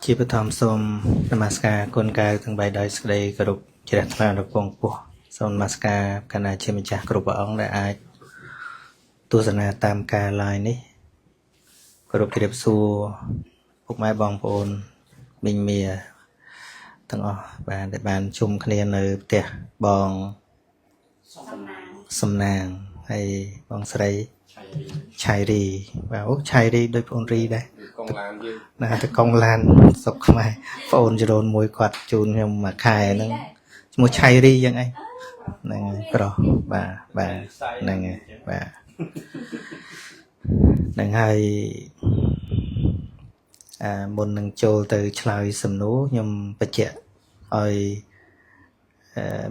ជាបឋមសូមនមស្ការគុណកៅទាំង3ដោយសេចក្តីគោរពជ្រះថ្លាដល់ពងពោះសូមនមស្ការគណៈជាម្ចាស់គ្រប់ព្រះអង្គដែលអាចទស្សនាតាមការ live នេះគោរពជម្រាបសួរពុកម៉ែបងប្អូនមីងមាទាំងអស់បាទដែលបានជុំគ្នានៅផ្ទះបងសំណាងហើយបងស្រីឆៃរីបាទអូឆៃរីដូចបងរីដែរកងឡានយើងណាទៅកងឡានសុកខ្មែរបងច្រូនមួយគាត់ជូនខ្ញុំមួយខែហ្នឹងឈ្មោះឆៃរីយ៉ាងអីហ្នឹងប្រុសបាទហ្នឹងបាទហ្នឹងហើយមុននឹងចូលទៅឆ្លើយសំណួរខ្ញុំបញ្ជាក់ឲ្យ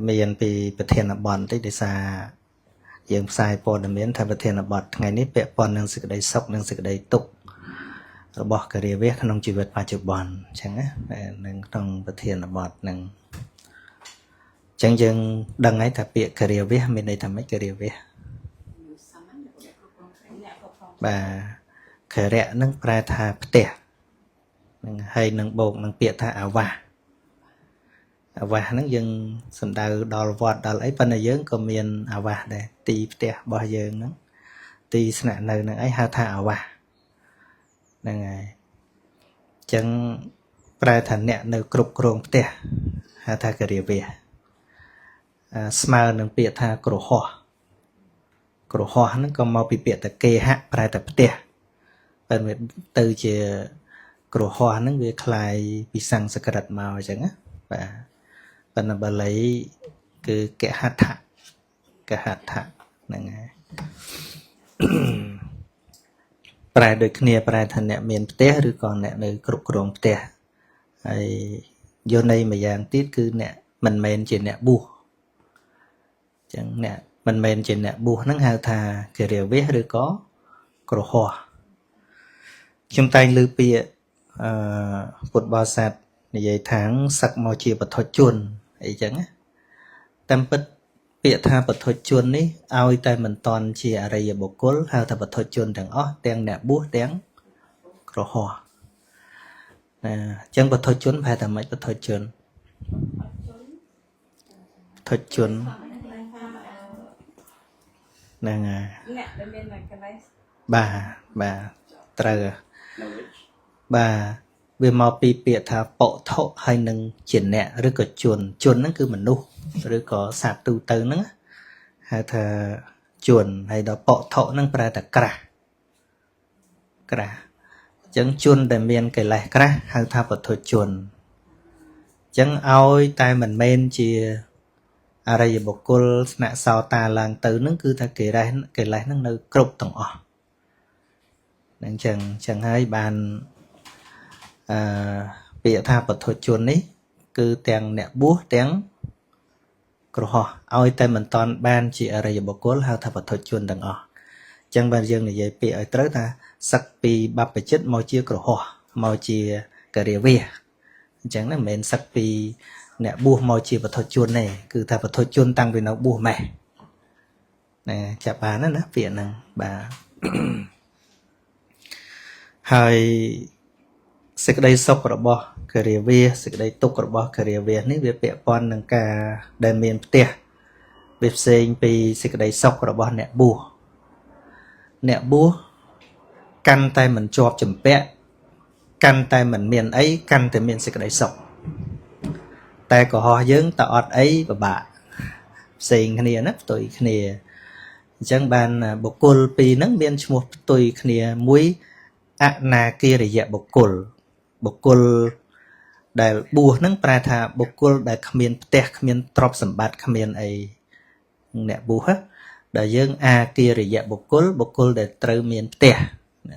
មានពីប្រធានបទបន្តិចដោយសារយើងផ្សាយព័ត៌មានថាប្រធានបទថ្ងៃនេះពាក់ព័ន្ធនឹងសេចក្តីសុខនិងសេចក្តីទុក្ខរបស់ការិយាវៈក្នុងជីវិតបច្ចុប្បន្នអញ្ចឹងណានឹងក្នុងប្រធានបទហ្នឹងអញ្ចឹងយើងដឹងហើយថាពាក្យការិយាវៈមានន័យថាម៉េចការិយាវៈបាទការិយៈនឹងប្រែថាផ្ទះនឹងហើយនឹងបូកនឹងពាក្យថាអាវាសអាវាសហ្នឹងយើងសំដៅដល់វត្តដល់អីប៉ុន្តែយើងក៏មានអាវាសដែរទីផ្ទះរបស់យើងហ្នឹងទីស្នាក់នៅហ្នឹងអីហៅថាអាវាសហ្នឹងហើយអញ្ចឹងប្រែថាអ្នកនៅគ្រប់គ្រងផ្ទះហៅថាការិយាវៈស្មើនឹងពាក្យថាគ្រហស្ថគ្រហស្ថហ្នឹងក៏មកពីពាក្យថាគេហៈប្រែថាផ្ទះប៉ុន្តែទៅជាគ្រហស្ថហ្នឹងវាคล้ายពីសំស្ក្រឹតមកអញ្ចឹងណាបាទប៉ុន្តែបាលីគឺកហដ្ឋៈហ្នឹងហើយប្រែដូចគ្នាប្រែថាអ្នកមានផ្ទះឬក៏អ្នកនៅគ្រប់គ្រងផ្ទះហើយយោន័យមួយយ៉ាងទៀតគឺអ្នកមិនមែនជាអ្នកបួសអញ្ចឹងអ្នកមិនមែនជាអ្នកបួសហ្នឹងហៅថាកិរិយាវៈឬក៏គ្រហស្ថខ្ញុំតែងលើពាក្យពុទ្ធបរិស័ទនិយាយថាសឹកមកជាបុថុជនអីចឹងណាតាមពិតពាក្យថាបុថុជននេះឲ្យតែមិនតន់ជាអរិយបុគ្គលហៅថាបុថុជនទាំងអស់ទាំងអ្នកបួសទាំងគ្រហស្ថណាអញ្ចឹងបុថុជនប្រហែលតែម៉េចបុថុជនហ្នឹងហើយអ្នកដែលមានកន្លែងបាទត្រូវបាទវាមកពីពាក្យថាបុថុហើយនឹងជាអ្នកឬក៏ជនហ្នឹងគឺមនុស្សឬក៏សត្វទូទៅហ្នឹងហៅថាជនហើយដល់បុថុហ្នឹងប្រែថាក្រាស់អញ្ចឹងជនដែលមានកិលេសក្រាស់ហៅថាបុថុជនអញ្ចឹងឲ្យតែមិនមែនជាអរិយបុគ្គលស្នាក់សោតាឡើងទៅហ្នឹងគឺថាកិលេសហ្នឹងនៅគ្រប់ទាំងអស់ហ្នឹងអញ្ចឹងហើយបានពាក្យថាបុថុជននេះគឺទាំងអ្នកបួសទាំងគ្រហស្ថឲ្យតែមិនតន់បានជាអរិយបុគ្គលហៅថាបុថុជនទាំងអស់អញ្ចឹងបានយើងនិយាយពាក្យឲ្យត្រូវថាសឹកពីបព្វជិតមកជាគ្រហស្ថមកជាការិយាវៈអញ្ចឹងណាមិនមែនសឹកពីអ្នកបួសមកជាបុថុជនទេគឺថាបុថុជនតាំងពីនៅបួសម៉េះណាចាប់បានណាពាក្យហ្នឹងបាទហើយសេចក្តីសុខរបស់ការិយាវៈសេចក្តីទុក្ខរបស់ការិយាវៈនេះវាពាក់ព័ន្ធនឹងការដែលមានផ្ទះវាផ្សេងពីសេចក្តីសុខរបស់អ្នកបួសកាន់តែមិនជាប់ចម្ពាក់កាន់តែមិនមានអីកាន់តែមានសេចក្តីសុខតែកុហកយើងតើអត់អីពិបាកផ្សេងគ្នាណាផ្ទុយគ្នាអញ្ចឹងបានបុគ្គលពីរហ្នឹងមានឈ្មោះផ្ទុយគ្នាមួយអនាគារិយបុគ្គលដែលបួសហ្នឹងប្រែថាបុគ្គលដែលគ្មានផ្ទះគ្មានទ្រព្យសម្បត្តិគ្មានអីអ្នកបួសដែលយើងអាគារិយបុគ្គលដែលត្រូវមានផ្ទះហ្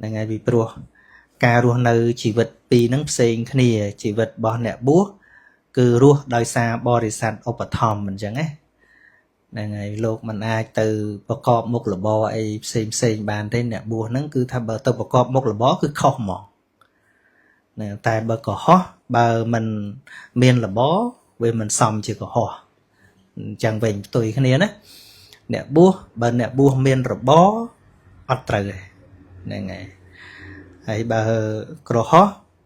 នឹងហើយពីព្រោះការរស់នៅជីវិតពីរហ្នឹងផ្សេងគ្នាជីវិតរបស់អ្នកបួសគឺរស់ដោយសារបរិស័ទឧបត្ថម្ភអញ្ចឹងណាហ្នឹងហើយលោកមិនអាចទៅប្រកបមុខរបរអីផ្សេងបានទេអ្នកបួសហ្នឹងគឺថាបើទៅប្រកបមុខរបរគឺខុសហ្មងណាតែបើកុហកបើមិនមានរបរវាមិនសមជាកុហកអញ្ចឹងវិញផ្ទុយគ្នាណាអ្នកបួសបើអ្នកបួសមានរបរអត់ត្រូវទេហ្នឹងហើយហើយបើក្រហ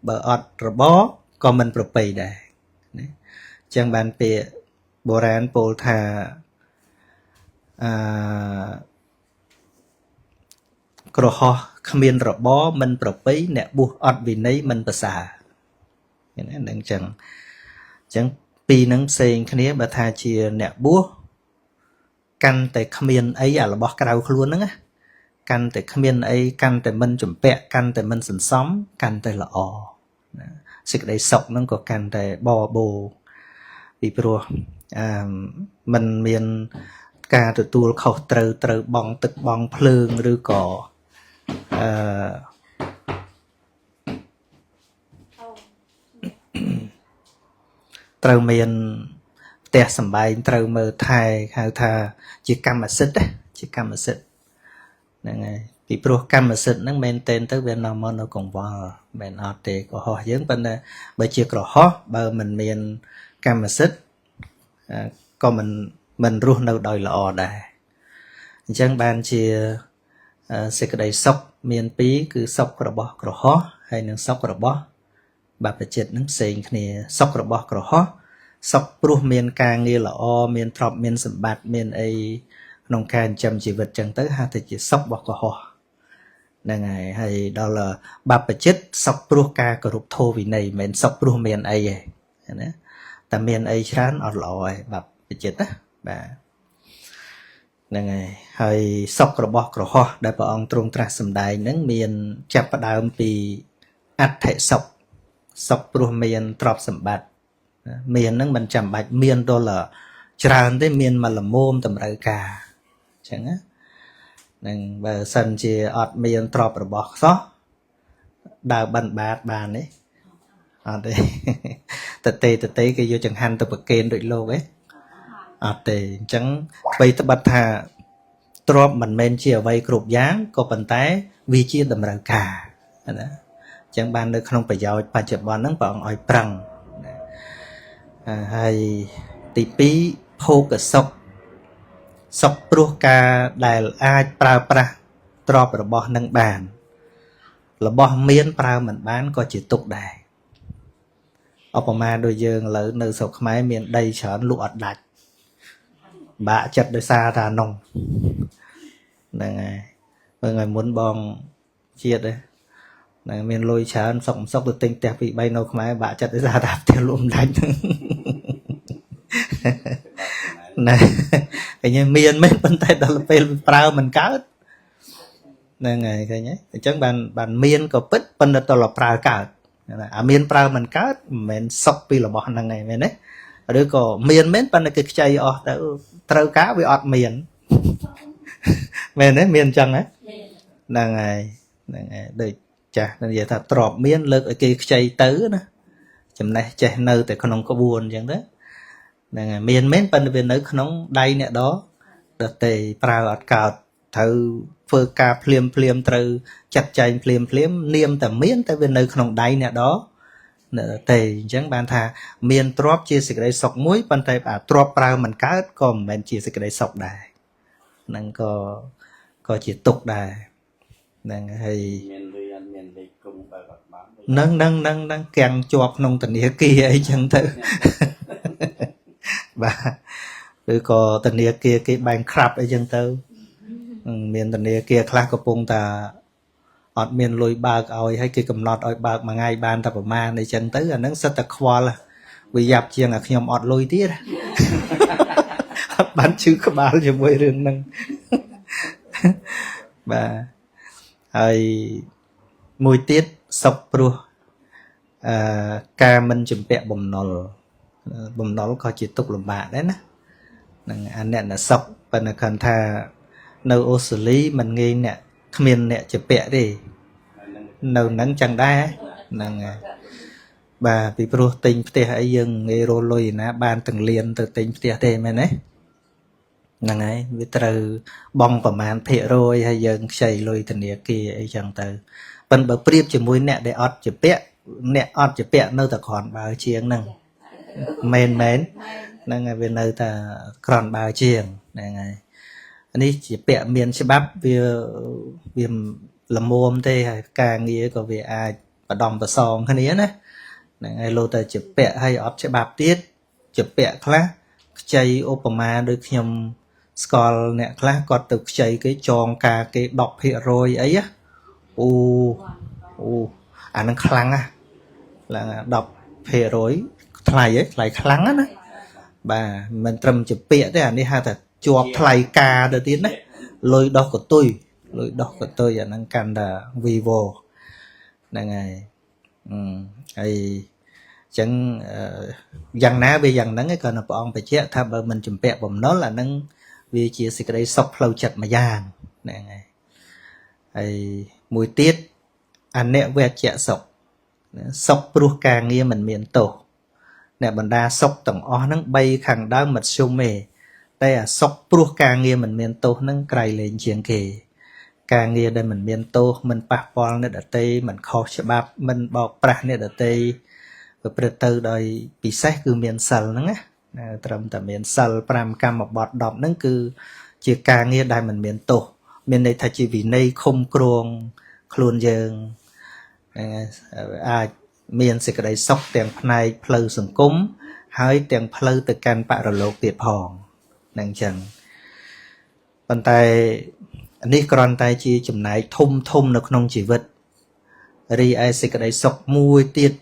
ម បើអត់របរក៏មិនប្រពៃដែរណាចឹងបានពាក្យបុរាណពោលថាក្រហោះគ្មានរបរមិនប្រពៃអ្នកបួសអត់វិន័យមិនប្រសើរណានឹងចឹងពីរនឹងផ្សេងគ្នាបើថាជាអ្នកបួសកាន់តែគ្មានអីអារបស់ក្រៅខ្លួនហ្នឹងណាកាន់តែគ្មានអីកាន់តែមិនចម្ពាក់កាន់តែមិនសន្សំកាន់តែល្អណាសេចក្តីសុខហ្នឹងក៏កាន់តែបបោពីព្រោះมันមានការទទួលខុសត្រូវបង់ទឹកបង់ភ្លើងឬក៏ត្រូវមានផ្ទះសម្បែងត្រូវមើលថែហៅថាជាកម្មសិទ្ធិជាកម្មសិទ្ធិហ្នឹងហើយពីព្រោះកម្មសិទ្ធិហ្នឹងមែនទែនទៅវានាំមកនៅកង្វល់មិនអត់ទេកុហកយើងប៉ុន្តែបើជាក្រហោះបើមិនមានកម្មសិទ្ធិក៏មិនរស់នៅដោយល្អដែរអញ្ចឹងបានជាសេចក្តីសុខមានពីរគឺសុខរបស់ក្រហោះហើយនិងសុខរបស់បព្វជិតនឹងផ្សេងគ្នាសុខរបស់ក្រហោះសុខព្រោះមានការងារល្អមានទ្រព្យមានសម្បត្តិមានអីក្នុងការចិញ្ចឹមជីវិតចឹងទៅហៅថាជាសុខរបស់ក្រហោះហ្នឹងហើយដល់បព្វជិតសុខព្រោះការគោរពធម៌វិន័យមិនមែនសុខព្រោះមានអីទេណាតែមានអីច្រើនអត់ល្អទេបព្វជិតណាបាទហ្នឹងហើយសុខរបស់ក្រហោះដែលព្រះអង្គទ្រង់ត្រាស់សម្ដែងហ្នឹងមានចាប់ផ្ដើមពីអដ្ឋិសុខសុខព្រោះមានទ្រព្យសម្បត្តិមានហ្នឹងមិនចាំបាច់មានដល់ច្រើនទេមានមកល្មមតម្រូវការអញ្ចឹងណានឹងបើសិនជាអត់មានទ្រព្យរបស់សោះដើរបិណ្ឌបាតបានទេអត់ទេតេគេយកចង្ហាន់ទៅប្រគេនដូចលោកឯងអត់ទេអញ្ចឹងបីត្បិតថាទ្រព្យមិនមែនជាអ្វីគ្រប់យ៉ាងក៏ប៉ុន្តែវាជាតម្រូវការណាអញ្ចឹងបាននៅក្នុងប្រយោជន៍បច្ចុប្បន្នហ្នឹងព្រះអង្គឲ្យប្រឹងហើយទី2ភោគសុខសុខព្រោះការដែលអាចប្រើប្រាស់ទ្រព្យរបស់នឹងបានរបស់មានប្រើមិនបានក៏ជាទុក្ខដែរឧបមាដូចយើងឥឡូវនៅស្រុកខ្មែរមានដីច្រើនលក់អត់ដាច់បាក់ចិត្តដោយសារតែនោះហ្នឹងហើយមើលឲ្យមុនបងជាតិហ្នឹងមានលុយច្រើនសុកទៅទិញផ្ទះពី3នៅខ្មែរបាក់ចិត្តដោយសារតែផ្ទះលក់មិនដាច់ហ្នឹងណាឃើញមានមែនប៉ុន្តែដល់ពេលប្រើមិនកើតហ្នឹងហើយឃើញទេអញ្ចឹងបានមានក៏ពិតប៉ុន្តែដល់ប្រើកើតអាមានប្រើមិនកើតមិនមែនសុខពីរបស់ហ្នឹងឯងមែនទេឬក៏មានមែនប៉ុន្តែគេខ្ចីអស់ទៅត្រូវការវាអត់មានមែនទេមានអញ្ចឹងហ្នឹងហើយដូចចាស់និយាយថាទ្របមានលើកឲ្យគេខ្ចីទៅណាចំណេះចេះនៅតែក្នុងក្បួនអញ្ចឹងទៅហ្នឹងហើយមានមែនប៉ុន្តែវានៅក្នុងដៃអ្នកដទេប្រើអត់កើតត្រូវធ្វើការភ្លាមត្រូវចាត់ចែងភ្លាមនាមតែមានតែវានៅក្នុងដៃអ្នកទេអញ្ចឹងបានថាមានទ្រព្យជាសេចក្តីសុខមួយប៉ុន្តែអាទ្រព្យប្រើមិនកើតក៏មិនមែនជាសេចក្តីសុខដែរហ្នឹងក៏ជាទុក្ខដែរហ្នឹងហើយមានលុយអត់មានលេខគង់បើអត់បាននឹងកាំងជាប់ក្នុងធនាគារអីចឹងទៅបាទឬក៏ធនាគារគេបែងក្រាប់អីចឹងទៅមានធនាគារខ្លះកំពុងតែអត់មានលុយបើកឲ្យហើយគេកំណត់ឲ្យបើកមួយថ្ងៃបានតែប្រមាណអីចឹងទៅអាហ្នឹងសិតតែខ្វល់វាយ៉ាប់ជាងអាខ្ញុំអត់លុយទៀតអត់បានឈឺក្បាលជាមួយរឿងហ្នឹងបាទហើយមួយទៀតសុខព្រោះការមិនជំពាក់បំណុលក៏ជាទុក្ខលំបាកដែរណាហ្នឹងអាអ្នកណាសុខប៉ុន្តែគាត់ថានៅអូស្ត្រាលីមិនងាយអ្នកគ្មានអ្នកជំពាក់ទេនៅហ្នឹងចឹងដែរហ្នឹងហើយបាទពីព្រោះទិញផ្ទះអីយើងងាយរលុយណាបានទាំងលានទៅទិញផ្ទះទេមែនទេហ្នឹងហើយវាត្រូវបង់ប្រមាណភាគរយហើយយើងខ្ចីលុយធនាគារអីចឹងទៅប៉ិនបើប្រៀបជាមួយអ្នកដែលអត់ជំពាក់អ្នកអត់ជំពាក់នៅតែគ្រាន់បើជាងហ្នឹងមែនហ្នឹងហើយវានៅតែគ្រាន់បើជាងហ្នឹងហើយនេះជាពាក់មានច្បាប់វាល្មមទេហើយការងារក៏វាអាច បដំប្រសងគ្នាណាហ្នឹងហើយលោតែជាពាក់ហើយអត់ច្បាប់ទៀតជាពាក់ខ្លះខ្ចីឧបមាដូចខ្ញុំស្គាល់អ្នកខ្លះគាត់ទៅខ្ចីគេចងការគេ 10% អីអូអានឹងខ្លាំងណាស់ឡើង 10% ថ្លៃថ្លៃខ្លាំងណាបាទមិនត្រឹមជាពាក្យទេអានេះហៅថាជាប់ថ្លៃការទៅទៀតណាលុយដោះកតុយអាហ្នឹងកាន់តែ vivo ហ្នឹងហើយហើយអញ្ចឹងយ៉ាងណាវាយ៉ាងហ្នឹងឯងគ្រាន់តែព្រះអង្គបញ្ជាក់ថាបើមិនជំពាក់បំណុលអាហ្នឹងវាជាសេចក្តីសុខផ្លូវចិត្តមួយយ៉ាងហ្នឹងហើយហើយមួយទៀតអនិវច្ចៈសុខសុខព្រោះការងារមិនមានទោសអ្នកបណ្ដាសុខទាំងអស់ហ្នឹង3ខាងដើមមធ្យមទេតែអាសុខព្រោះការងារមិនមានទោសហ្នឹងក្រៃលែងជាងគេការងារដែលមិនមានទោសមិនប៉ះពាល់អ្នកដទៃមិនខុសច្បាប់មិនបោកប្រាស់អ្នកដទៃប្រព្រឹត្តទៅដោយពិសេសគឺមានសិលហ្នឹងណាត្រឹមតែមានសិល5កម្មបត្តិ10ហ្នឹងគឺជាការងារដែលមិនមានទោសមានន័យថាជាវិន័យឃុំគ្រងខ្លួនយើងអាចមានសេចក្តីសុខទាំងផ្នែកផ្លូវសង្គមហើយទាំងផ្លូវទៅកាន់បរលោកទៀតផងហ្នឹងចឹងប៉ុន្តែនេះគ្រាន់តែជាចំណែកធំនៅក្នុងជីវិតរីឯសេចក្តីសុខមួយទៀត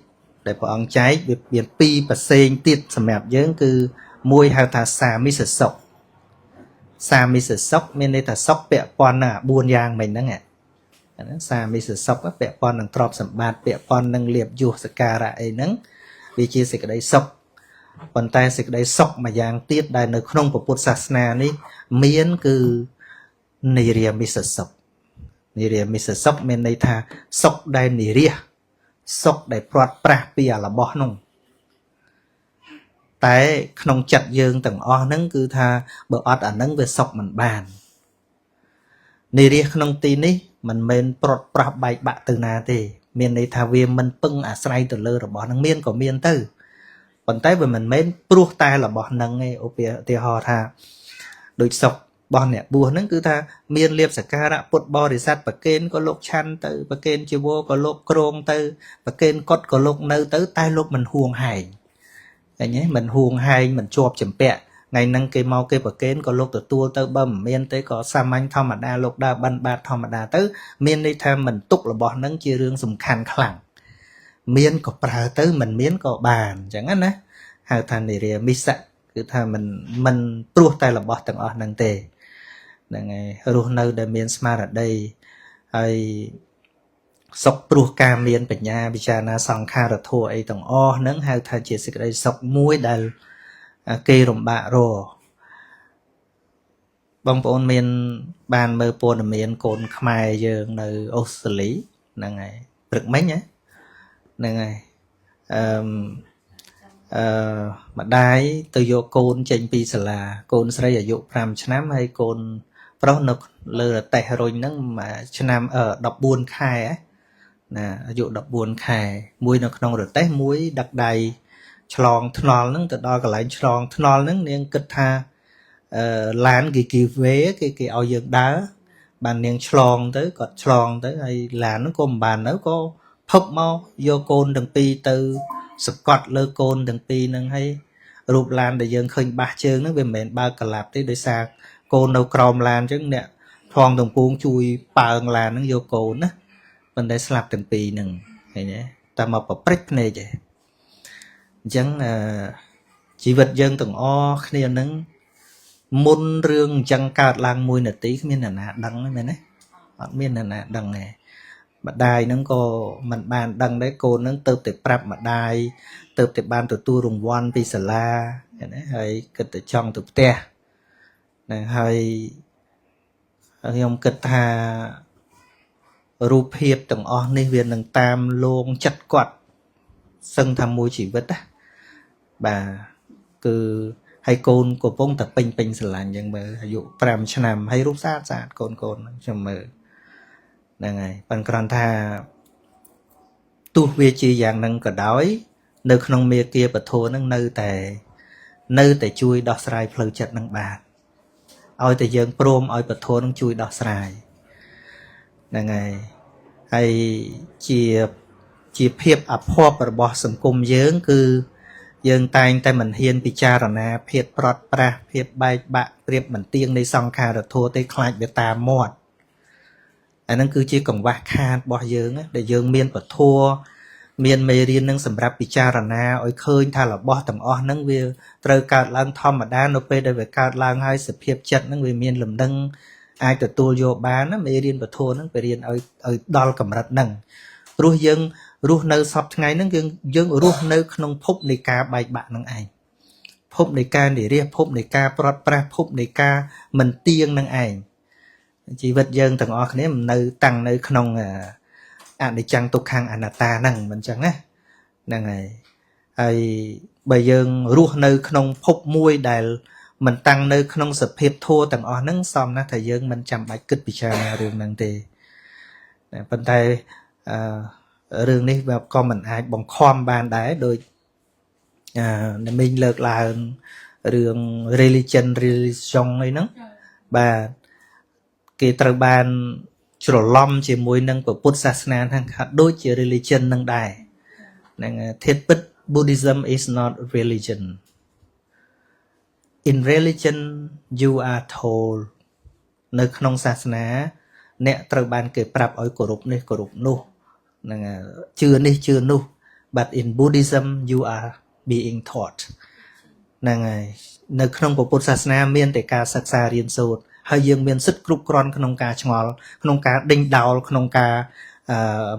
ដែលព្រះអង្គចែកវាមាន2ប្រសេងទៀតសម្រាប់យើងគឺមួយហៅថាសាមិសសុខមានន័យថាសុខពាក់ព័ន្ធនឹង4យ៉ាងមិញហ្នឹងសាមិសសុខពាក់ព័ន្ធនឹងទ្រព្យសម្បត្តិពាក់ព័ន្ធនឹងលៀបយសសការៈអីហ្នឹងវាជាសេចក្តីសុខប៉ុន្តែសេចក្តីសុខមួយយ៉ាងទៀតដែលនៅក្នុងពុទ្ធសាសនានេះមានគឺនិរាមិសសុខមានន័យថាសុខដែលនិរាសសុខដែលព្រាត់ប្រាសពីអារបស់នោះតែក្នុងចិត្តយើងទាំងអស់ហ្នឹងគឺថាបើអត់អាហ្នឹងវាសុខមិនបាននិរាសក្នុងទីនេះមិនមែនព្រាត់ប្រាសបែកបាក់ទៅណាទេមានន័យថាវាមិនពឹងអាស្រ័យទៅលើរបស់ហ្នឹងមានក៏មានទៅប៉ុន្តែវាមិនមែនព្រោះតែរបស់ហ្នឹងឯងឧទាហរណ៍ថាដូចសុខរបស់អ្នកបួសហ្នឹងគឺថាមានលៀបសការៈពុទ្ធបរិស័ទប្រគេនក៏លោកឆាន់ទៅប្រគេនជីវរក៏លោកក្រងទៅប្រគេនកុដក៏លោកនៅទៅតែលោកមិនហួងហែងឃើញទេមិនហួងហែងមិនជាប់ចម្ពាក់ថ្ងៃហ្នឹងគេមកគេប្រគេនក៏លោកទទួលទៅបើមិនមានទេក៏សាមញ្ញធម្មតាលោកដើរបិណ្ឌបាតធម្មតាទៅមានន័យថាមិនទុករបស់ហ្នឹងជារឿងសំខាន់ខ្លាំងមានក៏ប្រើទៅមិនមានក៏បានអញ្ចឹងណាហៅថានិរាមិសៈគឺថាមិនព្រោះតែរបស់ទាំងអស់ហ្នឹងទេហ្នឹងហើយរស់នៅដែលមានស្មារតីហើយសុខព្រោះការមានបញ្ញាពិចារណាសង្ខារធម៌អីទាំងអស់ហ្នឹងហៅថាជាសេចក្តីសុខមួយដែលគេរំបាករបងប្អូនមានបានមើលព័ត៌មានកូនខ្មែរយើងនៅអូស្ត្រាលីហ្នឹងហើយព្រឹកមិញហ្នឹងហើយម្ដាយទៅយកកូនចេញពីសាលាកូនស្រីអាយុ5ឆ្នាំហើយកូនប្រុសនៅលើរទេះរុញហ្នឹងមួយឆ្នាំ14ខែណាអាយុ14ខែមួយនៅក្នុងរទេះមួយដឹកដៃឆ្លងថ្នល់ហ្នឹងទៅដល់កន្លែងឆ្លងថ្នល់ហ្នឹងនាងគិតថាឡានគេ give way គេឲ្យយើងដើរបាននាងឆ្លងទៅគាត់ឆ្លងទៅហើយឡានហ្នឹងក៏មិនបានទៅក៏ផឹកមកយកកូនទាំងពីរទៅសកត់លើកូនទាំងពីរហ្នឹងហើយរូបឡានដែលយើងឃើញបាសជើងហ្នឹងវាមិនមែនបើកកឡាប់ទេដោយសារកូននៅក្រោមឡានអញ្ចឹងអ្នកថងទាំងពួងជួយប៉ើងឡានហ្នឹងយកកូនណាប៉ុន្តែស្លាប់ទាំងពីរហ្នឹងឃើញទេតែមកប្រព្រឹត្តភ្នែកឯងអញ្ចឹងជីវិតយើងទាំងអស់គ្នាហ្នឹងមុនរឿងអញ្ចឹងកើតឡើង1នាទីគ្មានអ្នកណាដឹងទេមែនទេអត់មានអ្នកណាដឹងទេម្ដាយហ្នឹងក៏មិនបានដឹងដែរកូនហ្នឹងទៅតែប្រាប់ម្ដាយទៅតែបានទទួលរង្វាន់ពីសាលាណាហើយគិតតែចង់ទៅផ្ទះហ្នឹងហើយខ្ញុំគិតថារូបភាពទាំងអស់នេះវានឹងតាមលងចិត្តគាត់សឹងថាមួយជីវិតណាបាទគឺហើយកូនកំពុងតែពេញស្រឡាញ់យ៉ាងមើលអាយុ5ឆ្នាំហើយរូបស្អាតកូនខ្ញុំមើលហ្នឹងហើយប៉ុន្តែគ្រាន់ថាទោះវាជាយ៉ាងហ្នឹងក៏ដោយនៅក្នុងមេគាពធហ្នឹងនៅតែជួយដោះស្រាយផ្លូវចិត្តនឹងបានឲ្យតែយើងព្រមឲ្យពធនឹងជួយដោះស្រាយហ្នឹងហើយជា ជាភាពអភ័ព្វរបស់សង្គមយើងគឺយើងតែងតែមិនហ៊ានពិចារណាភាពប្រត់ប្រាស់ភាពបែកបាក់ប្រៀបមិនទៀងនៃសង្ខារធัวទេខ្លាចវាតាមមាត់អាហ្នឹងគឺជាកង្វះខាតរបស់យើងដែលយើងមានពធัวមានមេរៀននឹងសម្រាប់ពិចារណាឲ្យឃើញថារបស់ទាំងអស់ហ្នឹងវាត្រូវកើតឡើងធម្មតានៅពេលដែលវាកើតឡើងហើយសភាពចិត្តហ្នឹងវាមានលំនឹងអាចទទួលយកបានណាមេរៀនពធហ្នឹងไปរៀនឲ្យដល់កម្រិតហ្នឹងព្រោះយើងរស់នៅសពថ្ងៃហ្នឹងយើងរស់នៅក្នុងភពនៃការបែកបាក់ហ្នឹងឯងភពនៃការនិរាសភពនៃការប្រត់ប្រាស់ភពនៃការមិនទៀងហ្នឹងឯងជីវិតយើងទាំងអស់គ្នាមិននៅតាំងនៅក្នុងអនិច្ចំទុក្ខំអនត្តាហ្នឹងមិនចឹងណាហ្នឹងហើយបើយើងរស់នៅក្នុងភពមួយដែលមិនតាំងនៅក្នុងសភាពធัวទាំងអស់ហ្នឹងសមណាស់ថាយើងមិនចាំបាច់គិតពិចារណារឿងហ្នឹងទេប៉ុន្តែរឿងនេះវាក៏មិនអាចបង្ខំបានដែរដោយដែលមីងលើកឡើងរឿង religion អីហ្នឹងបាទគេត្រូវបានច្រឡំជាមួយនឹងពុទ្ធសាសនាហ្នឹងថាដូចជា religion នឹងដែរហ្នឹងធាតុពិត Buddhism is not religion in religion you are told នៅក្នុងសាសនាអ្នកត្រូវបានគេប្រាប់ឲ្យគោរពនេះគោរពនោះហ្នឹងជឿនេះជឿនោះ but in Buddhism you are being taught ហ្នឹងហើយនៅក្នុងពុទ្ធសាសនាមានតែការសិក្សារៀនសូត្រហើយយើងមានសិទ្ធិគ្រប់គ្រាន់ក្នុងការឆ្ងល់ក្នុងការដេញដោលក្នុងការ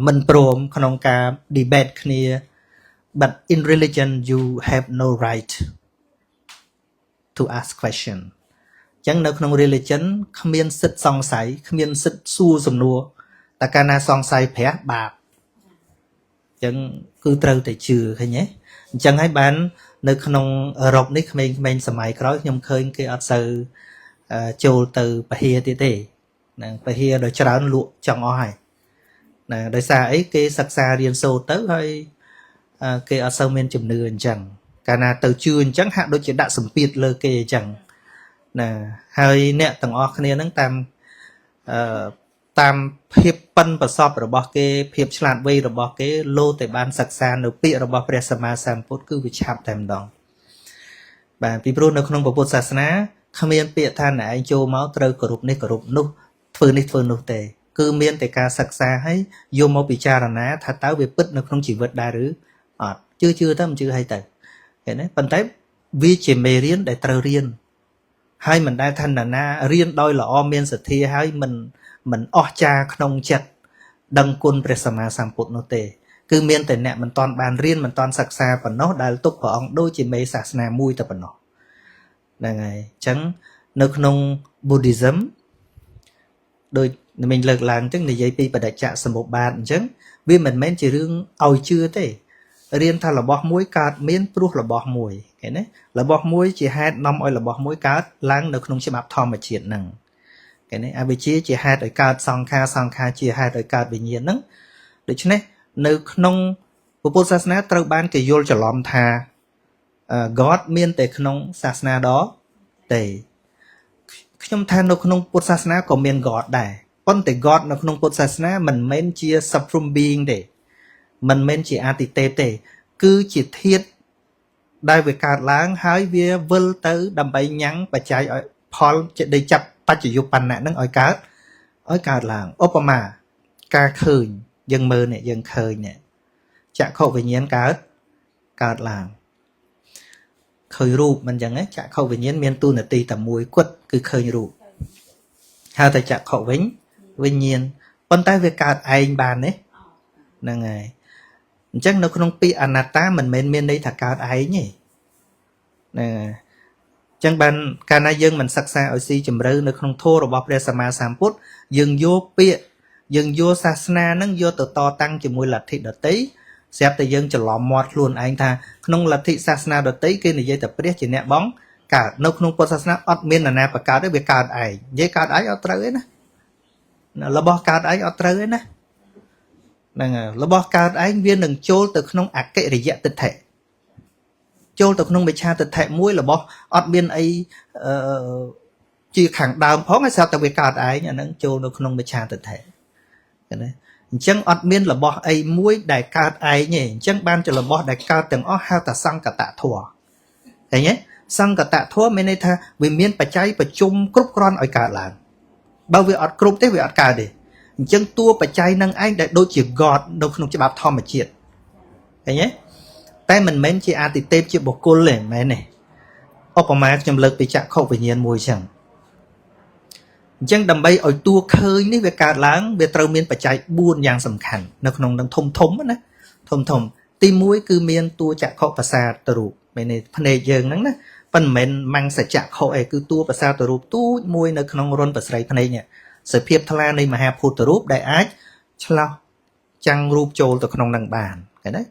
មិនព្រមក្នុងការ debate គ្នា but in religion you have no right to ask question អញ្ចឹងនៅក្នុង religion គ្មានសិទ្ធិសង្ស័យគ្មានសិទ្ធិសួរសំណួរតែកាលណាសង្ស័យព្រះបាបអញ្ចឹងគឺត្រូវតែជឿឃើញទេអញ្ចឹងហើយបាននៅក្នុងអឺរ៉ុបនេះក្មេងៗសម័យក្រោយខ្ញុំឃើញគេអត់សូវចូលទៅពហិទៀតទេហ្នឹងពហិដល់ច្រើនលក់ចង់អស់ហើយណាដោយសារអីគេសិក្សារៀនសូត្រទៅហើយគេអត់សូវមានជំនឿអញ្ចឹងកាលណាទៅជឿអញ្ចឹងហាក់ដូចជាដាក់សម្ពាធលើគេអញ្ចឹងណាហើយអ្នកទាំងអស់គ្នាហ្នឹងតាមភាពប៉ិនប្រសពរបស់គេភាពឆ្លាតវៃរបស់គេលោតែបានសិក្សានៅពាក្យរបស់ព្រះសម្មាសម្ពុទ្ធគឺវាឆាប់តែម្ដងបាទពីព្រោះនៅក្នុងពុទ្ធសាសនាគ្មានពាក្យថាណែឯងចូលមកត្រូវគោរពនេះគោរពនោះធ្វើនេះធ្វើនោះទេគឺមានតែការសិក្សាហើយយកមកពិចារណាថាតើវាពិតនៅក្នុងជីវិតដែរឬអត់ជឿទៅមិនជឿហើយទៅឃើញទេប៉ុន្តែវាជាមេរៀនដែលត្រូវរៀនហើយមិនដែលថាណារៀនដោយល្អមានសទ្ធាហើយមិនអស់ចាក្នុងចិត្តដឹងគុណព្រះសម្មាសម្ពុទ្ធនោះទេគឺមានតែអ្នកមិនតាន់បានរៀនមិនតាន់សិក្សាប៉ុណ្ណោះដែលទុកព្រះអង្គដូចជាមេសាសនាមួយតែប៉ុណ្ណោះហ្នឹងហើយអញ្ចឹងនៅក្នុង Buddhism ដូចមិញលើកឡើងចឹងនិយាយពីបដិច្ចសមុប្បាតអញ្ចឹងវាមិនមែនជារឿងឲ្យជឿទេរៀនថារបស់មួយកើតមានព្រោះរបស់មួយឃើញទេរបស់មួយជាហេតុនាំឲ្យរបស់មួយកើតឡើងនៅក្នុងច្បាប់ធម្មជាតិហ្នឹងឃើញទេអវិជ្ជាជាហេតុឲ្យកើតសង្ខារសង្ខារជាហេតុឲ្យកើតវិញ្ញាណហ្នឹងដូច្នេះនៅក្នុងពុទ្ធសាសនាត្រូវបានគេយល់ច្រឡំថាGod មានតែក្នុងសាសនាដទេខ្ញុំថានៅក្នុងពុទ្ធសាសនាក៏មាន God ដែរប៉ុន្តែ God នៅក្នុងពុទ្ធសាសនាមិនមែនជា supreme being ទេមិនមែនជាអតិទេពទេគឺជាធាតុដែលវាកើតឡើងហើយវាវិលទៅដើម្បីញ៉ាំងបច្ច័យឲ្យផលដែលចាប់បច្ចយុបណ្ណៈហ្នឹងឲ្យកើតឡើងឧបមាការឃើញយើងមើលនេះយើងឃើញនេះចក្ខុវិញ្ញាណកើតឡើងឃើញរូបមិនចឹងទេចក្ខុវិញ្ញាណមានតួនាទីតែមួយគត់គឺឃើញរូបហៅតែចក្ខុវិញ្ញាណប៉ុន្តែវាកើតឯងបានទេហ្នឹងហើយអញ្ចឹងនៅក្នុងពាក្យអនត្តាមិនមែនមានន័យថាកើតឯងទេហ្នឹងហើយអញ្ចឹងបានកាលណាយើងមិនសិក្សាឲ្យស៊ីជម្រៅនៅក្នុងធម៌របស់ព្រះសម្មាសម្ពុទ្ធយើងយកពាក្យយើងយកសាសនាហ្នឹងយកទៅតតាំងជាមួយលទ្ធិដតីស្រាប់តែយើងច្រឡំមាត់ខ្លួនឯងថាក្នុងលទ្ធិសាសនាដតីគេនិយាយតែព្រះជាអ្នកបងកើតនៅក្នុងពុទ្ធសាសនាអត់មាននរណាបកើតទេវាកើតឯងនិយាយកើតឯងអត់ត្រូវទេណារបស់កើតឯងអត់ត្រូវទេណាហ្នឹងហើយរបស់កើតឯងវានឹងចូលទៅក្នុងអកិរិយទិដ្ឋិចូលទៅក្នុងមិច្ឆាទិដ្ឋិមួយរបស់អត់មានអីជាខាងដើមផងហើយស្រាប់តែវាកើតឯងអាហ្នឹងចូលនៅក្នុងមិច្ឆាទិដ្ឋិឃើញទេ chẳng ọt miên là bỏ ấy muối đại cao ai nhỉ chẳng ban cho là bỏ đại cao từng ó hao ta sang cả tạ thua thấy nhé sang cả tạ thua mới này tha vì miên bà cháy bà chung cướp con ở cả làng bao vì ọt cướp thế vì ọt cả đi chẳng tua bà cháy năng anh đại đôi chỉ gọt đâu không cho bạp thò mà triệt thấy nhé tay mình mến chị à thì tên chị bộ cô lên mẹ này Obama trong lực bị chạm khâu về nhiên mùi chẳng chẳng đầm bay ở tua khơi ní về cả láng về trâu miên phải chạy buôn dạng sầm khẳng nó không đang thông thống á thông thống tim mũi cứ miên tua chạm khâu và xa trụ mẹ này phần này dường nắng á phần mình mang sẽ chạm khâu ấy cứ tua và xa trụ tu mũi nó không rôn và sấy phần này nhỉ sự phiệp thla này mà hà phụ trụ đại ái chlau chăng rúp trôi từ không đằng bàn cái đấy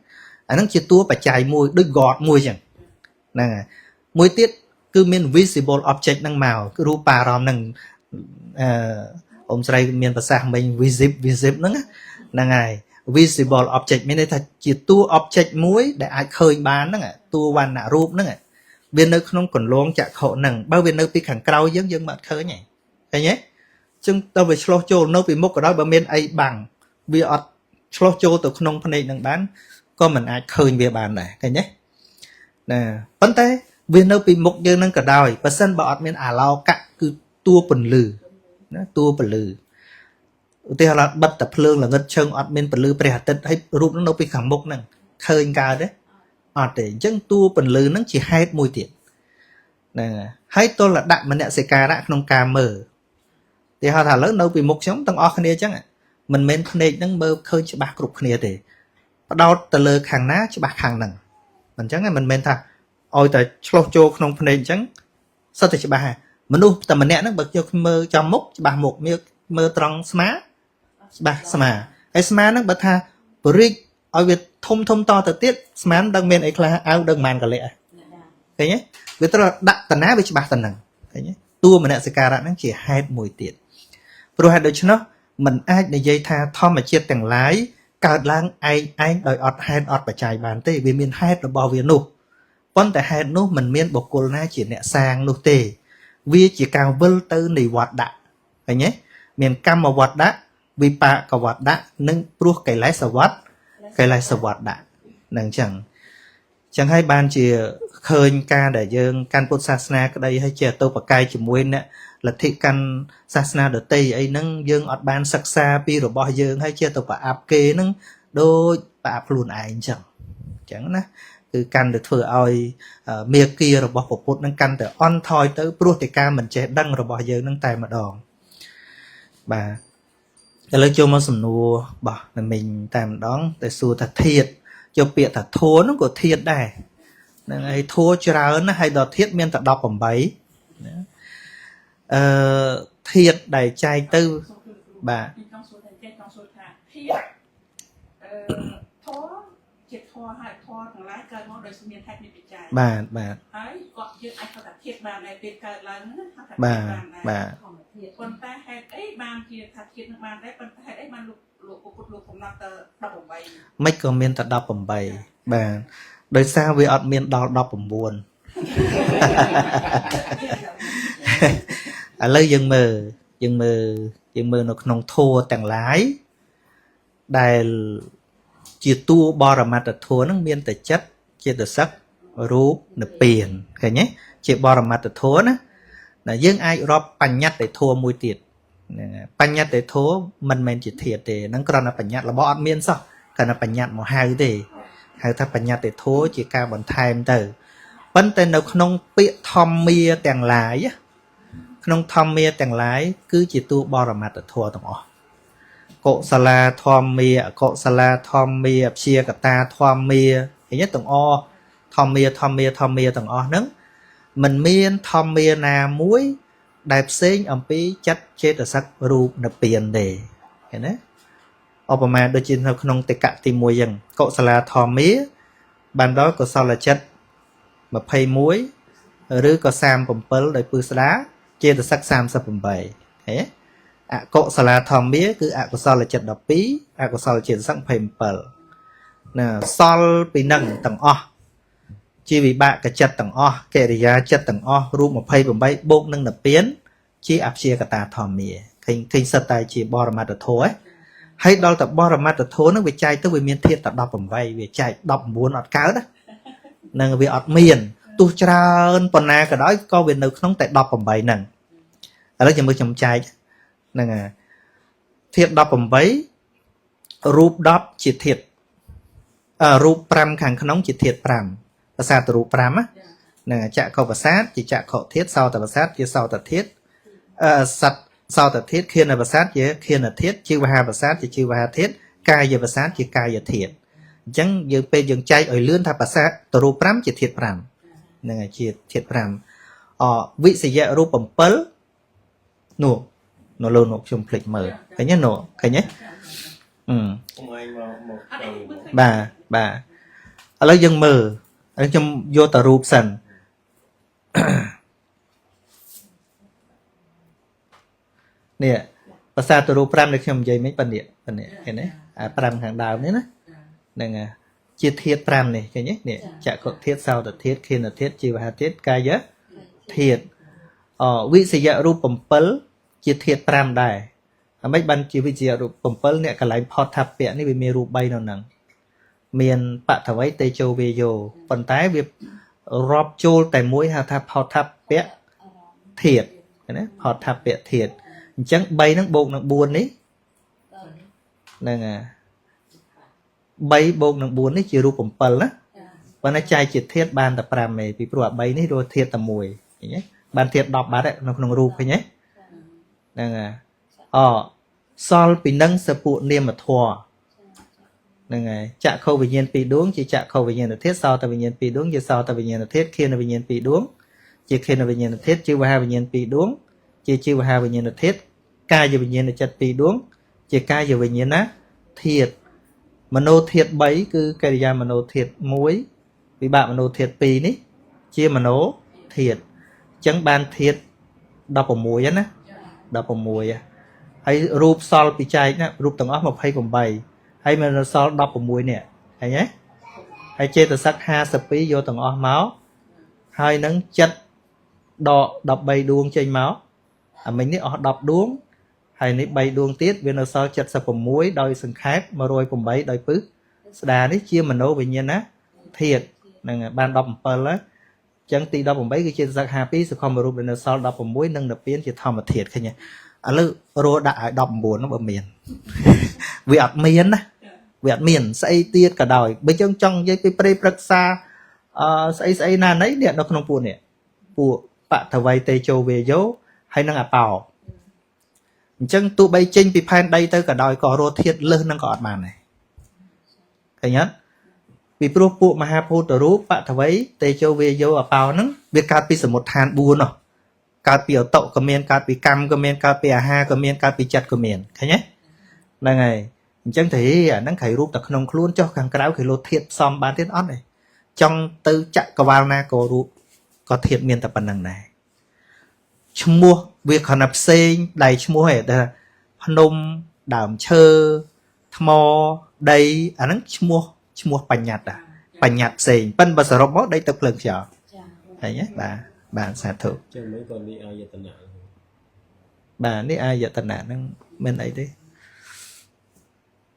anh nó chỉ tua và chạy mũi đôi gọt mũi chẳng nè mũi tiết cứ miên visible object năng màu cứ rúp bà ròm năng ông say miền Bắc sang mình visible nữa là ngày visible object mới đây thật chỉ tua object muối để ai khơi bán nữa tua hoàn nạ rúp nữa bên nơi không còn luôn chặt khổ nằng bao bên nơi bị khẳng cao dân dân mặt khơi nhỉ thấy nhé chúng tôi về slow show nó bị mốc ở đó bên bên ai bằng vì ở slow show từ không phần này nằng bán có mình ai khơi về bàn này thấy nhé nè vấn thế bên nơi bị mốc dân nằng cả đòi và sân bọt bên lao cạn cứ tua bẩn lử tua bẩn lử thì là bắt tập lương là ngất chân ọt bên bẩn lử bè tết hay rụp nó bị khẳng mốc nè khơi cao đấy ọt để chân tua bẩn lử nó chỉ hai mùi tiền nè hay tôi là đặng mà nè sẽ ca đã không ca mờ thì họ thả lớn đâu bị mốc sống tăng o khné chắc mình men khné nó mơ khơi cho bạc rụp khné để đau tờ lơ hàng ná cho bạc hàng nằng mình chắc là mình men thà ôi tại slow cho không khné chắc sao thì cho bà mình luôn tầm mình nè nó bật cho mơ cho mốc bà một mơ tròn smá bà smá cái smá nó bật tha brick ở việc thông to thời tiết smá đang men ấy là áo đơn màn cả lệ cái nhé người ta đặt tần á với bà tần nằng cái nhé tua mình nè sẽ cà nó chỉ hai mùi tiền rồi hai đứa cho nó mình ai để dây tha thom mà chia tiền lái cả lang ai đòi ọt hai ọt và chạy bàn tê vì miền hai là bao việt nụ vấn tại hai nụ mình miền bọc cô na chỉ nè sang nụ tê vì chỉ cao vân tư nỉ hoạt đạ phải nhé miền cam mà hoạt đạ vì pa cả hoạt đạ nâng pru cái lái sờ hoạt đạ nâng chẳng hay ban chỉ khơi ca để dương can put sasna cái đây hay chờ tôi và cai chỉ muốn nè là thị căn sasna đợt tây ấy nâng dương ọt ban sắc xa pi rồi bao dương hay chờ tôi và áp kê nâng đôi và áp luôn ai chẳng nè cứ căn được thừa oi mía kia rồi bỏ phục vụ nâng căn từ on thoi tới pro thì ca mình chế đăng rồi bỏ giờ nâng tài mà đòn bà cái lời cho mà sầm nua bỏ là mình tạm đón để xua thật thiệt cho bịa thật thua nó của thiệt đây nên ấy thua cho ra nó hay đọt thiết miên thật đọc bẩm bấy thiệt đầy trai tư bà bàคนแต่แฮกบางทีถ้าคิดบางได้คนแต่แฮกมันลูกผมนับแต่ดับผมใบไม่ก็เมียนแต่ดับผมใบbàโดยสร้างวิอดเมียนดับผมบวนเลยยังมือnó không thua tàng lái đài chỉ tu bò ra mặt thua nó miênแต่chất chỉ được sắc rú nó tiền cái nhé chỉ bò ra mặt thua nó là dương ai rọp bành nhát để thua mùi tiệt bành nhát để thua mình chỉ thiệt để nó còn là bành nhát là bỏ miên sao còn là bành nhát một hai để hai ta bành nhát để thua chỉ cao bằng time từ vấn tên nó không bị thom mía tàng lái á không thom mía tàng lái cứ chỉ tu bò ra mặt để thua tổng ọ cộ sala thom mía chia cả ta thom mía thì nhất tổng o thom mía tổng o nấng mình miên thom miên na muối đẹp xinh ông pí chất chết ở sắc rùp nập tiền để cái đấy Obama đôi chân theo không tệ cạn tìm mùi dần cậu sala thom mía ban đó có sao là chất mà phay muối rứ có sam bầm pớl đầy pư đá chết ở sắc sam sa bầm bầy thế cậu sala thom mía cứ có sao là chất đập pí có sao là chết sắc phay pớl nè sol bị nâng tầng o chỉ vì bạn cái chất tầng o kể ra chất tầng o rùm một phay bầm bay bốc nâng nập biến chỉ áp chia cả ta thòm mía khinh sơ tay chỉ bò ra mặt được thôi hay đó tập bò mặt tập thốn nó về chạy tới về miền thiệt tập đọc bằng vay về chạy đọc muốn ọt cáo đó nâng về ọt miền tu trơn phần nào cái đó có về nước không tại đọc bằng vay nâng ở đó chỉ mới chồng chạy nâng à thiệt đọc bằng vay rúp đọc chỉ thiệt rúp pram khang khống chỉ thiệt pramภาษาตรูปรามะเนี่ยจะเข้าภาษาจะจะเข้าเทศเศร้าแต่ภาษาจะเศร้าแต่เทศสัตว์เศร้าแต่เทศเขียนในภาษาจะเขียนในเทศชื่อว่าภาษาจะชื่อว่าเทศกายภาษาจะกายเทศจังยังเป็นยังใจอ่อยเลื่อนทางภาษาตรูปรามจะเทศปรามเนี่ยจะเทศปรามวิเศษรูปปั่มเปิลหนูโนโลนกชมพลิกมือใครเนี่ยหนูใครเนี่ยbà ở lấy dân mờ ở trong vô tờ rụp sần nèภาษาตรูปรามในคำใจไม่ปนเนี่ยเห็นไหมปรามทางดาวนี่นะนั่นไงจีเทียดปรามเนี่ยใช่ไหมเนี่ยจะก็เทียดเศร้าแต่เทียดเขียนแต่เทียดจีวหาเทียดกายเยอะเทียดวิเศษรูปปั่มเปิลจีเทียดปรามได้ไม่บันจีวิเศษรูปปั่มเปิลเนี่ยกับหลายพอทับเปียนี่เป็นมีรูปใบนอนหนังเมียนปะถวายเตโชเวโยปันท้ายเวียรอบโจลแต่มวยหาทับพอทับเปียเทียดนะพอทับเปียเทียดจังใบนังโบกนังบุญนี้นั่นไงใบโบกนังบุญนี้จีรูปผมเปิลนะวันนั้นใจจิตเทียดบานแต่ปรามเมย์ปีปลวกใบนี้โดนเทียดแต่มวยอย่างเงี้ยบานเทียดดอกบาดเนี่ยนังรูปอย่างเงี้ยนั่นไงซอลปีนังสปุเนียมทัวนั่นไงจะเข้าวิญญาณปีดวงจีจะเข้าวิญญาณเทศซาวแต่วิญญาณปีดวงจีซาวแต่วิญญาณเทศเขียนวิญญาณปีดวงจีเขียนวิญญาณเทศจีวหาวิญญาณปีดวงจีจีวหาวิญญาณเทศกายวิญญาณจัดปีดวงจีกายวิญญาณนะเทียดมโนเทียดใบคือกิริยามโนเทียดมวยวิบากมโนเทียดปีนี้จีมโนเทียดจังบานเทียดดอกมวยนะดอกมวยไอ้รูปซอลปีใจนะรูปต่างอ้อมาให้ผมใบให้มันซอลดอกมวยเนี่ยไอ้เนี้ยให้เจตสัก50 ปีโยต่างอ้อเมาส์ให้นังจัดดอกใบดวงเจนเมาส์mìnhนี่ออกดอกดวงให้นี่ใบดวงติดเวนซอลจัดสับผมมวยโดยสังขารมาโรยผมใบโดยปึ๊กสดานี่เชี่ยมันโนวิญญาณนะเทียดนั่นไงบานดอกเปิลแล้วจังตีดอกผมใบคือเจตสัก5 ปีสุขมารูปเวนซอลดอกผมมวยนั่งดับเปลี่ยนจะทำมาเทียดแค่เนี้ยอันนี้โรดะดอกบัวnó bờ miền vì ở miềnนะvì ở miền xây tiết cả đời bây giờ trong dây pre praksa xây na nấy điện nó không buồn nè buồn bạn thằng vay tây châu về dấu hay năng bảo chân tụ bay trên bị phan đây tới cả đời có rô thiệt lớn năng gọt màn này thấy nhá vì pro phụ mà ha phụ tờ rú bạn thằng vay tây châu về dấu ở bảo nắng việc cắt bị một than buồn rồi cắt bị ở tậu cầm miền cắt bị cam cầm miền cắt bị ha cầm miền cắt bị chặt cầm miền thấy nhé là ngày chân thì năng khởi rút tập nông luôn cho càng cáo khởi lột thiệt xóm bán tiết ót này trong tư chạy có vào na có rút có thiệt miền tập năng này chung mua việc họ nạp xây đầy chung mua hết là nôm đàm chơ thmo đây năng chung mua bành nhạt xây bên bờ sờ robot đây tập lần chờ thấy nhé bà xả thử bà ní ai giờ tận nạn năng bên ấy đấy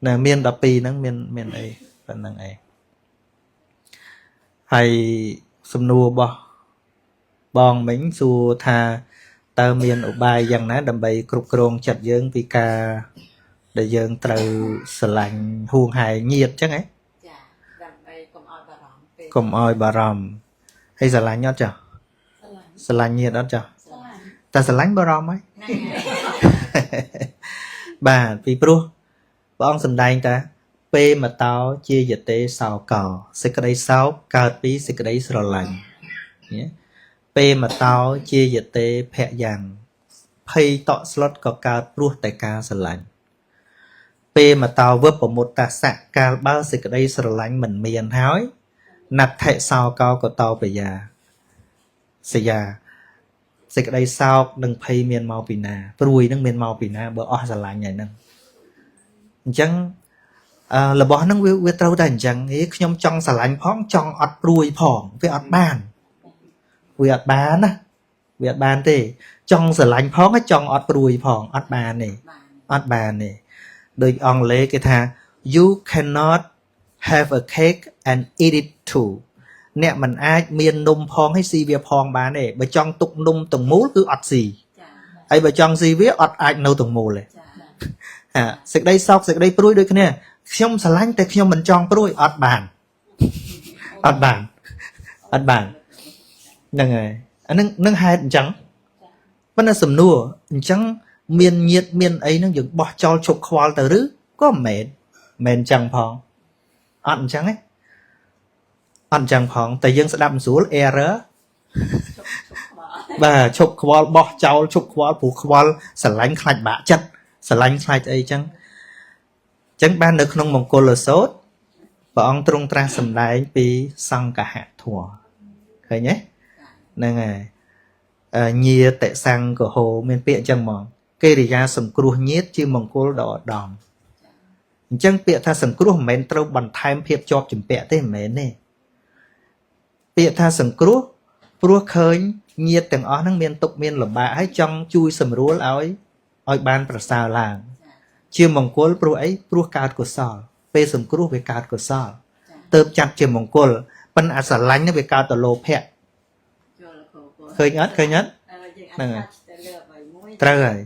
nè miền đập pì năng miền ấy phần năng ấy hay xâm nua bong mình xua tha tơ miền ở bài dần ná đầm bầy cục krong chặt dương vì ca để dương từ sành huồng hài nhiệt chắc ấy cùng oi bà ròm hay sờ lạnh nhót chưa sờ lạnh nhiệt đó chưa ta sờ lạnh bà ròm ấy bà vì pro ông sầm đai ta p mà tao chia dịch tế sao cò sẽ cái đây sao cao tí sẽ cái đấy sờ lạnh p mà tao chia dịch tế phe dàn pay tọ slot có cao pro tại cao sờ lạnh p mà tao vớt vào một ta sạc cao bao sẽ cái đây sờ lạnh mình miền hói nạp thệ sao cao của tao bây giờ sẽ già sẽ cái đây sao đừng pay miền màu pina ruồi đừng miền màu pina bờ o sờ lạnh này nè chẳng là bỏ nó với trâu thành chẳng ấy nhom trong xà lạnh phóng trong ọt ruồi phỏng với ọt bàn với ọt bàn á với ọt bàn thì trong xà lạnh phóng cái trong ọt ruồi phỏng ọt bàn này đôi ông lê cái tha you cannot have a cake and eat it too nè mình ai miền nôm phong hay si việt phong bán này bởi trong tục nôm từng mũ cứ ọt gì ấy bởi trong gì viết ọt ai nâu từng mũ này sực đây sọc sực đây pruy đôi cái nè không xả lanhแต่ខ្ញុំមិនចង់ព្រួយអត់បានអត់បានហ្នឹងហើយអានឹងហេតុអញ្ចឹងប៉ុន្តែសំណួរអញ្ចឹងមានញាតមានអីហ្នឹងយើងបោះចោលឈប់ខ្វល់ទៅឬក៏មិនមែនអញ្ចឹងផងអត់អញ្ចឹងទេអត់អញ្ចឹងផងតែយើងស្ដាប់មិនស្រួល error បាទឈប់ខ្វល់បោះចោលឈប់ខ្វល់ព្រោះខ្វល់ស្រឡាញ់ខ្លាចបាក់ចិត្តស្រឡាញ់ខ្លាចអីអញ្ចឹងបាននៅក្នុងមង្គលសូត្រព្រះអង្គទ្រង់ត្រាស់សម្ដែងពីសង្កហធម៌ឃើញទេហ្នឹងហើយញាតិសង្កហោមានពាក្យអញ្ចឹងហ្មងកិរិយាសង្គ្រោះញាតិជាមង្គលដ៏ឧត្តមអញ្ចឹងពាក្យថាសង្គ្រោះមិនមែនត្រូវបន្ថែមភាពជាប់ជំពាក់ទេមិនមែនទេពាក្យថាសង្គ្រោះព្រោះឃើញញាតិទាំងអស់ហ្នឹងមានទុក្ខមានលំបាកហើយចង់ជួយសម្រួលឲ្យបានប្រសើរឡើងជាមង្គលព្រោះអីព្រោះកើតកុសលពេលសង្គ្រោះវាកើតកុសលទៅចាត់ជាមង្គលប៉ុន្តែអាស្រឡាញ់នេះវាកើតទៅលោភៈឃើញអត់ហ្នឹងហើយត្រូវហើយ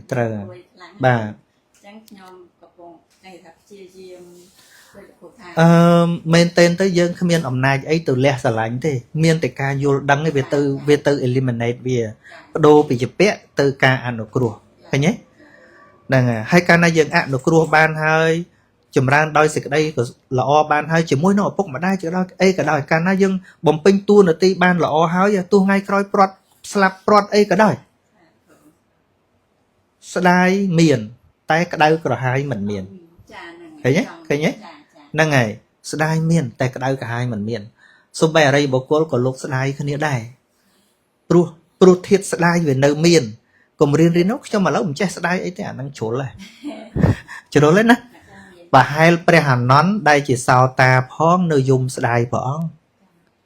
បាទចឹងខ្ញុំកំពុងតែថាព្យាយាមមែនតើទៅយើងគ្មានអំណាចអីទៅលះស្រឡាញ់ទេមានតែការយល់ដឹងវាទៅ eliminate វាបដូរពីជាពាក់ទៅការអនុគ្រោះឃើញទេហ្នឹងហើយកាលណាយើងអនុគ្រោះបានហើយចម្រើនដោយសេចក្តីល្អបានហើយជាមួយនឹងឪពុកម្ដាយជាដល់អីក៏ដោយកាលណាយើងបំពេញតួនាទីបានល្អហើយទោះថ្ងៃក្រោយព្រាត់ស្លាប់ព្រាត់អីក៏ដោយស្ដាយមានតែក្តៅក្រហាយមិនមានឃើញទេហ្នឹងហើយស្ដាយមានតែក្តៅក្រហាយមិនមានសូម្បីអរិយបុគ្គលក៏លោកស្ដាយគ្នាដែរព្រោះធាតុស្ដាយវានៅមានកុំរៀននោះខ្ញុំឥឡូវមិនចេះស្ដាយអីទេអាហ្នឹងជ្រុលហើយជ្រុលហើយណាប្រហែលព្រះអានន្ទដែលជាសោតាផងនៅយំស្ដាយព្រះអង្គ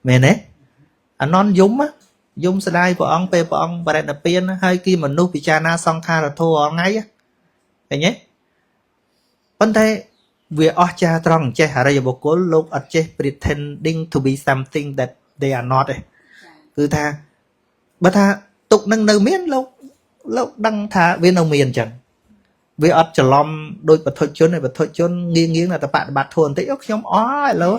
មែនទេអានន្ទយំស្ដាយព្រះអង្គពេលព្រះអង្គបរិនិព្វានហើយគីមនុស្សពិចារណាសង្ខារធម៌រាល់ថ្ងៃឃើញទេប៉ុន្តែវាអស្ចារ្យត្រង់ចេះអរិយបុគ្គលលោកអត់ចេះ pretending to be something that they are not ទេគឺថាបើថាទុកនឹងនៅមានលោកដឹងថាវានៅមានអញ្ចឹងវាអត់ច្រឡំដោយបទជនឯបទជនងាងណាតែបប្រតិបត្តិធម៌បន្តិចខ្ញុំអស់ឥឡូវ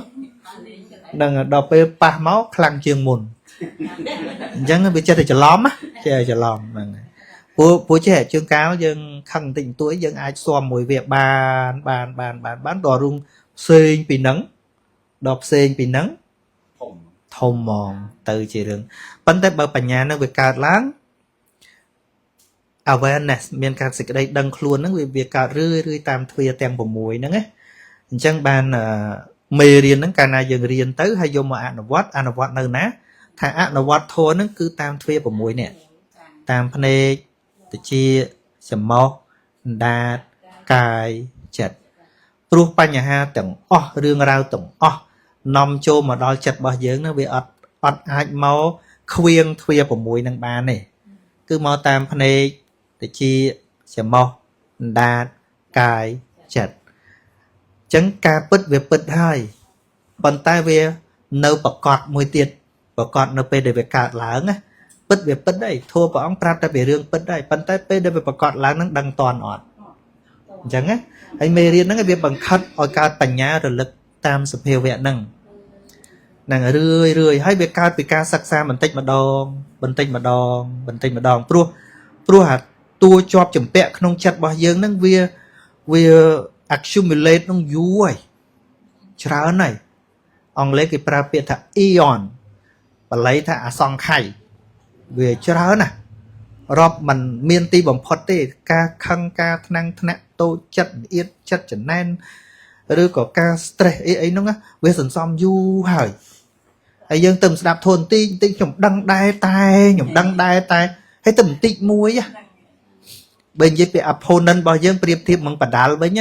នឹងដល់ពេលប៉ះមកខ្លាំងជាងមុនអញ្ចឹងវាចេះតែច្រឡំចេះច្រឡំហ្នឹងព្រោះចេះជើងកាលយើងខឹងបន្តិចបន្តួចយើងអាចស៊ាំមួយវាបានដល់រុងផ្សេងពីហ្នឹងដល់ផ្សេងពីហ្នឹងធំហ្មងទៅជារឿងប៉ុន្តែបើបញ្ញានឹងវាកើតឡើង awareness មានការសេចក្តីដឹងខ្លួនហ្នឹងវាកើតរឿយតាមទ្វារទាំង6ហ្នឹងណាអញ្ចឹងបានមេរៀនហ្នឹងកាលណាយើងរៀនទៅហើយយកមកអនុវត្តនៅណាថាអនុវត្តធម៌ហ្នឹងគឺតាមទ្វារ6នេះតាមភ្នែកតិចច្រមុះអណ្ដាតកាយចិត្តព្រោះបញ្ហាទាំងអស់រឿងរ៉ាវទាំងអស់នាំចូលមកដល់ចិត្តរបស់យើងហ្នឹងវាអត់អាចមកខ្វៀងទ្វារ6ហ្នឹងបានទេគឺមកតាមភ្នែកតិចច្រមុះអណ្ដាតកាយចិត្តអញ្ចឹងការពិតវាពិតហើយប៉ុន្តែវានៅប្រកបមួយទៀតប្រកបនៅពេលដែលវាកើតឡើងណាពិតវាពិតដែរធម៌ព្រះអង្គប្រាប់តែពីរឿងពិតដែរប៉ុន្តែពេលដែលវាប្រកបឡើងហ្នឹងដឹងតន់អត់អញ្ចឹងណាហើយមេរៀនហ្នឹងវាបង្ខិតឲ្យកើតបញ្ញារលឹកតាមសភាវៈហ្នឹងរឿយហើយវាកើតពីការសិក្សាបន្តិចម្ដងព្រោះអាតួជាប់ចម្ពាក់ក្នុងចិត្តរបស់យើងហ្នឹងវា accumulate នឹងយូរហើយច្រើនហើយអង់គ្លេសគេប្រើពាក្យថា eon បាលីថាអសង្ខ័យវាច្រើនណាស់រាប់មិនមានទីបំផុតទេការខឹងការថ្នាំងថ្នាក់តូចចិត្តអៀតចិត្តចំណែនឬក៏ការ stress អីហ្នឹងវាសន្សំយូរហើយយើងទៅស្ដាប់ធនតិចខ្ញុំដឹងដែរតែហើយទៅបន្តិចមួយបើនិយាយពី opponent របស់យើងប្រៀបធៀបនឹងបដាល់វិញ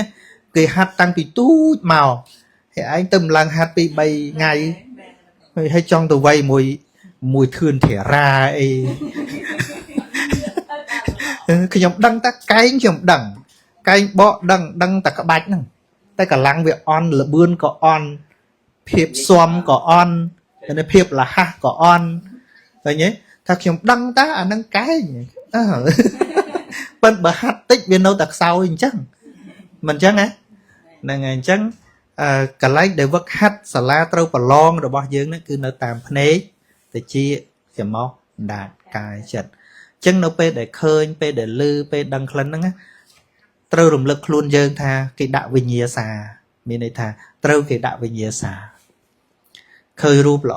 គេហាត់តាំងពីទូចមកហើយឯងទៅម្លងហាត់ពី3ថ្ងៃហើយចង់ទៅវ័យមួយធឿនធារាអីខ្ញុំដឹងតែកែងខ្ញុំដឹង cái bọ đăng ta các bạch nè tay cả lăng việc on là bươn có on phiệp xóm có on cho nên phiệp là ha có on rồi nhé thật khiêm đăng ta à nâng cái bên bờ hát tích viên đâu tạc sau hình chắc mình chắc á là ngày chắc cả lấy để vất hát xà la trâu bà lon rồi bao dương nó cứ nó tạm phê để chia cho máu đạt cài chật chân nó pe để khơi pe để lư pe đăng khấn á trâu rùng lực luôn dương tha cái đạo về nhia xà mình này thà trâu cái đạo về nhia xà khơi rùp là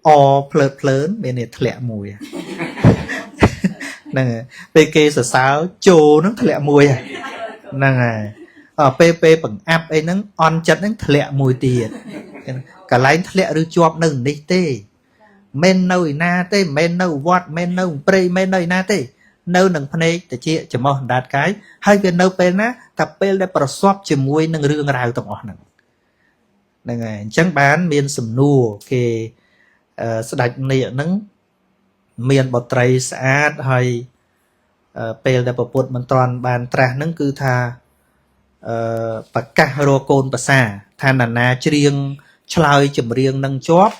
o phớt lớn bên này thẹn mùi nè pe sờ sáo trồ nó thẹn mùi nè pp bằng áp ấy nó on chặt nó thẹn mùi tiền cả lấy thẹn rư chọp nừng đi tê men nâu na tê men nâu vót men nâu prey men nâu na tê nâu nâng phê để chia cho mò đạt cái hai viên nâu pe na tập pe để pro swap chỉ muối nâng rương rào tập ngọt nè này chẳng bán miên sầm nua cái sạch nịa nâng miên bọt tray sát hay pe để bọt mình toàn bàn tra nâng cứ tha bạc ca rô côn bạc xa than là na riêng chlai chùm riêng nâng chóp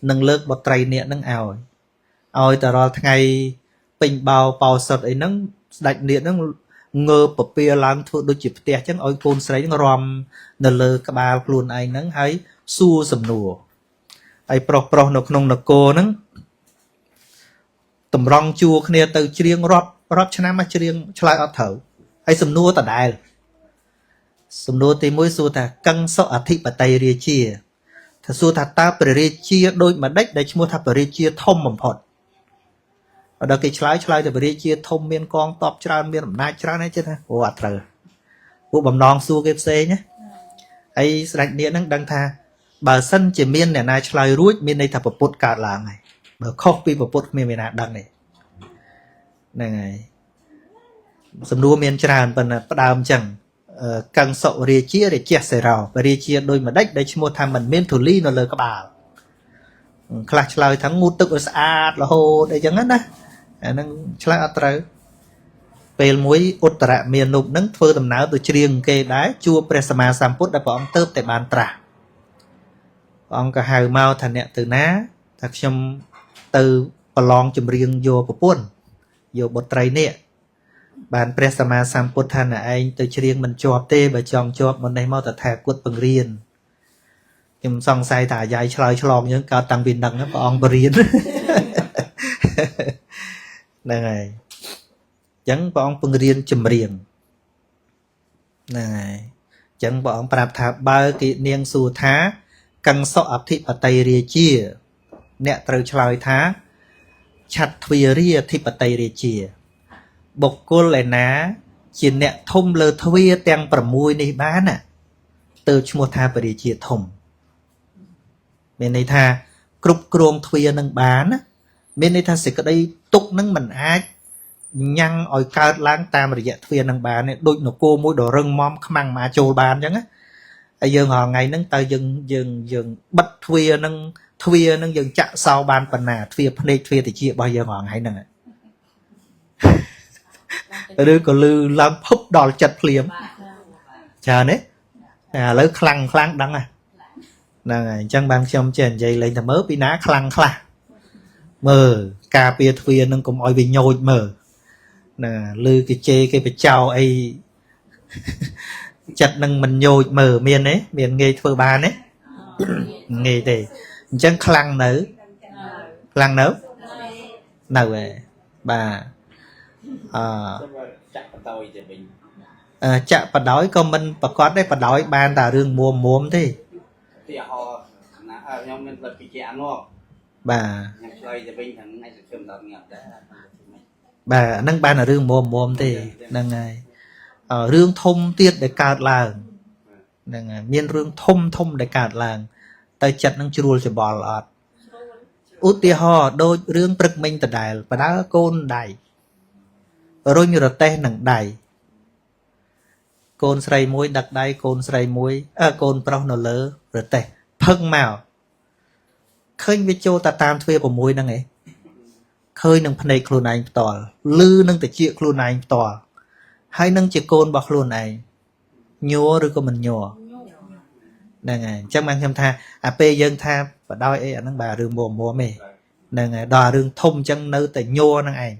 nâng lợt bọt tray nịa nâng ảo ôi ta rồi ngày bình bào sật ấy nâng sạch nịa nâng ngơ bập bia làm thuộc đôi chụp tè chẳng ôi côn sấy nó rom nờ lơ cả ba luôn ai nâng hay xua sầm nùa ai pro nọc nông nọc cô nâng tầm rong chua kia từ chiêng rót cho nam mà chiêng chlai ở thở ai sầm nùa ta đại sầm nùa thì mỗi xua ta căng sợ ở thị bà tây ria chia thật xua ta ta ria chia đôi mà đếch để mua ta ria chia thông mầm phật ở đó cái chlai thì ria chia thông miên con top tràn miên nai tràn ấy chứ ha ô à trời vụ bầm non xua cái xe nhé ai sạch điện năng đăng tha bà sân chỉ miên này nai chlai ruột miên đây thà bột bột cả làng này bà copy bột bột miên này đăng này này sầm đua miên tràn bần bắt đầu chẳng càng sậu ria chia để chia sẻ rào và ria chia đôi mà đếch đây chỉ một tham mình miên thủ ly nó lời các bà clash chlai thắng ngút tức ở xa là hồ để chẳng hết đó năng chlai ở trời về muối Uttara miền nục nắng phơi tầm não từ chiêng kê đá chua presama samput đã bỏ ông tớp tại bàn trà ông cả hai mau thành nẹt từ ná thật trong từ lon chùm riêng vô của buôn vô bột tray nè bàn presama samput thành là anh từ chiêng mình chọp tê và chọn chọp mình này mau thật thà quất bằng riêng nhưng xong sai thả dài chlong những cao tăng viên đằng nó ông riêng này chẳng bọn phân riêng chùm riêng này chẳng bọn prap thả ba kỷ niên xu thá căng sọ áp thị bà tây ria chia nẹ trời chloi thá chặt thuy ria thị bà tây ria chia bộc cô lại ná chỉ nẹ thông lơ thuy tên bà mùi này bán à từ chmua thá bà ria chia thông bên này tha cục kruông thuy nâng bán á bên này tha sẽ có đây tục nâng mình ai nhăn ỏi cao láng tam rồi dạy thuê năng bà này đôi nó cô mỗi đồ rừng mom khăm mà trôi bàn chẳng á ai dương họ ngày nâng tay dừng bắt thuê nâng dừng chạ sau bàn phần nào thuê thì chia bao giờ họ ngày nâng đưa có lư làm phúc đòn chặt liếm chờ đấy lấy khăn đắng à nè chẳng ban trong trên dây lên thầm mớ bị ná khăn mờ cà pia thuê nâng cũng ỏi bị nhồi mờ nè lư cái chê cái bị chào ấy chặt nâng mình nhồi mờ miền ấy miền nghề phơi bàn ấy nghề thì chẳng khăn nữ nào về bà chạ bà đói con mình bà có đấy bà đói ban tà rương muồm thế bà nâng ban là rương muồm thì nâng ngày rương thông tiết để cạt làng nâng miên rương thông để cạt làng tay chặt nâng chua cho bò lọt út tia ho đôi rương bực mình từ đài và đá côn đài rồi như là tên nâng đài côn sray muối đặt đáy côn sray muối côn pro nó lỡ rồi tên phân màu khơi với châu ta tam thuê của muối nâng ấy khơi nâng phê khuôn anh tỏ lư nâng tại chia khuôn anh tỏ ហើយនឹងជាកូនរបស់ខ្លួនឯងញ័រឬក៏មិនញ័រហ្នឹងហើយអញ្ចឹងបានខ្ញុំថាអាពេលយើងថាបដ ாய் អីអាហ្នឹងបាទរឿងមួមឯងហ្នឹងហើយដល់រឿងធំអញ្ចឹងនៅតែញ័រហ្នឹងឯង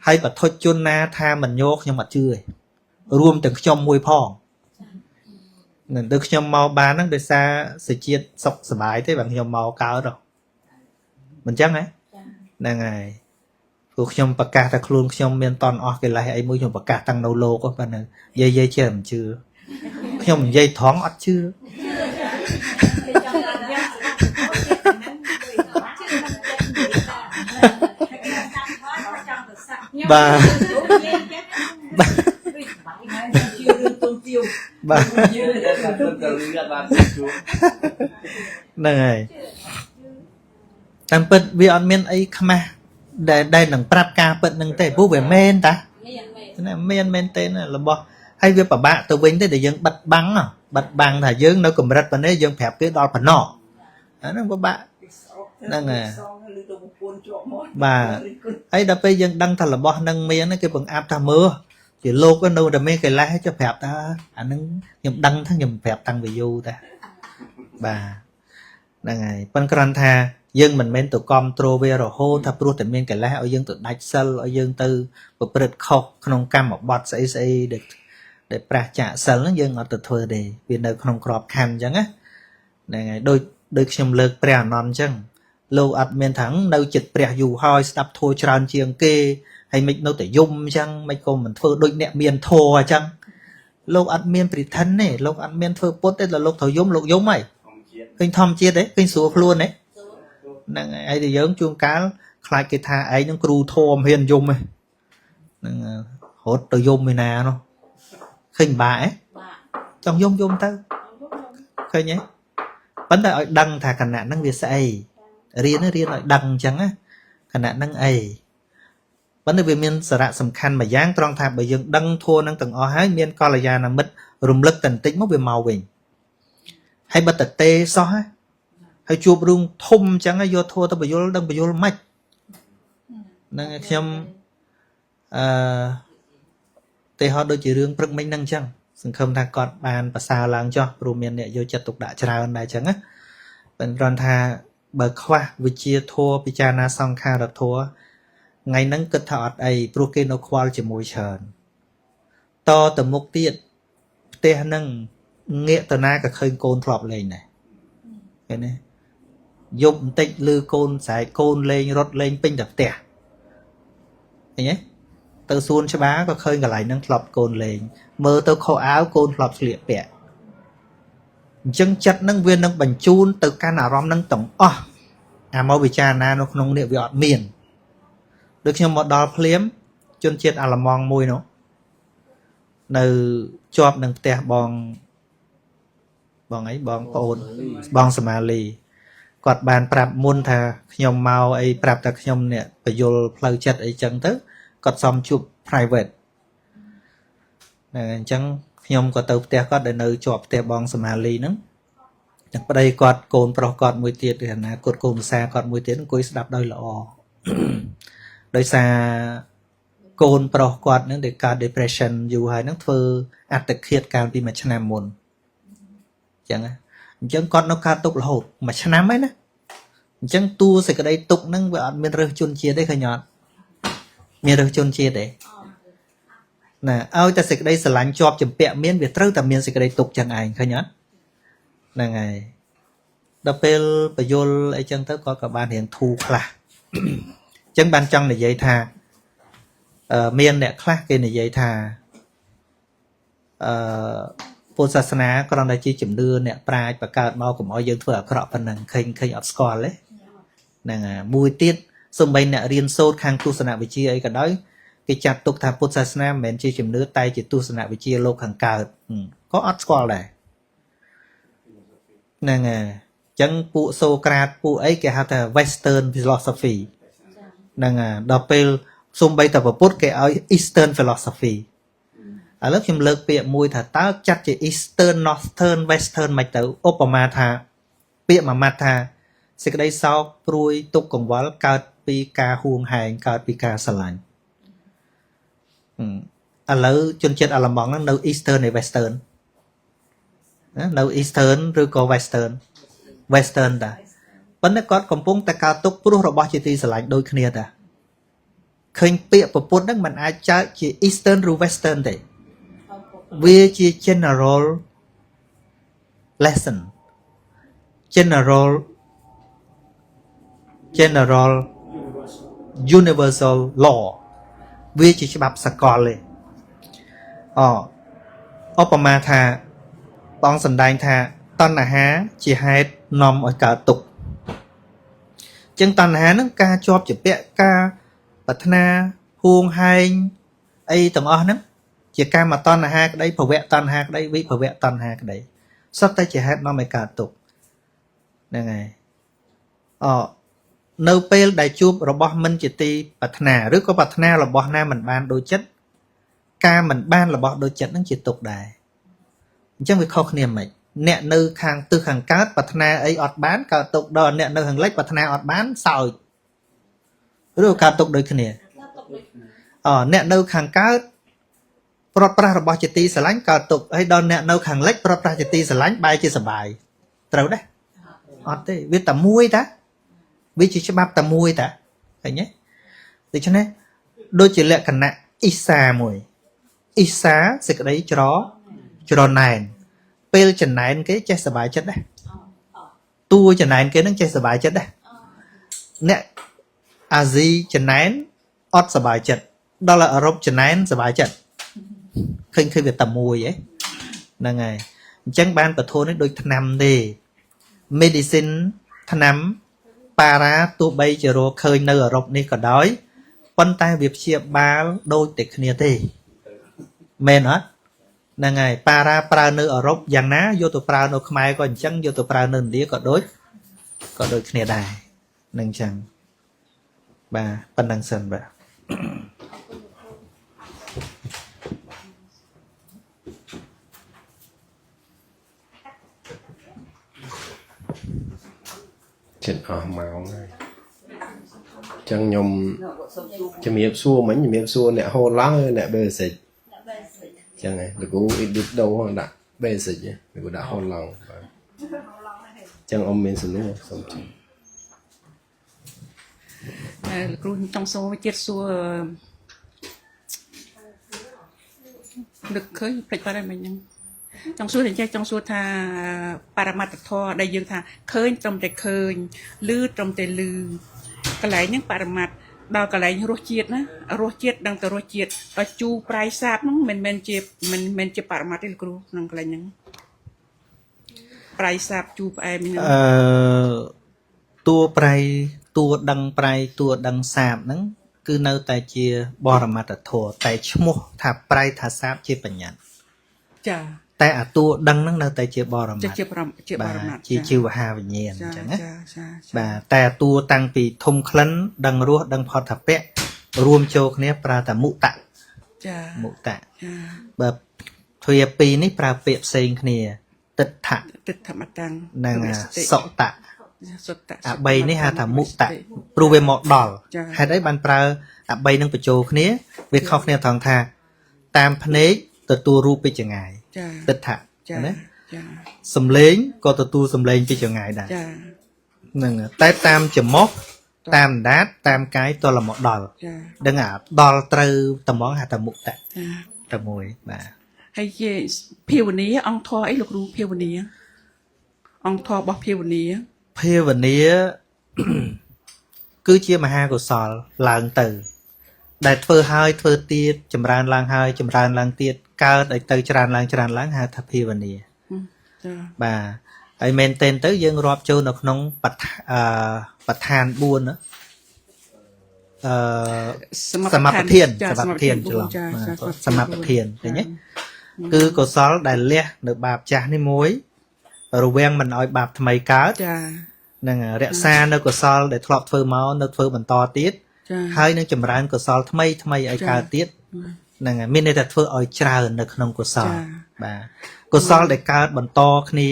ហើយបទជនណាថាមិនញ័រខ្ញុំអត់ជឿទេរួមទាំងខ្ញុំមួយផងនឹងទៅខ្ញុំមកបានហ្នឹងដោយសារសេចជាតិសុខសบายទេបើខ្ញុំមកកើតហ៎មិនអញ្ចឹងហ៎ហ្នឹងហើយព្រោះខ្ញុំប្រកាសថាខ្លួនខ្ញុំមានតន់អស់កិលេសអីមួយខ្ញុំប្រកាសតាំងនៅលោកហ្នឹងបាទនិយាយជឿមិនជឿខ្ញុំនិយាយត្រង់អត់ជឿបាទបាទហ្នឹងហើយតាមពិតវាអត់មានអីខ្មាស់ដែលនឹងប្រាប់ការពិតនឹងទេព្រោះវាមែនតាមានមែនទេរបស់ហើយវាពិបាកទៅវិញទេដែលយើងបិទបាំងថាយើងនៅកម្រិតប៉ុណ្ណេះយើងប្រាប់គេដល់ប៉ុណ្ណោះអាហ្នឹងពិបាកហ្នឹងហើយបាទហើយដល់ពេលយើងដឹងថារបស់នឹងមានគេបង្អាប់ថាមើលជាលោកនៅតែមានកិលេសចុះប្រាប់ថាអាហ្នឹងខ្ញុំដឹងថាខ្ញុំប្រាប់តាំងពីយូរតាបាទហ្នឹងហើយប៉ុន្តែគ្រាន់ថាយើងមិនមែនទៅគ្រប់គ្រងវារហូតថាព្រោះតែមានកិលេសឲ្យយើងទៅដាច់សិលឲ្យយើងទៅប្រព្រឹត្តខុសក្នុងកម្មបត្តិស្អីដែលប្រះចាកសិលហ្នឹងយើងអត់ទៅធ្វើទេវានៅក្នុងក្របខ័ណ្ឌអញ្ចឹងណាហ្នឹងហើយដូចខ្ញុំលើកព្រះអានន្ទអញ្ចឹងលោកអត់មានថានៅចិត្តព្រះយូរហើយស្ដាប់ធម៌ច្រើនជាងគេហើយមិននៅតែយំអញ្ចឹងមិនក៏មិនធ្វើដូចអ្នកមានធម៌អញ្ចឹងលោកអត់មានព្រិធិនទេលោកអត់មានធ្វើពុតទេដល់លោកត្រូវយំលោកយំហើយឃើញធម្មជាតិទេឃើញស្រួលខ្លួនទេហ្នឹងហើយតែយើងជួនកាលខ្លាចគេថាឯងនឹងគ្រូធម៌ហ៊ានយំហ្នឹងរត់ទៅយំឯណានោះឃើញបាក់ចង់យំទៅឃើញទេប៉ុន្តែឲ្យដឹងថាគណៈហ្នឹងវាស្អីរៀនឲ្យដឹងអញ្ចឹងណាគណៈហ្នឹងអីប៉ុន្តែវាមានសារៈសំខាន់មួយយ៉ាងត្រង់ថាបើយើងដឹងធัวហ្នឹងទាំងអស់ហើយមានកល្យាណមិត្តរំលឹកតែបន្តិចមកវាមកវិញហើយបើតទេសោះហើយជួបរឿងធំអញ្ចឹងយកធัวទៅបញ្យលដឹងបញ្យលមិនហ្នឹងខ្ញុំទេហោដូចជារឿងព្រឹកមិញហ្នឹងអញ្ចឹងសង្ឃឹមថាគាត់បានប្រសើរឡើងចុះព្រោះមានអ្នកយកចិត្តទុកដាក់ច្រើនដែរអញ្ចឹងណាប៉ុន្តែគ្រាន់ថាបើខ្វះវិជាធัวពិចារណាសង្ខារធัวថ្ងៃហ្នឹងគិតថាអត់អីព្រោះគេនៅខ្វល់ជាមួយច្រើនតទៅមុខទៀតផ្ទះហ្នឹងងាកទៅណាក៏ឃើញកូនធ្លាប់លេងដែរឃើញទេយប់បន្តិចលឺកូនស្រែកកូនលេងរត់លេងពេញតែផ្ទះឃើញទេទៅសួនច្បារក៏ឃើញកន្លែងហ្នឹងធ្លាប់កូនលេងមើលទៅខោអាវកូនធ្លាប់ស្លៀកពាក់អញ្ចឹងចិត្តហ្នឹងវានឹងបញ្ជូនទៅកាន់អារម្មណ៍ហ្នឹងទាំងអស់អាមកពិចារណានៅក្នុងនេះវាអត់មានដូចខ្ញុំមកដល់ភ្លាមជនជាតិអាឡម៉ង់មួយនោះនៅជាប់នឹងផ្ទះបងប្អូនបងសមាលីគាត់បានប្រាប់មុនថាខ្ញុំមកអីប្រាប់ថាខ្ញុំនេះបញ្យលផ្លូវចិត្តអីចឹងទៅគាត់សុំជួប private អញ្ចឹងខ្ញុំក៏ទៅផ្ទះគាត់ដែលនៅជាប់ផ្ទះបងសមាលីហ្នឹងទាំងប្តីគាត់កូនប្រុសគាត់មួយទៀតគឺណាគាត់កូនភាសាគាត់មួយទៀតអង្គុយស្ដាប់ដោយល្អដោយសារកូនប្រុសគាត់ហ្នឹងដែលកើត depression យូរហើយហ្នឹងធ្វើអត្តឃាតកាលពីមួយឆ្នាំមុនអញ្ចឹងគាត់នៅកើតទុករហូតមួយឆ្នាំហើយណាអញ្ចឹងតួសេចក្តីទុកហ្នឹងវាអត់មានរើសជនជាតិទេឃើញអត់មានរើសជនជាតិទេណាឲ្យតែសេចក្តីស្រឡាញ់ជាប់ចម្ពាក់មានវាត្រូវតែមានសេចក្តីទុកចឹងឯងឃើញអត់ហ្នឹងហើយដល់ពេលបញ្យលអីចឹងទៅគាត់ក៏បានរៀងធូរខ្លះអញ្ចឹងបានចង់និយាយថាមានអ្នកខ្លះគេនិយាយថាពុទ្ធសាសនាគ្រាន់តែជាជំនឿអ្នកប្រាជ្ញបង្កើតមកកុំឲ្យយើងធ្វើអាក្រក់ប៉ុណ្ណឹងឃើញអត់ស្គាល់ទេហ្នឹងហើយមួយទៀតសូម្បីអ្នករៀនសូត្រខាងទស្សនវិជ្ជាអីក៏ដោយគេចាត់ទុកថាពុទ្ធសាសនាមិនមែនជាជំនឿតែជាទស្សនវិជ្ជាលោកខាងកើតក៏អត់ស្គាល់ដែរហ្នឹងហើយអញ្ចឹងពួកសូក្រាតពួកអីគេហៅថា Western philosophy ហ្នឹងហើយដល់ពេលសូម្បីតែពុទ្ធគេឲ្យ Eastern philosophy ឥឡូវខ្ញុំលើកពាក្យមួយថាតើចាត់ជា Eastern Northern Western មិនទៅឧបមាថាពាក្យមួយម៉ាត់ថាសេចក្តីសោកព្រួយទុក្ខកង្វល់កើតពីការហួងហែងកើតពីការស្រឡាញ់ ឥឡូវជនជាតិអាល្លឺម៉ង់ហ្នឹងនៅ Eastern ហើយ Western ណានៅ Eastern ឬក៏ Western តាប៉ុន្តែគាត់កំពុងតែកើតទុកព្រោះរបស់ជាទីស្រឡាញ់ដូចគ្នាតាឃើញពាក្យប្រពន្ធហ្នឹងมันអាចចែកជា Eastern ឬ Western ទេវាជា general lesson general universal law វាជាច្បាប់សកលទេឧបមាថាបងសំដែងថាតណ្ហាជាហេតុនាំឲ្យកើតទុក្ខចឹងតណ្ហានឹងការជាប់ជាពាក់ការប្រាថ្នាហួងហែងអីទាំងអស់ហ្នឹងជាកាមតណ្ហាក្តីភវៈតណ្ហាក្តីវិភវៈតណ្ហាក្តីសុទ្ធតែជាហេតុនាំឲ្យកើតទុក្ខហ្នឹងហើយនៅពេលដែលជួបរបស់មិនជាទីប្រាថ្នាឬក៏ប្រាថ្នារបស់ណាមិនបានដូចចិត្តការមិនបានរបស់ដូចចិត្តហ្នឹងជាទុក្ខដែរអញ្ចឹងវាខុសគ្នាមិនអ្នកនៅខាងទិសខាងកើតប្រាថ្នាអីអត់បានកើតទុក្ខដល់អ្នកនៅខាងលិចប្រាថ្នាអត់បានសោចឬកើតទុក្ខដូចគ្នាអ្នកនៅខាងកើតប្រត់ប្រាស់របស់ជាទីស្រឡាញ់កើតទុក្ខហើយដល់អ្នកនៅខាងលិចប្រត់ប្រាស់ជាទីស្រឡាញ់បែរជាសុបាយត្រូវដែរអត់ទេវាតែមួយតាវាជាច្បាប់តែមួយតាឃើញទេដូច្នេះដូចជាលក្ខណៈអ៊ីសាមួយអ៊ីសាសេចក្តីច្រណែនពេលចំណែនគេចេះសុបាយចិត្តដែរតួចំណែនគេនឹងចេះសុបាយចិត្តដែរអ្នកអាស៊ីចំណែនអត់សុបាយចិត្តដល់អឺរ៉ុបចំណែនសុបាយចិត្តឃើញវាតែមួយហ្នឹងហើយអញ្ចឹងបានពធនេះដូចថ្នាំទេ medicine ថ្នាំប៉ារ៉ាទោះបីជារកឃើញនៅអឺរ៉ុបនេះក៏ដោយប៉ុន្តែវាព្យាបាលដូចតែគ្នាទេមែនអត់ហ្នឹងហើយប៉ារ៉ាប្រើនៅអឺរ៉ុបយ៉ាងណាយកទៅប្រើនៅខ្មែរក៏អញ្ចឹងយកទៅប្រើនៅឥណ្ឌាក៏ដូចគ្នាដែរនឹងអញ្ចឹងបាទប៉ុណ្្នឹងសិនបាទចិត្តអស់ម៉ោងហើយចឹងខ្ញុំជំរាបសួរមិញជំរាបសួរអ្នកហូរឡង់អ្នក basic ចឹងហើយលោកគ្រូ edit ដូរហ្នឹងដាក់ basic លោកគ្រូដាក់ហូរឡង់បាទចឹងអ៊ំមានសំណួរសូមជម្រាបលោកគ្រូចង់សួរជាតិសួរនឹកឃើញភ្លេចបាត់ហើយមិញហ្នឹងចង់សួរតែចង់សួរថាបរមត្តធម៌ដែលយើងថាឃើញត្រឹមតែឃើញឮត្រឹមតែឮកន្លែងហ្នឹងបរមត្តដល់កន្លែងរសជាតិណារសជាតិដឹងតែរសជាតិដល់ជូរប្រៃសាបហ្នឹងមិនមែនជាបរមត្តទេលោកគ្រូក្នុងកន្លែងហ្នឹងប្រៃសាបជូរផ្អែមហ្នឹងតួប្រៃតួដឹងប្រៃតួដឹងសាបហ្នឹងគឺនៅតែជាបរមត្តធម៌តែឈ្មោះថាប្រៃថាសាបជាបញ្ញត្តិចាតែអាតួដឹងហ្នឹងនៅតែជាបរមត្តជាបរមត្តជាជីវហាវិញ្ញាណអញ្ចឹងណាចាបាទតែតួតាំងពីធំក្លិនដឹងរសដឹងផតពៈរួមចូលគ្នាប្រើតែមុតៈចាមុតៈបើទ្វាពីរនេះប្រើពាក្យផ្សេងគ្នាទិដ្ឋៈមតាំងនិងសុតៈសុតៈអា3នេះហៅថាមុតៈព្រោះវាមកដល់ហេតុអីបានប្រើអា3នឹងបញ្ចូលគ្នាវាខុសគ្នាត្រង់ថាតាមភ្នែកទទួលរូបពីចង្ងាយទិដ្ឋៈណាសំឡេងក៏ទទួលសំឡេងពីចង្ងាយដែរហ្នឹងតែតាមច្រមុះតាមដាតតាមកាយតលមកដល់ដឹងអាដល់ត្រូវត្មងហៅថាមុតៈតែមួយបាទហើយជាភាវនាអង្គធរអីលោកគ្រូភាវនាអង្គធររបស់ភាវនាគឺជាមហាកុសលឡើងទៅដែលធ្វើហើយធ្វើទៀតចម្រើនឡើងហើយចម្រើនឡើងទៀតកើតឲ្យទៅច្រើនឡើងហៅថាភាវនាចាបាទហើយមែនទែនទៅយើងរាប់ចូលនៅក្នុងបឋាន4សមាប្រធានច្រឡំសមាប្រធានឃើញទេគឺកុសលដែលលះនៅបាបចាស់នេះមួយរវាងមិនឲ្យបាបថ្មីកើតចានឹងរក្សានៅកុសលដែលធ្លាប់ធ្វើមកនៅធ្វើបន្តទៀតហើយនឹងចម្រើនកុសលថ្មីឲ្យកើតទៀតហ្នឹងហើយមានន័យថាធ្វើឲ្យច្រើននៅក្នុងកុសលបាទកុសលដែលកើតបន្តគ្នា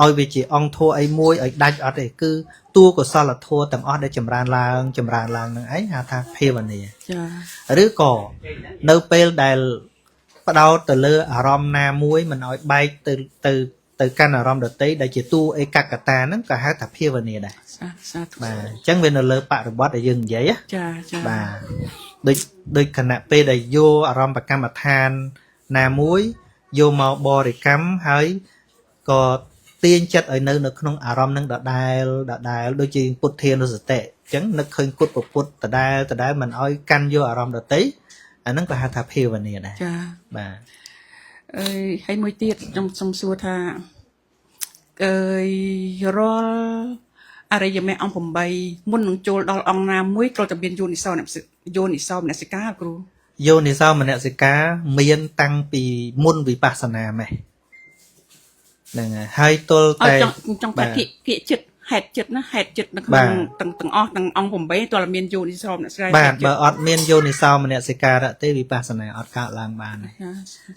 ឲ្យវាជាអង្គធัวអីមួយឲ្យដាច់អត់ទេគឺតួកុសលធัวទាំងអស់ដែលចម្រើនឡើងនឹងឯងហៅថាភាវនាចាឬក៏នៅពេលដែល ផ្ដោតទៅលើអារម្មណ៍ណាមួយមិនឲ្យបែកទៅកាន់អារម្មណ៍ដទៃដែលជាតួឯកកតាហ្នឹងក៏ហៅថាភាវនាដែរ សាធុ បាទអញ្ចឹងវានៅលើបរិបត្តិដែលយើងនិយាយ ចាចា បាទដូចខណៈពេលដែលយកអារម្មណ៍ប្រកម្មដ្ឋានណាមួយយកមកបរិកម្មហើយក៏ទាញចិត្តឲ្យនៅក្នុងអារម្មណ៍នឹងដដែលដូចជាពុទ្ធានុសតិអញ្ចឹងនឹកឃើញគុតពុទ្ធដដែលមិនឲ្យកាន់យកអារម្មណ៍ដទៃអាហ្នឹងក៏ហៅថាភាវនាដែរ ចា បាទ អើយហើយមួយទៀតខ្ញុំសុំសួរថាអើយរាល់អរិយមគ្គអង្គ8មុននឹងចូលដល់អង្គណាមួយក៏តែមានយោនិសោមនសិកាគ្រូ យោនិសោមនសិកាមានតាំងពីមុនវិបស្សនាម៉េះហ្នឹងហើយទល់ អត់ តែ ចង់តែភាកចិត្តហេតុចិត្តណាហេតុចិត្តនៅក្នុងទាំងអស់ទាំងអង្គ8តើមានយោនិសោមនសិកា បាទបើអត់មានយោនិសោមនសិការៈទេវិបស្សនាអត់កើតឡើងបានទេ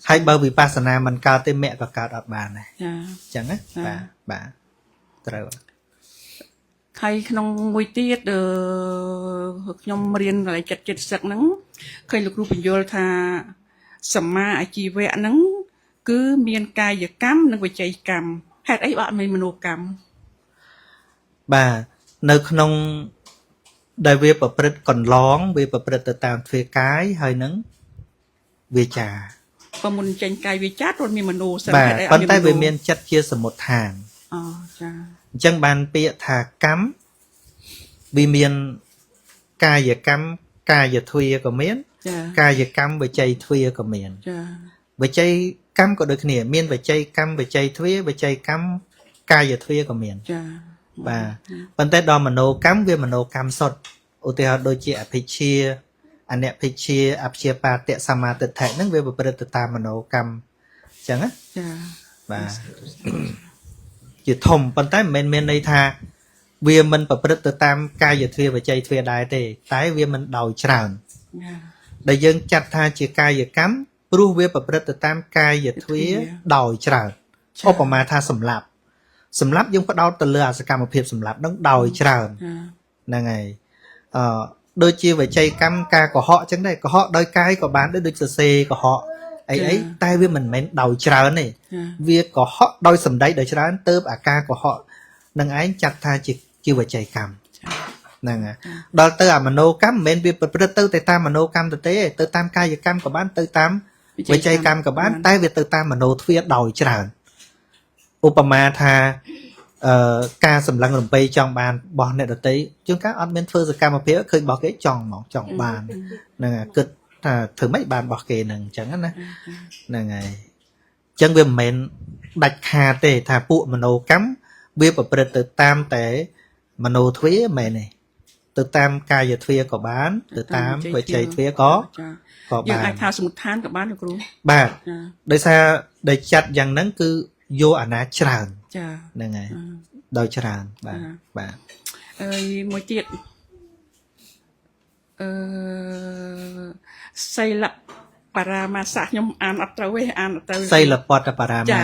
ហើយបើវិបស្សនាមិនកើតទេមគ្គក៏កើតអត់បានដែរ ចា អញ្ចឹងណាបាទត្រូវ ហើយក្នុងមួយទៀតខ្ញុំរៀនកន្លែងចិត្តសឹកហ្នឹងឃើញលោកគ្រូបញ្យល់ថាសម្មាអាជីវៈហ្នឹងគឺមានកាយកម្មនិងវិច័យកម្មហេតុអីបើអត់មានមនោកម្ម បាទនៅក្នុងដែលវាប្រព្រឹត្តកន្លងវាប្រព្រឹត្តទៅតាមទ្វេកាយហើយនឹងវាចា បើមុនចេញកាយវាចាត់រត់មានមនោសិន បាទ ហេតុអី ប៉ុន្តែវាមានចិត្តជាសមុទ្ឋាន អូចា អញ្ចឹងបានពាក្យថាកម្មវាមានកាយកម្មកាយទ្វាក៏មាន ចា កាយកម្មវិច័យទ្វាក៏មាន ចា វិច័យកម្មក៏ដូចគ្នាមានវិច័យកម្មវិច័យទ្វាវិច័យកម្មកាយទ្វាក៏មាន ចា បាទប៉ុន្តែដល់មនោកម្មវាមនោកម្មសុទ្ធឧទាហរណ៍ដូចជាអភិជ្ជាអនភិជ្ជាអព្យាបាទៈសមាទិដ្ឋិហ្នឹងវាប្រព្រឹត្តទៅតាមមនោកម្មអញ្ចឹងណា ចា បាទជាធំប៉ុន្តែមិនមែនមានន័យថាវាមិនប្រព្រឹត្តទៅតាមកាយទ្វាវិច័យទ្វាដែរទេតែវាមិនដោយច្រើន ចា ដែលយើងចាត់ថាជាកាយកម្មព្រោះវាប្រព្រឹត្តទៅតាមកាយទ្វាដោយច្រើនឧបមាថាសម្លាប់យើងផ្ដោតទៅលើអសកម្មភាពសម្លាប់នឹងដោយច្រើន ចា ហ្នឹងហើយដូចជាវិច័យកម្មការកុហកអញ្ចឹងដែរកុហកដោយកាយក៏បានដែរដូចសរសេរកុហកអីតែវាមិនមែនដោយច្រើនទេ ចា វាកុហកដោយសម្ដីដោយច្រើនទៅអាការកុហកនឹងឯងចាត់ថាជាវិច័យកម្មហ្នឹងហើយដល់ទៅអាមនោកម្មមិនមែនវាប្រព្រឹត្តទៅតាមមនោកម្មទេទៅតាមកាយកម្មក៏បានទៅតាមវិច័យកម្មក៏បានតែវាទៅតាមមនោទ្វាដោយច្រើនឧបមាថាការសម្លឹងរំពេចង់បានរបស់អ្នកដទៃជួនកាលអត់មានធ្វើសកម្មភាពឃើញរបស់គេចង់មកចង់បានហ្នឹងហើយគិតថាធ្វើម៉េចបានរបស់គេហ្នឹងអញ្ចឹងណាហ្នឹងហើយអញ្ចឹងវាមិនមែនដាច់ខាតទេថាពួកមនោកម្មវាប្រព្រឹត្តទៅតាមតែមនោទ្វាមិនមែនទេទៅតាមកាយទ្វាក៏បានទៅតាមវិច័យទ្វាក៏ ចា ក៏ យើង បាន អាចថាសមុទ្ឋានក៏បានលោកគ្រូ បាទ ចា ដោយសារដែលចាត់យ៉ាងហ្នឹងគឺយកអាណាច្រើន ចា ហ្នឹងហើយដោយច្រើនបាទ អើយមួយទៀតសីលបរាមាសៈខ្ញុំអានអត់ត្រូវទេអានអត់ត្រូវ សីលពតបរាមា ចា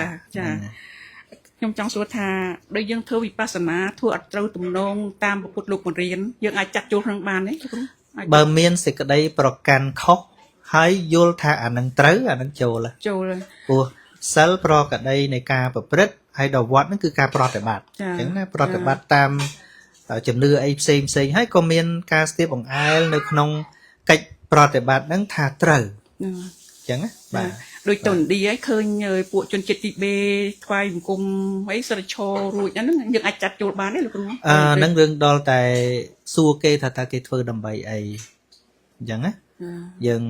ខ្ញុំចង់សួរថាដូចយើងធ្វើវិបស្សនាធ្វើអត់ត្រូវទំនងតាមពុទ្ធលោកបង្រៀនយើងអាចចាត់ចូលក្នុងបានទេលោកគ្រូអាច បើមានសេចក្តីប្រកាន់ខុសហើយយល់ថាអានឹងត្រូវអានឹងចូល ចូល ព្រោះសិលប្រកដីនៃការប្រព្រឹត្តហើយដល់វត្តហ្នឹងគឺការប្រតិបត្តិអញ្ចឹងណាប្រតិបត្តិតាមជំនឿអីផ្សេងហើយក៏មានការស្ទាបបង្អែលនៅក្នុងកិច្ចប្រតិបត្តិហ្នឹងថាត្រូវអញ្ចឹងណាបាទ ដូចទៅឥណ្ឌាấyឃើញពួកជនជាតិទីបេថ្វាយបង្គំអីសិរឈររួចហ្នឹងយើងអាចចាត់ចូលបានទេលោកគ្រូ ហ្នឹងរឿងដល់តែសួរគេថាតើគេធ្វើដើម្បីអីអញ្ចឹងណាយើង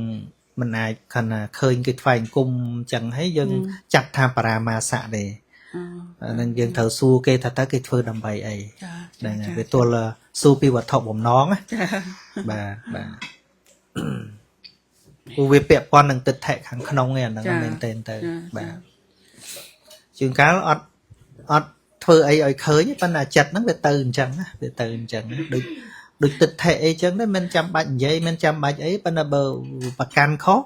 មិនអាចខណៈឃើញគេថ្វាយបង្គំអញ្ចឹងហើយយើងចាត់ថាបរាមាសៈទេហ្នឹងយើងត្រូវសួរគេថាតើគេធ្វើដើម្បីអីហ្នឹងហើយវាទល់សួរពីវត្ថុបំណងណាបាទព្រោះវាពាក់ព័ន្ធនឹងទិដ្ឋិខាងក្នុងឯហ្នឹងមែនទែនទៅបាទជួនកាលអត់ធ្វើអីឲ្យឃើញប៉ុន្តែចិត្តហ្នឹងវាទៅអញ្ចឹងណាវាទៅអញ្ចឹងដូចទិដ្ឋិអីចឹងដែរមិនចាំបាច់និយាយមិនចាំបាច់អីប៉ុន្តែបើប្រកាន់ខុស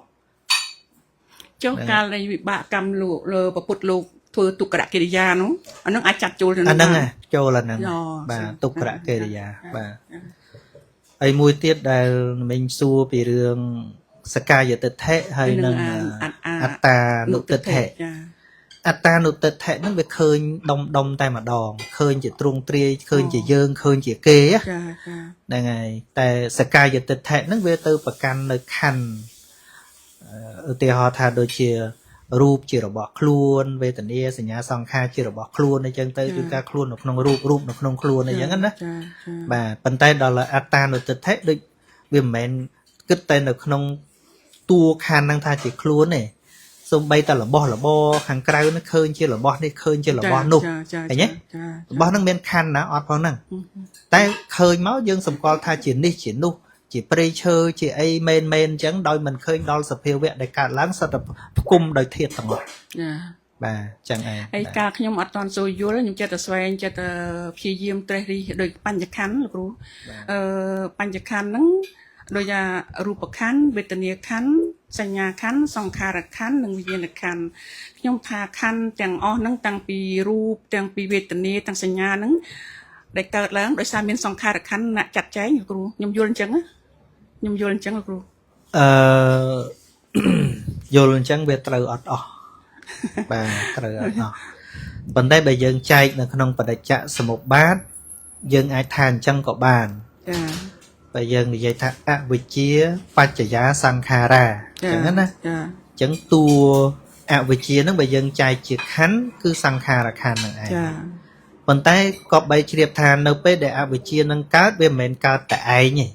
ចុះកាលនៃវិបាកកម្មលោកលើពុទ្ធលោកធ្វើទុក្ករកិរិយានោះអានឹងអាចចាត់ចូលទៅអាហ្នឹងចូលអាហ្នឹងបាទទុក្ករកិរិយាបាទហើយមួយទៀតដែលមិញសួរពីរឿង សកាយតិថិហើយនឹងអត្តានុតិថិ ចា អត្តានុតិថិហ្នឹងវាឃើញដុំតែម្ដងឃើញជាទ្រង់ទ្រាយឃើញជាយើងឃើញជាគេណា ចាចា ហ្នឹងហើយតែសកាយតិថិហ្នឹងវាទៅប្រកាន់នៅខណ្ឌឧទាហរណ៍ថាដូចជារូបជារបស់ខ្លួនវេទនាសញ្ញាសង្ខារជារបស់ខ្លួនអញ្ចឹងទៅគឺការខ្លួននៅក្នុងរូបនៅក្នុងខ្លួនអញ្ចឹងណា ចាចា បាទប៉ុន្តែដល់អត្តានុតិថិដូចវាមិនមែនគិតតែនៅក្នុងតួខណ្ឌហ្នឹងថាជាខ្លួនទេសូម្បីតែរបស់របរខាងក្រៅហ្នឹងឃើញជារបស់នេះឃើញជារបស់នោះ ចា ឃើញទេរបស់ហ្នឹងមានខណ្ឌណាអត់ផងហ្នឹងតែឃើញមកយើងសម្គាល់ថាជានេះជានោះជាព្រៃឈើជាអីមែនអញ្ចឹងដោយមិនឃើញដល់សភាវៈដែលកើតឡើងសិតតែផ្គុំដោយធាតុទាំងអស់ ចា បាទចឹងឯង ហើយការខ្ញុំអត់តន់សូវយល់ខ្ញុំចិត្តតែស្វែងចិត្តតែព្យាយាមត្រេះរិះដោយបញ្ញខណ្ឌលោកគ្រូបញ្ញខណ្ឌហ្នឹងដូចថារូបខណ្ឌវេទនាខណ្ឌសញ្ញាខណ្ឌសង្ខារខណ្ឌនិងវិញ្ញាណខណ្ឌខ្ញុំថាខណ្ឌទាំងអស់ហ្នឹងតាំងពីរូបទាំងពីវេទនាទាំងសញ្ញាហ្នឹងដែលកើតឡើងដោយសារមានសង្ខារខណ្ឌអ្នកចាត់ចែងលោកគ្រូខ្ញុំយល់អញ្ចឹងណាខ្ញុំយល់អញ្ចឹងលោកគ្រូ យល់អញ្ចឹងវាត្រូវអត់អស់ បាទត្រូវអត់អស់ប៉ុន្តែបើយើងចែកនៅក្នុងបដិច្ចសមុប្បាទយើងអាចថាអញ្ចឹងក៏បាន ចា បើយើងនិយាយថាអវិជ្ជាបច្ចយាសង្ខារាអញ្ចឹងណា ចា អញ្ចឹងតួអវិជ្ជាហ្នឹងបើយើងចែកជាខណ្ឌគឺសង្ខារខណ្ឌហ្នឹងឯង ចា ប៉ុន្តែក៏បីជ្រាបថានៅពេលដែលអវិជ្ជានឹងកើតវាមិនមែនកើតតែឯងទេ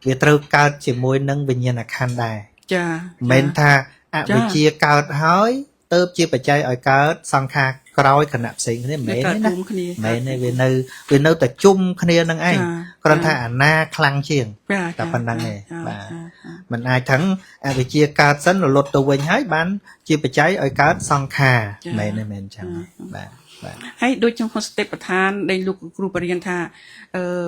វាត្រូវកើតជាមួយនឹងវិញ្ញាណខណ្ឌដែរ ចា មិនមែនថាអវិជ្ជាកើតហើយទៅជាបច្ច័យឲ្យកើតសង្ខារក្រោយគណៈផ្សេងគ្នាមិនមែនទេណា គ្នា មែនទេវានៅតែជុំគ្នានឹងឯងគ្រាន់ថាអាណាខ្លាំងជាង ចា តែប៉ុណ្ណឹងឯងបាទ ចា มันអាចទាំងអវិជ្ជាកើតសិនរលត់ទៅវិញហើយបានជាបច្ច័យឲ្យកើតសង្ខារមែនទេមែនចឹងបាទបាទ ហើយដូចtrongក្នុងសតិប្បដ្ឋានដែលលោកគ្រូបរិញ្ញាថា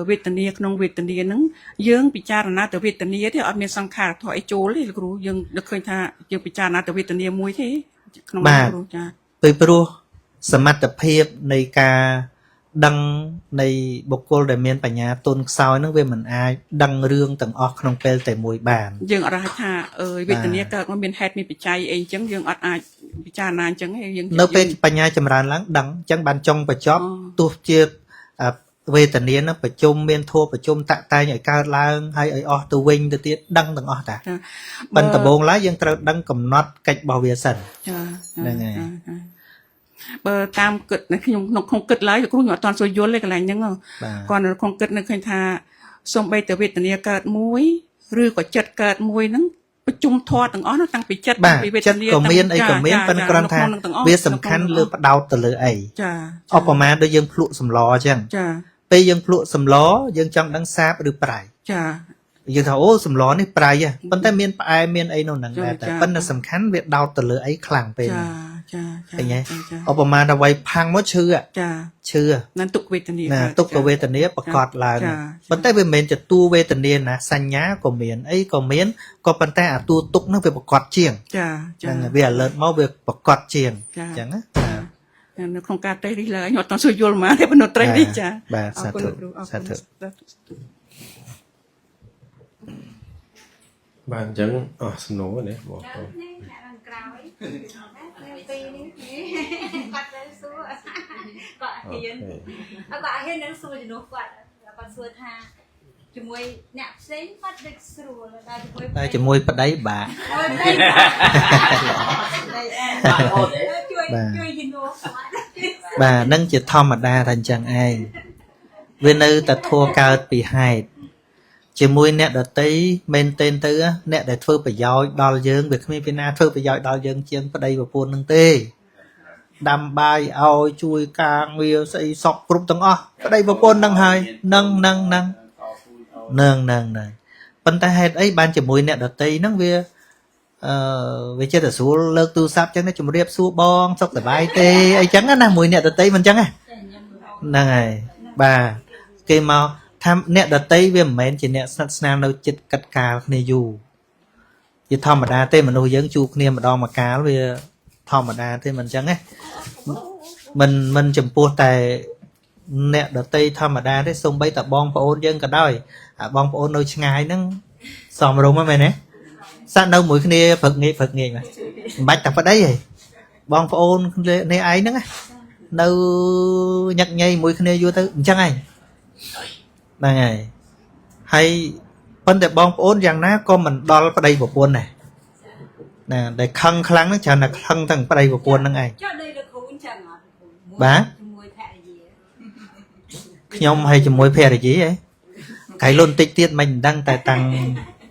វេទនាក្នុងវេទនាហ្នឹងយើងពិចារណាទៅវេទនាទេអត់មានសង្ខារធម៌អីចូលទេលោកគ្រូយើងនឹកឃើញថាយើងពិចារណាទៅវេទនាមួយទេក្នុងលោកគ្រូចា ពីព្រោះសមត្ថភាពនៃការដឹងនៃបុគ្គលដែលមានបញ្ញាទុនខ្សោយហ្នឹងវាមិនអាចដឹងរឿងទាំងអស់ក្នុងពេលតែមួយបាន យើងអត់អាចថាវេទនាកើតមកមានហេតុមានបច្ច័យអីអញ្ចឹងយើងអត់អាចពិចារណាអញ្ចឹងទេយើង នៅពេលបញ្ញាចម្រើនឡើងដឹងអញ្ចឹងបានចុងបញ្ចប់ទោះជាវេទនាហ្នឹងប្រជុំមានធัวប្រជុំតាក់តែងឲ្យកើតឡើងហើយឲ្យអស់ទៅវិញទៅទៀតដឹងទាំងអស់តាប៉ុន្តែដំបូងឡើយយើងត្រូវដឹងកំណត់កិច្ចរបស់វាសិន ចា ហ្នឹងហើយ បើតាមគិតខ្ញុំក្នុងគិតឡើយលោកគ្រូខ្ញុំអត់ទាន់សូវយល់ទេកន្លែងហ្នឹង បាទ គាត់នៅក្នុងគិតនៅឃើញថាសំបីតវេទនាកើតមួយឬក៏ចិត្តកើតមួយហ្នឹងប្រជុំធម៌ទាំងអស់នោះតាំងពីចិត្ត បាទ ពីវេទ ចិត្ត នា ក៏មានអីក៏មានប៉ុន្តែគ្រាន់ថាវាសំខាន់លើបដោតទៅលើអី ចា ឧបមាដូចយើងភ្លក់សម្លអញ្ចឹង ចា ពេលយើងភ្លក់សម្លយើងចង់ដឹងសាបឬប្រៃ ចា យើងថាអូសម្លនេះប្រៃហ៎ប៉ុន្តែមានផ្អែមមានអីនៅហ្នឹងដែរតែប៉ុន្តែសំខាន់វាដោតទៅលើអីខ្លាំងពេក ចា ឃើញទេឧបមាថាវាយផាំងមកឈឺ ចា ឈឺ នឹងទុកវេទនា ណាទុក្ខវេទនាប្រកបឡើងប៉ុន្តែវាមិនមែនជាតួវេទនាណាសញ្ញាក៏មានអីក៏មានក៏ប៉ុន្តែអាតួទុក្ខហ្នឹងវាប្រកបជាង ចាចា ហ្នឹងវា alert មកវាប្រកបជាងអញ្ចឹងណា នៅក្នុងការត្រេះរិះឡើយខ្ញុំអត់ទាន់សូវយល់មកទេប៉ុន្តែត្រេះរិះចា បាទសាធុសាធុ បានអញ្ចឹងអស់សំណួរនេះបងប្អូន អ្នកខាងក្រោយពីរនេះគាត់ទៅសួរគាត់ហ៊ានគាត់ហ៊ាននឹងសួរជំនួសគាត់គាត់សួរថាជាមួយអ្នកផ្សេងគាត់ដឹកស្រួលតែជាមួយ តែជាមួយប្តីបាទ ជួយជំនួសគាត់ បាទនឹងជាធម្មតាថាអញ្ចឹងឯងវានៅតែធัวកើតពីហេតុជាមួយអ្នកដតីមែនទែនទៅអ្នកដែលធ្វើប្រយោជន៍ដល់យើងវាគ្មានពីណាធ្វើប្រយោជន៍ដល់យើងជាងប្តីប្រពន្ធនឹងទេដាំបាយឲ្យជួយការងារស្អីសពគ្រប់ទាំងអស់ប្តីប្រពន្ធនឹងហើយនឹងប៉ុន្តែហេតុអីបានជាមួយអ្នកដតីហ្នឹងវាចិត្តតែស្រួលលើកទូរស័ព្ទចឹងណាជំរាបសួរបងសុខសប្បាយទេអីចឹងណាមួយអ្នកដតីមិនចឹងហ្នឹងហើយបាទគេមកថាអ្នកដតីវាមិនមែនជាអ្នកស្និទ្ធស្នាលនៅចិត្តកាត់កាលគ្នាយូរជាធម្មតាទេមនុស្សយើងជួបគ្នាម្ដងមួយកាលវាធម្មតាទេមិនចឹងទេមិនចំពោះតែអ្នកដតីធម្មតាទេសូម្បីតែបងប្អូនយើងក៏ដោយអាបងប្អូននៅឆ្ងាយហ្នឹងសមរម្យហ្នឹងមែនទេ សាក់នៅមួយគ្នាព្រឹកងាយមកមិនបាច់តែប្តីទេបងប្អូននេះឯងហ្នឹងនៅញឹកញយមួយគ្នាយូរទៅអញ្ចឹងហើយហ្នឹងហើយហើយប៉ុន្តែបងប្អូនយ៉ាងណាក៏មិនដល់ប្តីប្រពន្ធដែរណាដែលខឹងខ្លាំងហ្នឹងច្រើនតែខឹងទាំងប្តីប្រពន្ធហ្នឹងឯង ចុះដីលោកគ្រូអញ្ចឹងអត់ បាទ ជាមួយភរិយា ខ្ញុំហើយជាមួយភរិយាហ៎កៃលុនតិចទៀតមិនដឹងតែតាំង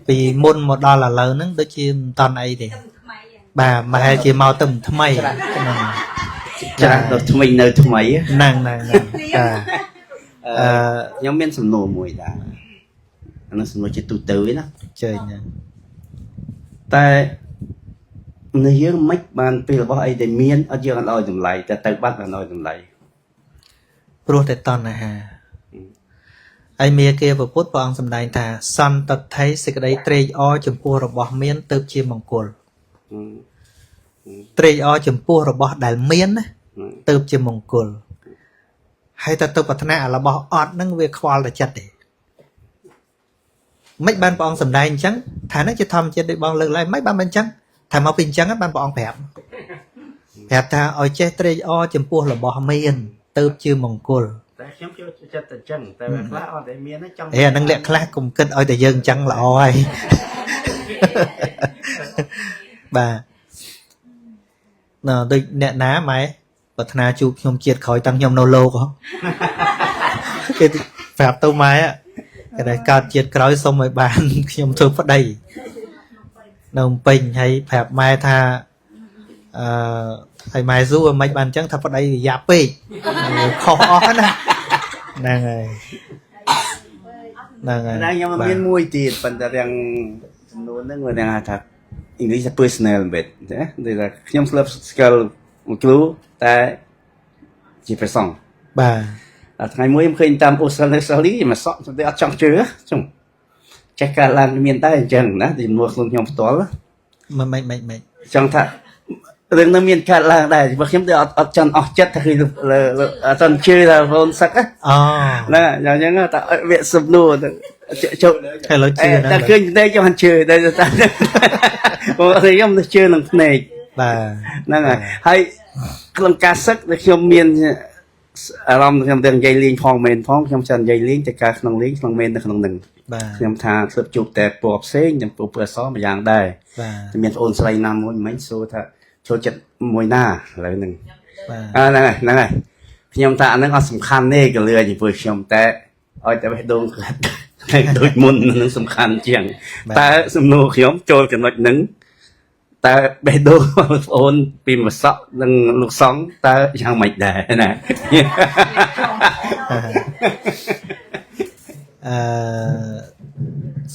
ពីមុនមកដល់ឥឡូវហ្នឹងដូចជាមិនតន់អីទេ ទៅថ្មី បាទប្រហែលជាមកទៅថ្មីហ្នឹង ចាស់ដល់ថ្មីនៅថ្មី ហ្នឹងបាទខ្ញុំមានសំណួរមួយដែរអានោះសំណួរជាទូទៅឯណា ចេញ តែនៅយើងមិនបានពេលរបស់អីដែលមានអត់យើងអត់ឲ្យតម្លៃតែទៅបាត់បានឲ្យតម្លៃ ព្រោះតែតណ្ហាហើយមេគាពុទ្ធព្រះអង្គសម្ដែងថាសន្តថៃសេចក្តីត្រេកអរចំពោះរបស់មានទៅជាមង្គលត្រេកអរចំពោះរបស់ដែលមានណាទៅជាមង្គលហើយតែទៅប្រាថ្នារបស់អត់ហ្នឹងវាខ្វល់តែចិត្តទេមិនបានព្រះអង្គសម្ដែងអញ្ចឹងថានេះជាធម្មជាតិដូចបងលើកឡើងមិនបានអញ្ចឹងថាមកពីអញ្ចឹងបានព្រះអង្គប្រាប់ថាឲ្យចេះត្រេកអរចំពោះរបស់មានទៅជាមង្គល តែខ្ញុំចូលចិត្តតែចឹងតែខ្លះអត់ដែលមានចង់ អាហ្នឹងលក្ខខ្លះកុំគិតឲ្យតែយើងអញ្ចឹងល្អហើយបាទដូចអ្នកណាម៉ែប្រាថ្នាជួបខ្ញុំជាតិក្រោយតាំងខ្ញុំនៅលោកគេប្រាប់ទៅម៉ែគេថាកើតជាតិក្រោយសុំឲ្យបានខ្ញុំធ្វើប្តីនៅពេញហើយប្រាប់ម៉ែថាហើយម៉ែស៊ូមិនបានអញ្ចឹងថាប្តីរយៈពេកខុសអស់ណាហ្នឹងហើយតែខ្ញុំមានមួយទៀតប៉ុន្តែទាំងចំនួនហ្នឹងវាថា English personal បែបណាដូចថាខ្ញុំស្លាប់ស្គាល់មួយគ្រូតែជាប្រសង បាទ ដល់ថ្ងៃមួយខ្ញុំឃើញតាមអូស្ត្រាលីមកសក់តែអត់ចង់ជឿចុងចេះកើតឡើងមានតែអញ្ចឹងណាជំនួសខ្លួនខ្ញុំផ្ទាល់ មិន ចង់ថារឿងនោះមានកើតឡើងដែរបើខ្ញុំទៅអត់ចង់អស់ចិត្តថាគឺអត់ចង់ជឿថាបងសឹកណាអញ្ចឹងតែវាសំណួរជុំ ហើយលើជឿណា តែឃើញតែចង់ជឿតែតែបងខ្ញុំទៅជឿនឹងភ្នែក បាទ ហ្នឹងហើយក្នុងការសឹកដែលខ្ញុំមានអារម្មណ៍ខ្ញុំទៅនិយាយលេងផងមែនផងខ្ញុំចាំនិយាយលេងតែការក្នុងលេងក្នុងមែននៅក្នុងនឹង បាទ ខ្ញុំថាធ្វើជួបតែពណ៌ផ្សេងនិងពណ៌អសមួយយ៉ាងដែរ បាទ តែមានប្អូនស្រីណាមួយមិញសួរថាចូលចិត្តមួយណាឥឡូវហ្នឹង បាទ ហ្នឹងហើយខ្ញុំថាអាហ្នឹងអត់សំខាន់ទេក៏លឿនជាមួយខ្ញុំតែឲ្យតែបេះដូងគាត់តែដូចមុននឹងសំខាន់ជាងតែសំណួរខ្ញុំចូលចំណុចហ្នឹងតែបេះដូងបងប្អូនពីម្សក់និងលោកសង្ឃតើយ៉ាងម៉េចដែរណា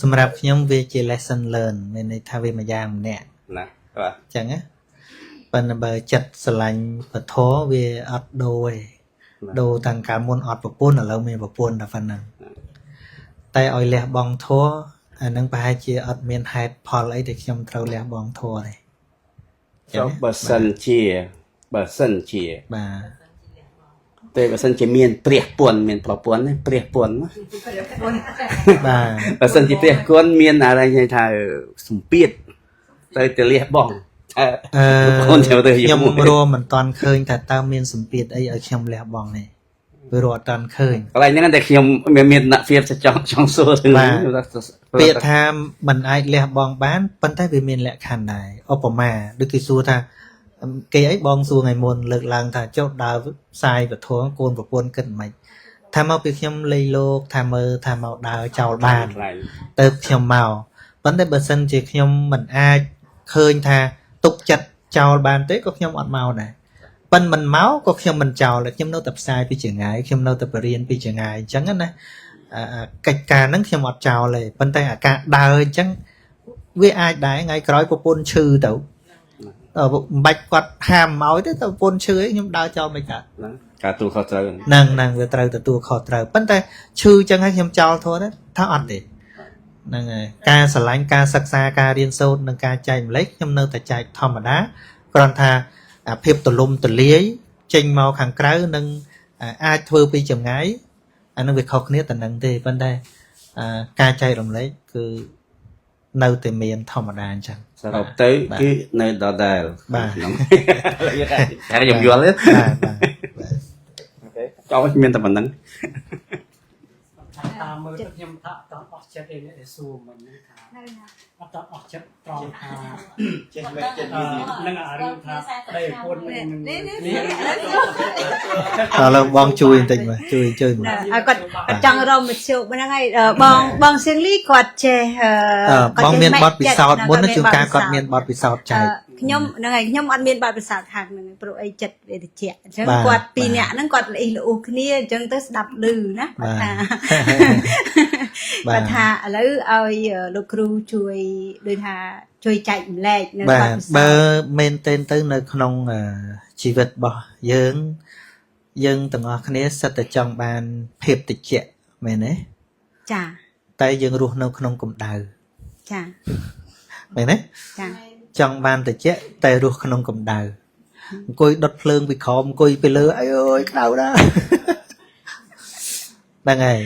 សម្រាប់ខ្ញុំវាជា lesson learn មានន័យថាវាមួយយ៉ាងម្នាក់ ណាបាទ អញ្ចឹងណាប៉ុន្តែបើចិត្តស្រឡាញ់ពធវាអត់ដូរទេដូរតាំងកាលមុនអត់ប្រពន្ធឥឡូវមានប្រពន្ធតែប៉ុណ្ណឹងតែឲ្យលះបង់ធัวអានឹងប្រហែលជាអត់មានហេតុផលអីដែលខ្ញុំត្រូវលះបង់ធัวទេ ចុះបើសិនជា បាទ តែបើសិនជាមានព្រះពន្ធមានប្រពន្ធណាព្រះពន្ធ បាទ បើសិនជាព្រះគុណមានอะไรថាសម្ពាធទៅលះបង់បងចាំទៅ ខ្ញុំរួមមិនតាន់ឃើញថាតើមានសម្ពាធអីឲ្យខ្ញុំលះបង់ទេវារត់អត់តាន់ឃើញ កន្លែងហ្នឹងតែខ្ញុំមានអ្នកភាពចង់សួរទៅ ពាក្យថាมันអាចលះបង់បានប៉ុន្តែវាមានលក្ខខណ្ឌដែរឧបមាដូចគេសួរថាគេអីបងសួរថ្ងៃមុនលើកឡើងថាចុះដើរផ្សាយពធកូនប្រពន្ធគិតមិនថាមកពីខ្ញុំលេងលោកថាមើលថាមកដើរចោលបានទៅខ្ញុំមកប៉ុន្តែបើសិនជាខ្ញុំមិនអាចឃើញថាទុកចិត្តចោលបានទេក៏ខ្ញុំអត់មកដែរប៉ុន្តែមិនមកក៏ខ្ញុំមិនចោលខ្ញុំនៅតែផ្សាយពីចង្ងាយខ្ញុំនៅតែបរៀនពីចង្ងាយអញ្ចឹងណាកិច្ចការហ្នឹងខ្ញុំអត់ចោលទេប៉ុន្តែអាការដើរអញ្ចឹងវាអាចដែរថ្ងៃក្រោយប្រពន្ធឈឺទៅមិនបាច់គាត់ហាមមកទេតែប្រពន្ធឈឺអីខ្ញុំដើរចោលមិនកើត ការទូលខុសត្រូវ ហ្នឹងវាត្រូវទទួលខុសត្រូវប៉ុន្តែឈឺអញ្ចឹងហើយខ្ញុំចោលធោះទេថាអត់ទេហ្នឹងហើយការស្រឡាញ់ការសិក្សាការរៀនសូត្រនិងការចែកម្លែកខ្ញុំនៅតែចែកធម្មតាគ្រាន់ថាភាពទលំទលាយចេញមកខាងក្រៅនិងអាចធ្វើពីចម្ងាយអានឹងវាខុសគ្នាតែនឹងទេប៉ុន្តែការចែករំលែកគឺ nơi từ miền thầm đà anh chẳng សរុបទៅគឺនៅដដែល បាទ ក្នុងតែខ្ញុំយល់ទេ បាទ ចូលមានតែប៉ុណ្្នឹង តាមមើលទៅខ្ញុំថាអត់អស់ចិត្តទេអ្នកដែលសួរមិញហ្នឹងថាអត់អស់ចិត្តត្រង់ថាចេះមិនចិត្តនឹងអារឿងថាដេពុននឹងនេះ ឥឡូវបងជួយបន្តិចមកជួយ គាត់ចង់រមមជ្ឈុហ្នឹងហើយបងសៀងលីគាត់ចេះ បងមានបទពិសោធន៍មុនជួនកាលគាត់មានបទពិសោធន៍ចែក ខ្ញុំហ្នឹងហើយខ្ញុំអត់មានបទពិសោធន៍ខាងហ្នឹងព្រោះអីចិត្តវាតិចអញ្ចឹងគាត់ពីរនាក់ហ្នឹងគាត់ល្អិះល្អួសគ្នាអញ្ចឹងទៅស្ដាប់ឮណាគាត់ថាឥឡូវឲ្យលោកគ្រូជួយដូចថាជួយចែកម្លែកនៅបទពិសោធន៍ បើមែនតែនទៅនៅក្នុងជីវិតរបស់យើងទាំងអស់គ្នាសិតតែចង់បានភាពតិចមែនទេ ចា តែយើងរស់នៅក្នុងកម្ដៅ ចា មែនទេ ចា ចង់បានតិចតែរស់ក្នុងកម្ដៅអង្គុយដុតភ្លើងពីក្រោមអង្គុយពីលើអើយក្តៅណាស់ ហ្នឹងហើយ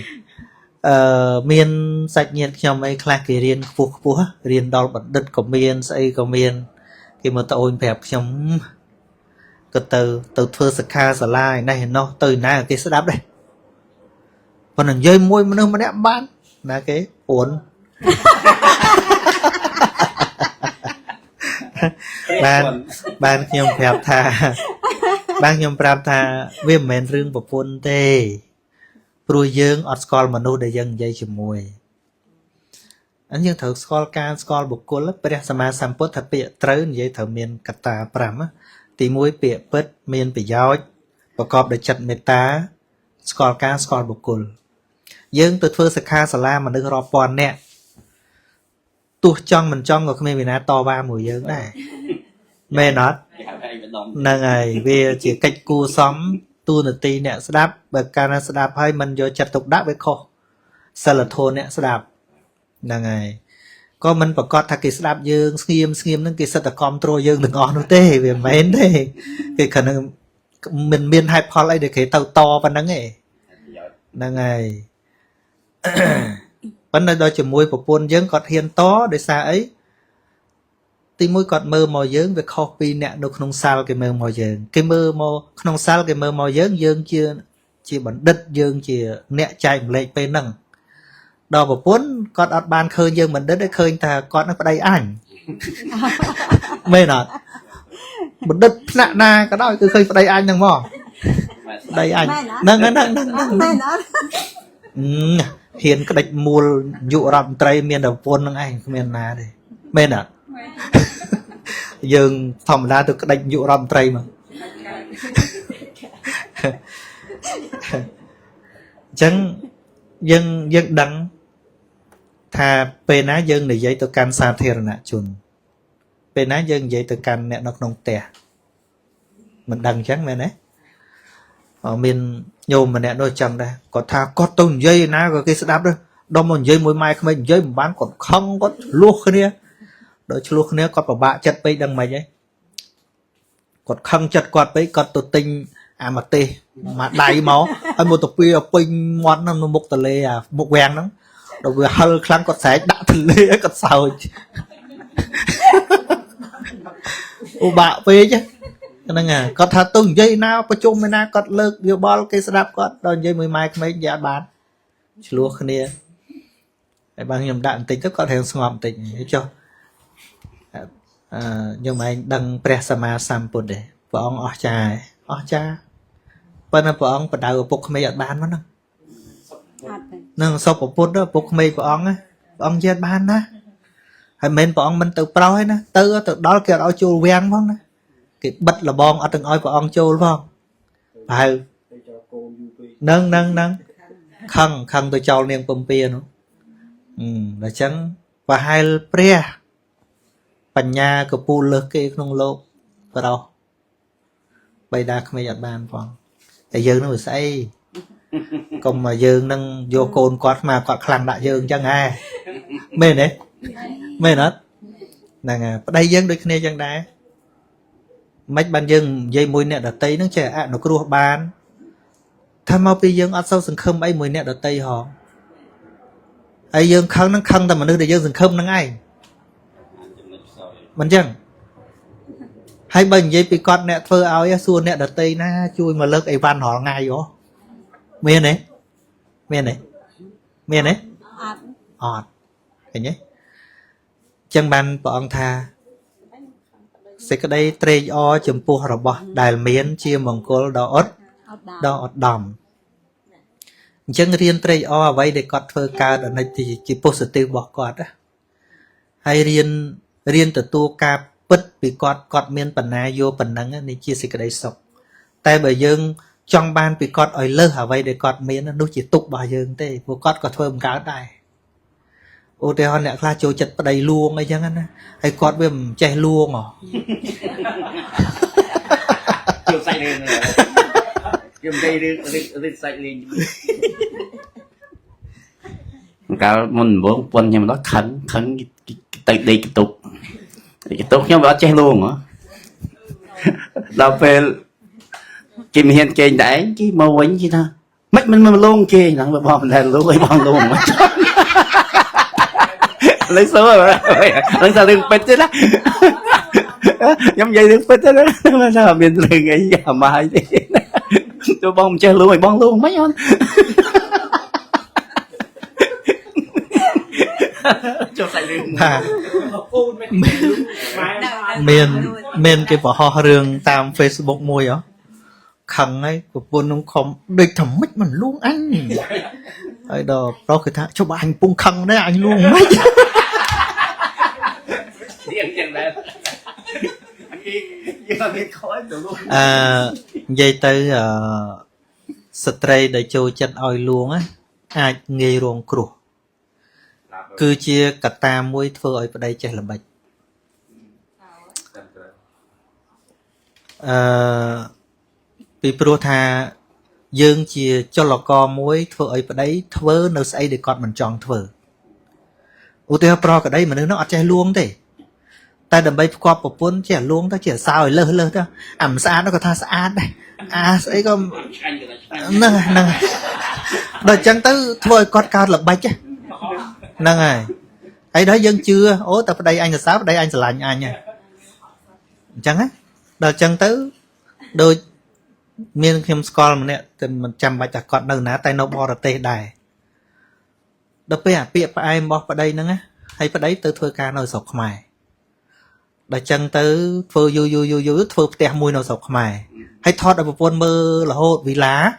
មានសាច់ញាតិខ្ញុំអីខ្លះគេរៀនខ្ពស់រៀនដល់បណ្ឌិតក៏មានស្អីក៏មានគេមកត្អូញប្រាប់ខ្ញុំក៏ទៅធ្វើសិក្ខាសាលាឯនេះឯណោះទៅណាគេស្ដាប់ដែរប៉ុន្តែនិយាយមួយមនុស្សម្នាក់បានណាគេពួន បានខ្ញុំប្រាប់ថាវាមិនមែនរឿងប្រពន្ធទេព្រោះយើងអត់ស្គាល់មនុស្សដែលយើងនិយាយជាមួយអញ្ចឹងយើងត្រូវស្គាល់ការស្គាល់បុគ្គលព្រះសម្មាសម្ពុទ្ធថាពាក្យត្រូវនិយាយត្រូវមានកត្តា5ទី1ពាក្យពិតមានប្រយោជន៍ប្រកបដោយចិត្តមេត្តាស្គាល់ការស្គាល់បុគ្គលយើងទៅធ្វើសិក្ខាសាលាមនុស្សរាប់ពាន់នាក់ទោះចង់មិនចង់ក៏គ្មានវិណាតវ៉ាមួយយើងដែរមែនអត់ហ្នឹងហើយវាជាកិច្ចគួរសមទូនាទីអ្នកស្ដាប់បើកាលណាស្ដាប់ហើយមិនយកចិត្តទុកដាក់វាខុសសិលធម៌អ្នកស្ដាប់ហ្នឹងហើយក៏មិនប្រកាសថាគេស្ដាប់យើងស្ងៀមហ្នឹងគេសិតតែគ្រប់គ្រងយើងទាំងអស់នោះទេវាមិនមែនទេគេគ្រាន់តែមិនមានហេតុផលអីដែលគេទៅតប៉ុណ្្នឹងទេហ្នឹងហើយ ប៉ុន្តែដល់ជាមួយប្រពន្ធយើងគាត់ហ៊ានតដោយសារអីទីមួយគាត់មើលមកយើងវាខុសពីអ្នកនៅក្នុងសាលគេមើលមកយើងគេមើលមកក្នុងសាលគេមើលមកយើងជាបណ្ឌិតយើងជាអ្នកចែកម្លែកពេលហ្នឹងដល់ប្រពន្ធគាត់អត់បានឃើញយើងបណ្ឌិតទេឃើញថាគាត់នឹងប្តីអញមែនអត់បណ្ឌិតផ្នែកណាក៏ដោយគឺឃើញប្តីអញហ្នឹងមកប្តីអញហ្នឹងមែនអត់ ហ៊ានក្តិចមូលយុរដ្ឋមន្ត្រីមានតែប្រពន្ធនឹងឯងគ្មានណាទេមែនអត់យើងធម្មតាទៅក្តិចយុរដ្ឋមន្ត្រីមកអញ្ចឹងយើងដឹងថាពេលណាយើងនិយាយទៅកាន់សាធារណជនពេលណាយើងនិយាយទៅកាន់អ្នកនៅក្នុងផ្ទះមិនដឹងអញ្ចឹងមែនទេមានញោមម្នាក់នោះចឹងដែរគាត់ថាគាត់ទៅនិយាយណាក៏គេស្ដាប់ដែរដល់មកនិយាយមួយម៉ែក្មេងនិយាយមិនបានគាត់ខឹងគាត់ឆ្លោះគ្នាដល់ឆ្លោះគ្នាគាត់ពិបាកចិត្តពេកដឹងមិនហីគាត់ខឹងចិត្តគាត់ពេកគាត់ទៅទិញអាម៉ាទេសមកដៃមកហើយមកទៅពីពេញមាត់នៅមុខទលេអាមុខវាំងហ្នឹងដល់វាហិលខ្លាំងគាត់ស្រែកដាក់ទលេឲ្យគាត់សើចឧបាក់ពេកហ្នឹងគាត់ថាទៅនិយាយណាប្រជុំឯណាគាត់លើកយោបល់គេស្ដាប់គាត់ដល់និយាយមួយម៉ែក្មេងនិយាយអត់បានឆ្លោះគ្នាហើយបើខ្ញុំដាក់បន្តិចទៅគាត់រៀងស្ងប់បន្តិចចុះខ្ញុំឯងដឹងព្រះសម្មាសម្ពុទ្ធទេព្រះអង្គអស្ចារ្យប៉ុន្តែព្រះអង្គបដៅឪពុកក្មេងអត់បានមកហ្នឹងសុខពុទ្ធឪពុកក្មេងព្រះអង្គជាអត់បានណាហើយមិនព្រះអង្គមិនទៅប្រោសទេណាទៅដល់គេអត់ឲ្យចូលវាំងផងណាគេបិទលបងអត់ទាំងឲ្យព្រះអង្គចូលផងហើយនឹងខឹងទៅចោលនាងពំពានោះដល់ចឹងប្រហែលព្រះបញ្ញាកពូលលើសគេក្នុងលោកប្រុសបៃតាក្មេងអត់បានផងតែយើងនឹងវាស្អីកុំមកយើងនឹងយកកូនគាត់មកគាត់ខ្លាំងដាក់យើងអញ្ចឹងហ៎មែនទេមែនអត់ហ្នឹងហើយប្តីយើងដូចគ្នាអញ្ចឹងដែរមិនបានយើងនិយាយមួយអ្នកដតីហ្នឹងចេះអនុគ្រោះបានថាមកពីយើងអត់សូវសង្ឃឹមអីមួយអ្នកដតីហងហើយយើងខឹងហ្នឹងខឹងតែមនុស្សដែលយើងសង្ឃឹមហ្នឹងឯង mình chăng hay bệnh gì bị con nè thơ áo ya xuân nè đợt tây na chui mà lợt ấy van họ ngay vô miền này ọt cái nhé chân ban bọn tha sẽ cái đây trade o chấm pu họ bỏ đài miến chia mong cô đỏ đầm chân riêng trade o vậy để cọt thơ ca ở này thì chỉ positive bỏ cọt á hay riêng từ tu ca bứt bị cọt miên bẩn na vô bẩn nắng này chia sẻ cái đây sọc tay bởi dương trong ban bị cọt ở lơ hả vậy để cọt miên nó chỉ tục bà dương thế vô cọt cọt thơm cá đây ô thế họ nè là trôi chật vào đây luôn ấy chẳng á hay cọt với che luôn à chưa say lên rồi chưa đây lên say lên cả mình bốn quân nhưng mà nó khẩn tay đi cái tục nhưng mà nó che luôn hả đâu về kim hiền kênh đấy chứ màu ánh chứ ta mất mình luôn kê nặng mà bom là luôn ấy bom luôn lấy số rồi lần sau đừng bịch chứ đó giống vậy đừng bịch chứ đó mà sao mình đừng nghĩ giờ mai đi tôi bom chơi luôn mày bom luôn mấy con cho sai đường miền cái vỏ ho rương tam Facebook môi á khăng ấy của buôn nông không địch thẩm mít mình luôn anh ấy đó đó cái thằng cho bà anh pung khăng đấy anh luôn mấy dây tới stray để cho chân oi luôn á ai nghe ruộng cừu cứ chia cả ta muối phơi ở đây chạy là bạch bị pro tha dương chia cho lò co muối phơi ở đây thưa nơi xây để con mình tròn thưa ô tiêu pro cái đây mà nó chạy luôn thế ta đầm bay qua một bốn trẻ luôn ta trẻ sao rồi lơ đó ẩm xa nó có tha xa đây ấy có nè đời chân tới thôi con cao là bạch chứ nè này ấy đó dân chưa ố tập đây anh là sao đây anh là lạnh anh nha chẳng á đời chân tới đôi miền khiêm school mà nè thì mình chăm bài chặt con đâu ná tay nó bò ra tê đài đập bè bịa ai bò vào đây nữa á hay vào đấy tới thôi ca nồi sọc mày đời chân tới phơi vô phơi tè mùi nồi sọc mày hay thoát ở một con mơ là hốt vì lá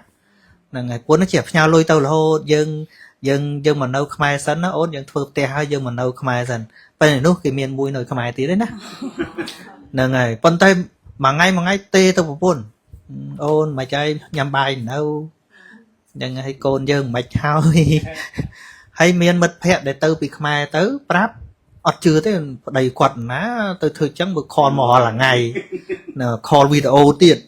là ngày cuốn nó chẹp nhau lôi tàu là hốt dân mà nấu khmai sẵn nó ổn dân phơi tè hay dân mà nấu khmai sẵn bây giờ nước cái miền mùi nồi khmai tí đấy nè là ngày con tay mà ngay tê tao một con ôn mà chơi nhằm bài đâu nhưng hay côn dân mạch hao hay miền mật phẹt để tao bị khmai tới prap ọt chưa thế đầy quật ná tôi thường chẳng một call mò là ngày call video tiền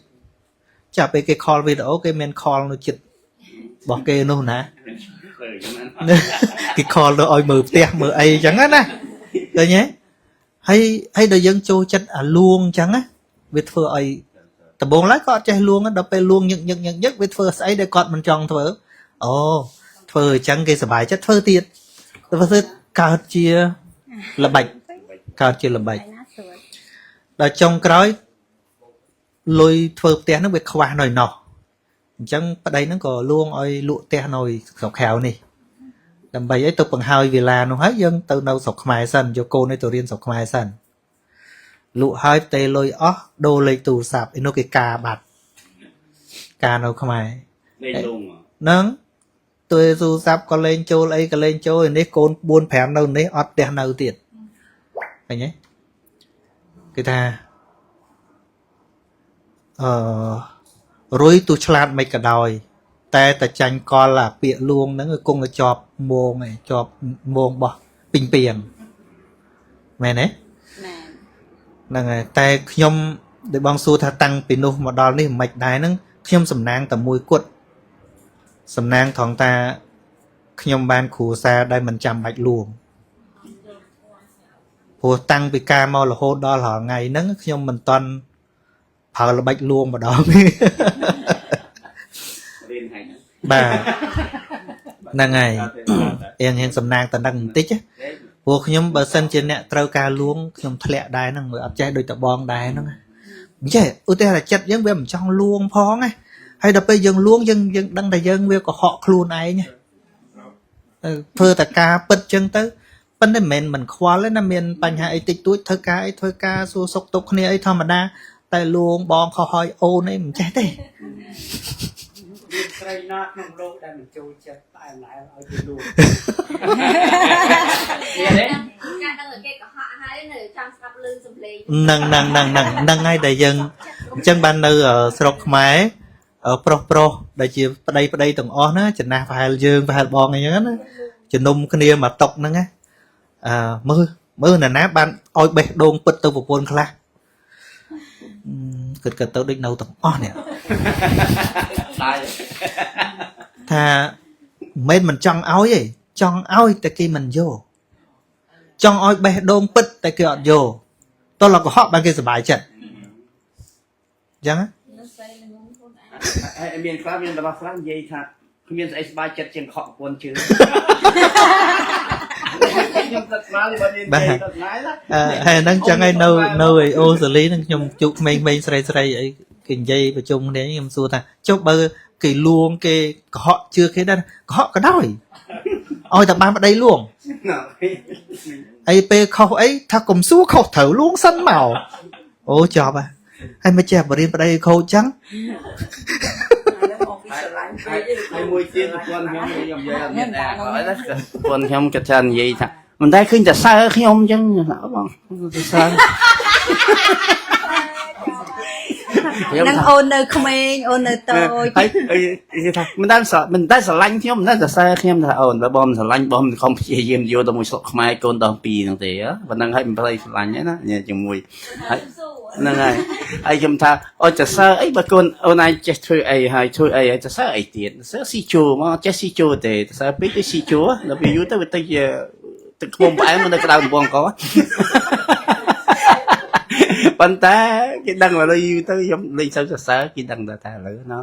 chả về cái call video cái men call nó chật bỏ kê nó nè cái call nó oi mờ tè mờ ấy chẳng á nè rồi nhé hay đời dân châu chân luôn chẳng á việt phơ ấy tập bốn lái có chơi luôn á đậpไปluôn nhận nhất việt phơ ấy để con mình tròn thở phơ chẳng cái bài chất phơ tiền phơ cao chia là bạch cao chia là bạch ở trong cái lôi phơ té nó bị khoa nồi nọ chẳng ở đây nó có luôn ơi lụa té nồi sọc khéo này làm bày ấy tôi bằng hai vì là nó hết dân từ đâu sọc mài sân cho cô này tôi riêng sọc mài sân lụa hai tê lôi ó đô lấy tù sạp nó cái cà bạt cà đâu không ai nâng tôi dù sắp có lên châu lấy cái lên châu này con buôn phèn đâu đấy ót đen đâu tiền phải nhé cái ta rồi tôi chlat mấy cả đòiแต่แต่จันกอล่ะเปียลวงนั่นก็คงจะจอบโมงไงจอบโมงบ่ปิงเปียงแม่เนี่ยนั่นไงแต่ขยมเดี๋ยวบางสูถ้าตั้งปีนุมาดอลนี่ไม่ได้นั่งขยมสำนางแต่มวยกดสำนางของตาขยมบานขู่ซาได้มันจำใบลวงพอตั้งปีกาเมาละโหดดอลหอไงนั่งขยมมันตอนเผาละใบลวงมาดอลนี่bà năng ngày em hiện sầm nang tận đăng tích á ពួកខ្ញុំបើសិនជាអ្នកត្រូវការលួងខ្ញុំធ្លាក់ដែរហ្នឹងមើលអត់ចេះដូចតបងដែរហ្នឹងអញ្ចឹងឧទាហរណ៍ចិត្តយើងវាមិនចង់លួងផងណាហើយដល់ពេលយើងលួងយើងដឹងតែយើងវាកុហកខ្លួនឯងធ្វើតែការពិតអញ្ចឹងទៅប៉ុន្តែមិនមែនមិនខ្វល់ទេណាមានបញ្ហាអីតិចតួចធ្វើការសួរសុខទុក្ខគ្នាអីធម្មតាតែលួងបងខុសហើយអូនអីមិនចេះទេ ស្រីណាក្នុងលោកដែលមិនចូលចិត្តតែណែឲ្យទៅលួង អ្នកដឹងគេកុហកហើយនៅចាំស្ដាប់លឺសំឡេង ហ្នឹងហើយដែលយើងអញ្ចឹងបាននៅស្រុកខ្មែរប្រុសដែលជាប្តីទាំងអស់ណាចំណាស់ប្រហែលយើងប្រហែលបងអីចឹងណាជំនុំគ្នាមកតុកហ្នឹងណាមើលណាបានឲ្យបេះដូងពិតទៅប្រពន្ធខ្លះគិតទៅដូចនៅទាំងអស់នេះថាមិនចង់ឲ្យទេចង់ឲ្យតែគេមិនយកចង់ឲ្យបេះដូងពិតតែគេអត់យកតោះលកុហកបានគេសុបាយចិត្តអញ្ចឹង ហើយមានខ្លះមានរបស់ខ្លះនិយាយថាគ្មានស្អីស្បាយចិត្តជាងខកប្រពន្ធជឿខ្ញុំទឹកស្មារតីបើនិយាយទៅថ្ងៃណាហើយហ្នឹងចឹងហើយនៅអូសាលីហ្នឹងខ្ញុំជួបក្មេងៗស្រីអីគេនិយាយប្រជុំគ្នាខ្ញុំសួរថាចុះបើគេលួងគេកុហកជឿគេដែរកុហកក៏ដោយឲ្យតែបានប្តីលួងអីពេលខុសអីថាកុំសួរខុសត្រូវលួងសិនមកអូចប់ហើយមិនចេះបរៀនប្តីខូចចឹង ហើយមួយទៀតប្រពន្ធខ្ញុំនិយាយអត់មានដែរហើយណាប្រពន្ធខ្ញុំគាត់ថានិយាយថាមិនដែលឃើញតែសើខ្ញុំអញ្ចឹងបងសើ នឹងអូននៅក្មេងអូននៅតូច ហើយថាមិនដែលស្រឡាញ់ខ្ញុំមិនដែលសរសើរខ្ញុំថាអូនបើបងស្រឡាញ់បងខំព្យាយាមយកទៅមួយស្រុកខ្មែរកូនដល់2ហ្នឹងទេប៉ុណ្ណឹងហើយមិនផ្លៃស្រឡាញ់ទេណាជាមួយហើយហ្នឹងហើយខ្ញុំថាអូនសរសើរអីបើកូនអូនឯងចេះធ្វើអីហើយធ្វើអីសរសើរអីទៀតសរសើរស៊ីជូមកចេះស៊ីជូទេសរសើរពេកទៅស៊ីជូដល់ពេលយូរទៅវាទៅជាទឹកខ្មុំផ្អែមនៅក្តៅបំពងក ប៉ុន្តែគេដឹងឥឡូវយូរទៅខ្ញុំលេងសូវសរសើរគេដឹងតែឥឡូវណា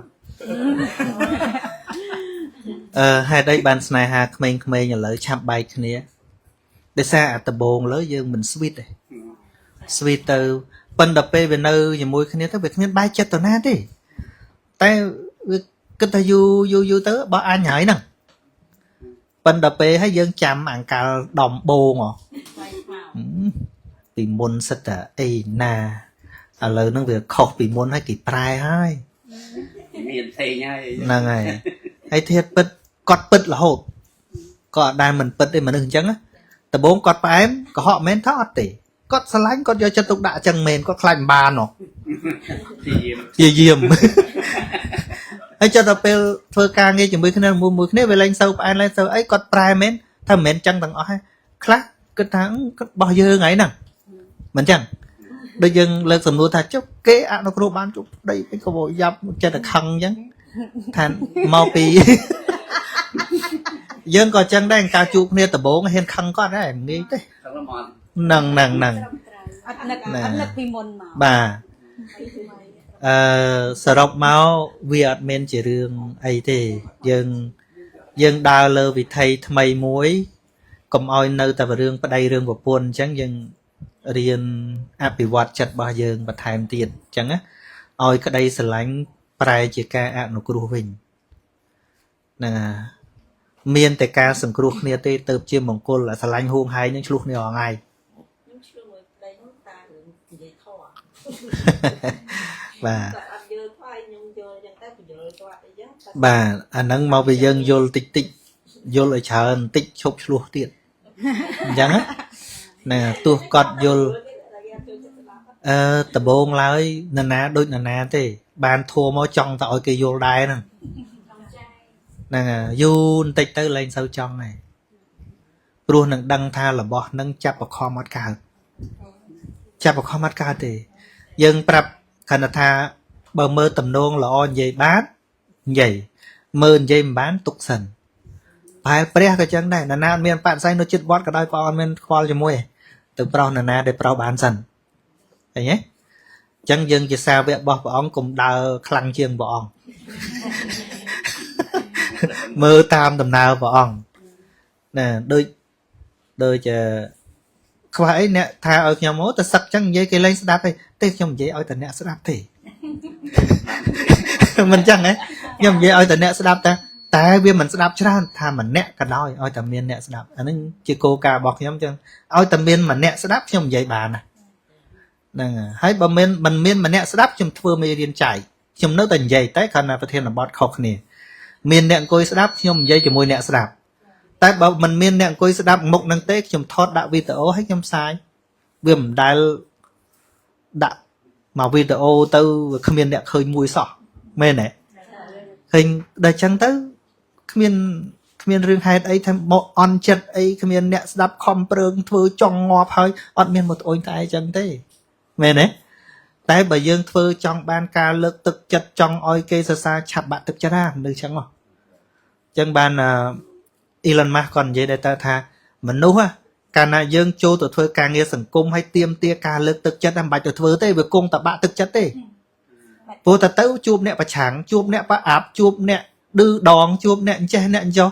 ហេតុអីបានស្នេហាក្មេងៗឥឡូវឆាប់បែកគ្នាដោយសារអាដបងលើយើងមិនស្វីតទេស្វីតទៅប៉ុន្តែពេលវានៅជាមួយគ្នាទៅវាគ្មានបែកចិត្តទៅណាទេតែវាគិតថាយូរទៅបើអញហើយហ្នឹងប៉ុន្តែពេលហើយយើងចាំអង្កលដំបងពីមុនសិតតែអីណាឥឡូវហ្នឹងវាខុសពីមុនហើយគេប្រែហើយមានថេងហើយហ្នឹងហើយហើយធៀបពិតគាត់ពិតរហូតក៏អត់ដែលមិនពិតទេមនុស្សអញ្ចឹងដំបងគាត់ផ្អែមកុហកមែនថាអត់ទេគាត់ស្រឡាញ់គាត់យកចិត្តទុកដាក់អញ្ចឹងមែនគាត់ខ្លាចមិនបានហ៎ព្យាយាមហើយចុះដល់ពេលធ្វើការងារជាមួយគ្នាមួយគ្នាវាលែងសូវផ្អែមលែងសូវអីគាត់ប្រែមែនថាមិនមែនអញ្ចឹងទាំងអស់ហើយខ្លះគិតថាគាត់បោះយើងហើយហ្នឹងមិនអញ្ចឹងដូចយើងលើកសំណួរថាចុះគេអនុគ្រោះបានជប់ប្តីក៏យ៉ាប់ចិត្តតែខឹងអញ្ចឹងថាមកពីយើងក៏អញ្ចឹងដែរការជួបគ្នាដំបូងហ៊ានខឹងគាត់ដែរងាយទេហ្នឹងអត់នឹកពីមុនមក បាទសរុបមកវាអត់មានជារឿងអីទេយើងដើរលើវិថីថ្មីមួយកុំឲ្យនៅតែរឿងប្តីរឿងប្រពន្ធអញ្ចឹងយើងរៀនអភិវឌ្ឍចិត្តរបស់យើងបន្ថែមទៀតអញ្ចឹងណាឲ្យក្តីស្រឡាញ់ប្រែជាការអនុគ្រោះវិញហ្នឹងមានតែការសង្គ្រោះគ្នាទេទៅជាមង្គលស្រឡាញ់ហួងហើយនឹងឆ្លោះគ្នារាល់ថ្ងៃបាទបាទអាហ្នឹងមកពីយើងយល់តិចយល់ឲ្យច្រើនបន្តិចឈប់ឆ្លោះទៀតអញ្ចឹងណាទោះគាត់យល់ដំបងឡើយនរណាដូចនរណាទេបានធัวមកចង់តែឲ្យគេយល់ដែរហ្នឹងហ្នឹងយូរបន្តិចទៅលែងសូវចង់ហើយព្រោះនឹងដឹងថារបស់នឹងចាប់បខំអត់កើតទេយើងប្រាប់គណៈថាបើមើលតំណងល្អនិយាយបាននិយាយមើលនិយាយមិនបានទុកសិនប្រហែលព្រះក៏ចឹងដែរណាអត់មានបច្ច័យនៅចិត្តវត្តក៏ដោយព្រះអត់មានខ្វល់ជាមួយទៅប្រោសណាដែលប្រោសបានសិនឃើញទេអញ្ចឹងយើងជាសាវករបស់ព្រះអង្គកុំដើរខ្លាំងជាងព្រះអង្គមើលតាមដំណើរព្រះអង្គណាដូច đôi chờ khoa ấy nè tha ở nhà mố ta sặc chẳng dây cái lên sẽ đáp ấy tê nhom dây ở tận nè sẽ đáp thì mình chẳng ấy nhom dây ở tận nè sẽ đáp ta tại vì mình sẽ đáp cho tha mình nè cả đôi ở tận miền nè sẽ đáp anh ấy chỉ cô cả bọc nhom chân ở tận miền mình nè sẽ đáp nhom dây bà nè nè hãy bờ miền mình miền mình nè sẽ đáp nhom thưa mê điên chạy nhom nước tận dây tới khăn làประเทศlà bọt khóc nè miền nè coi sẽ đáp nhom dây chỉ môi nè sẽ đáp tại bảo mình miền nè coi sẽ đáp một năng tế nhom thọt đạo video hết nhom sai vì mình đại đã mà video từ miền nè khơi mùi sọ mê nè hình đời chẳng tới miền riêng hai ấy thêm một on chất ấy miền nè đáp không prương thưa trong ngọt hơi on miền một ôi tay chẳng thế mê nè tại bởi dương thưa trong ban ca lực thực chất trong ôi kê xa xa chạp bạn thực chất ra được chẳng không chẳng ban Elon Musk còn vậy để ta tha mình nấu ha cả na dương châu tụi thưa càng nghe sừng cung hay tiêm tia ca lực thực chất làm bài tụi thưa thế với cung tập bạn thực chất thế vô ta tấu chụp nè bà chẳng chụp nè bà áp chụp nè đưa đòn chụp nè che nè cho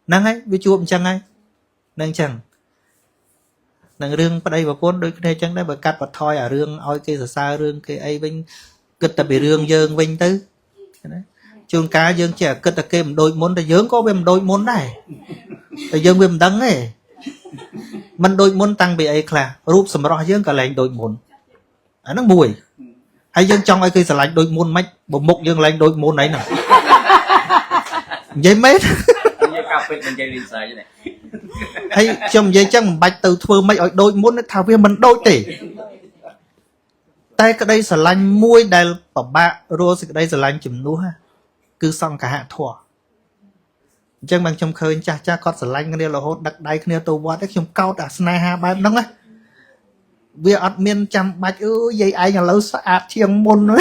năng ấy với chụp chẳng ấy năng chẳng năng riêng ở đây và vốn đôi khi chẳng đấy bởi cắt và thôi à riêng oi kia xa riêng cái ấy vinh kịch tập bị riêng dương vinh tứ chuông cá dương trẻ kịch tập kia đôi môn thì dương có bên đôi môn này thì dương bên đắng ấy mình đôi môn tăng bị ấy là rúp sầm rõ dương cả lệnh đôi môn nó mùi hay dương trong ai kia sẽ lạnh đôi môn mách bộ mục dương lạnh đôi môn ấy nào dây mét hay trong dây chẳng bạch từ thưa mấy ở đôi muốn thảo viên mình đôi tỷ tay cái đây sẽ lạnh muôi đây bảo bạ rồi cái đây sẽ lạnh chùm núa ha cứ xong cả hạ thua chẳng bằng trong khơi cha con sẽ lạnh cái này là hốt đặc đáy cái này tôi qua đấy trong cao đã snai ha ba nắng á vì admin chăm bạch dây ai nhà lâu sạch chiêng môn nữa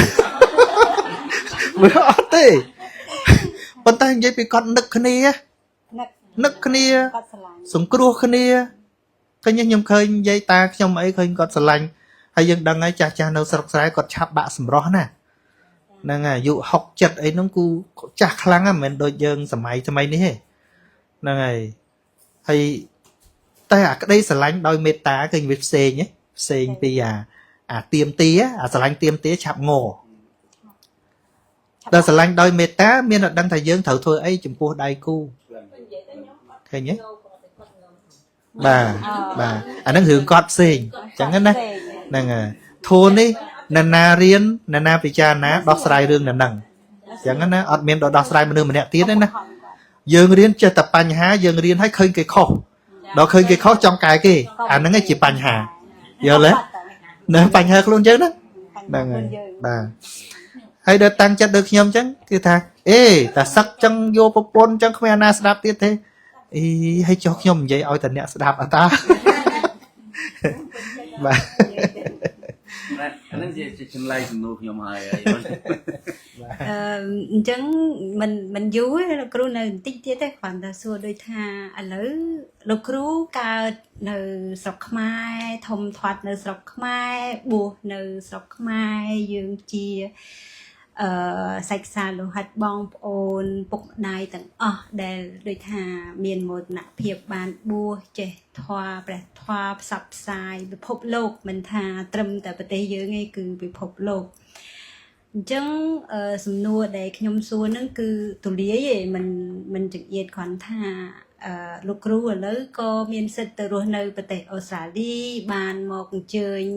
với họ thế còn tay dây bị con nực cái này nực cái này súng cua cái này cái như nhom khơi dây ta trong ấy khơi còn sờ lạnh hay dân đăng ấy cha đâu sọc sái còn chạp bạ sầm rõ nè nên là dụ học chật ấy nó cu chặt khăng á mình đôi dân sầm máy ní hết nên này hay tay cái đây sờ lạnh đôi mệt tá kênh việt xe nhé xe bây giờ tiêm tía sờ lạnh tiêm tía chạp ngô đó sờ lạnh đôi mệt tá miên là đăng thầy dân thử thôi ấy chụp pua đai cu thầy nhé bà anh đang hướng cọt xình chẳng hạn đấy nè thôn đi nana riêng nana picha ná đọc sài rương nè nằng chẳng hạn đấy admin đọc sài mình nè tiếng đấy nè dương riêng chơi tập bành há dương riêng hay khơi cái khó đó khơi cái khó trong cái kia anh đang ngay chỉ bành hà giờ lấy nè bành hà luôn chứ đó nè bà hay được tăng chất được nhom chứ kia thà ê ta sắc chân vô popon chân không ana đáp tiếp thế hay cho nhom vậy ôi tận nè đạp à ta bà anh ấy chỉ chừng lại chừng nuôi nhom hay chẳng mình vui là kêu này tích tiết đấy khoản ta xua đôi tha à lỡ lục kêu cả nơi sọc mai thông thoát nơi sọc mai buộc nơi sọc mai dương chia sạch xa lô hạt bong ôn bục đai tầng để đôi thà miền một nạ phiệp bàn bua trẻ thoa bẹt thoa sập sai bị phốp lộc mình thà trầm tại bờ tây dưới ngay cứ bị phốp lộc chẳng sum nua để nhom xua nó cứ tụi lía vậy mình trực nhiệt khoản thà lục ru ở lỡ có miền sệt từ rồi nơi bờ tây Australia bàn một chơi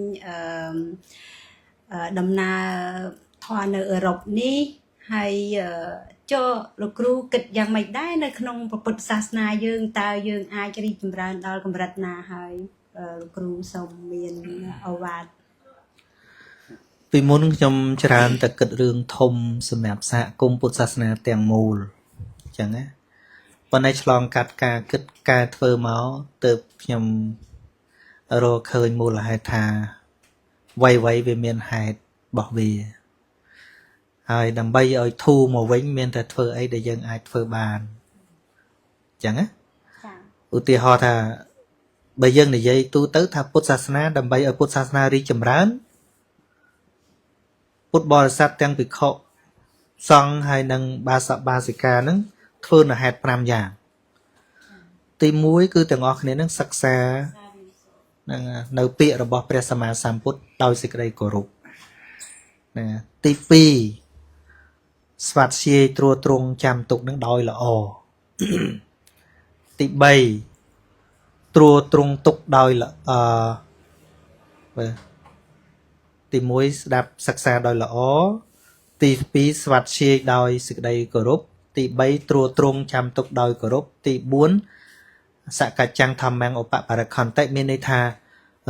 đầm na thoa nơi ở rộng ní hay cho lục ru kịch dạng mày đái nơi không Phật sát na dương ta dương ai cho đi chìm ra đó cầm rạch na hay lục ru sông miền Âu vì muốn trong tràn ta kịch rương thông sầm nạp xạ cung Phật sát na tiền mù chẳng áวันนี้ฉลองกัดการกึดการเฟอร์มาเติบยำโรเคยมูลหายทาไวเวียนเมียนหายบอกเวียหายดำใบเอาทูมาไว้เมียนแต่เฟอร์ไอเดียยังไอเฟอร์บานจังอะอุติหอทาใบยังในยัยตูเตอร์ทาพุทธศาสนาดำใบเอาพุทธศาสนารีจำร้านพุทธบริษัทยังปิดเขาซองให้นังบาสิกานั้นเฟื่องหายปรามอย่างตี ទី1គឺទាំងអស់គ្នានឹងសិក្សានឹងនៅពាក្យរបស់ព្រះសម្មាសម្ពុទ្ធដោយសេចក្តីគោរពណាទី2ស្វាធ្យាយត្រួតត្រងចាំទុកនឹងដោយល្អ ទី3ត្រួតត្រងទុកដោយទី1ស្ដាប់សិក្សាដោយល្អទី2ស្វាធ្យាយដោយសេចក្តីគោរពទី3ត្រួតត្រងចាំទុកដោយគោរពទី4សកច្ចាំងធម្មងឧបបរិខន្តិមានន័យថា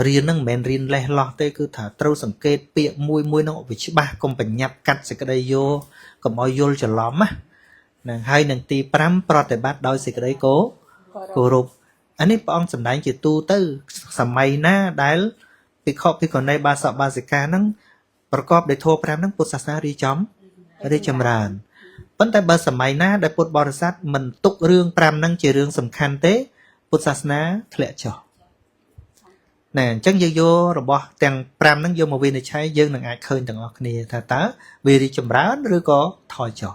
រៀននឹងមិនមែនរៀនលេះលោះទេគឺថាត្រូវសង្កេតពាក្យមួយនឹងឲ្យច្បាស់កុំបញ្ញាប់កាត់សេចក្តីយកកុំឲ្យយល់ច្រឡំណានឹងហើយនឹងទី5ប្រតិបត្តិដោយសេចក្តីគោរពអានេះព្រះអង្គសម្ដែងជាទូទៅសម័យណាដែលភិក្ខុភិក្ខុនីបាសកបាសិកាហ្នឹងប្រកបដោយធម៌5ហ្នឹងពុទ្ធសាសនារីចម្រើនប៉ុន្តែបើសម័យណាដែលពុទ្ធបរិស័ទមិនទុករឿង5ហ្នឹងជារឿងសំខាន់ទេពុទ្ធសាសនាធ្លាក់ចុះណែអញ្ចឹងយើងយករបស់ទាំង5ហ្នឹងយកមកវិនិច្ឆ័យយើងនឹងអាចឃើញទាំងអស់គ្នាថាតើវារីចម្រើនឬក៏ថយចុះ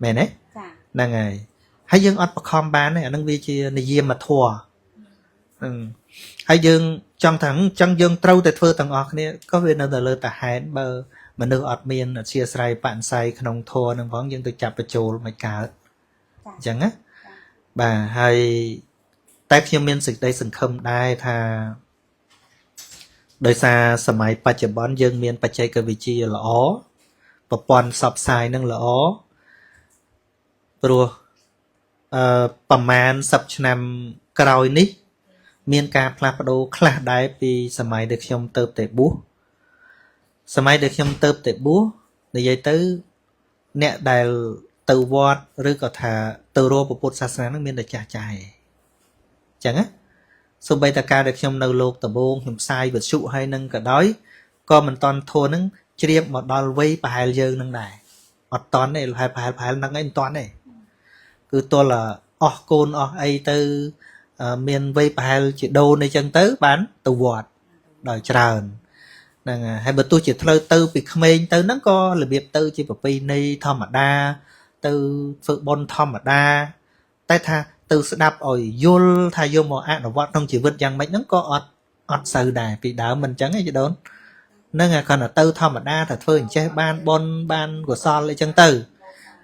មែនទេហ្នឹងហើយយើងអត់បខំបានទេអានឹងវាជានិយមធម៌ហើយយើងចង់ថាអញ្ចឹងយើងត្រូវតែធ្វើទាំងអស់គ្នាក៏វានៅតែលើតែហេតុបើមនុស្សអត់មានអធិស្ឋានបញ្ញាក្នុងធម៌នឹងផងយើងទៅចាប់បញ្ចូលមិនកើតអញ្ចឹងណាបាទហើយតែខ្ញុំមានសេចក្តីសង្ឃឹមដែរថាដោយសារសម័យបច្ចុប្បន្នយើងមានបច្ចេកវិទ្យាល្អប្រព័ន្ធផ្សព្វផ្សាយនឹងល្អព្រោះប្រមាណ10ឆ្នាំក្រោយនេះមានការផ្លាស់ប្ដូរខ្លះដែរពីសម័យដែលខ្ញុំទៅតែបួសសម័យដែលខ្ញុំទៅតែបួសនិយាយទៅអ្នកដែលទៅវត្តឬក៏ថាទៅរកពុទ្ធសាសនានឹងមានតែចាស់ចាស់ឯងចឹងណាសូម្បីតែការដែលខ្ញុំនៅលោកដំបងខ្ញុំផ្សាយវិទ្យុហើយនឹងក៏ដោយក៏មិនតន់ធួនឹងជ្រាបមកដល់វ័យប្រហែលយើងនឹងដែរអត់តន់ទេប្រហែលហ្នឹងឯងមិនតន់ទេគឺទល់អស់កូនអស់អីទៅមានវ័យប្រហែលជាដូនអីចឹងទៅបានទៅវត្តដល់ច្រើនហ្នឹងហើយបើទោះជាផ្លូវទៅពីក្មេងទៅហ្នឹងក៏របៀបទៅជាប្រពៃណីធម្មតាទៅធ្វើបុណ្យធម្មតាតែថាទៅស្ដាប់ឲ្យយល់ថាយកមកអនុវត្តក្នុងជីវិតយ៉ាងម៉េចហ្នឹងក៏អត់សូវដែរពីដើមមិនចឹងទេជីដូនហ្នឹងគាត់ទៅទៅធម្មតាថាធ្វើអញ្ចេះបានបុណ្យបានកុសលអីចឹងទៅ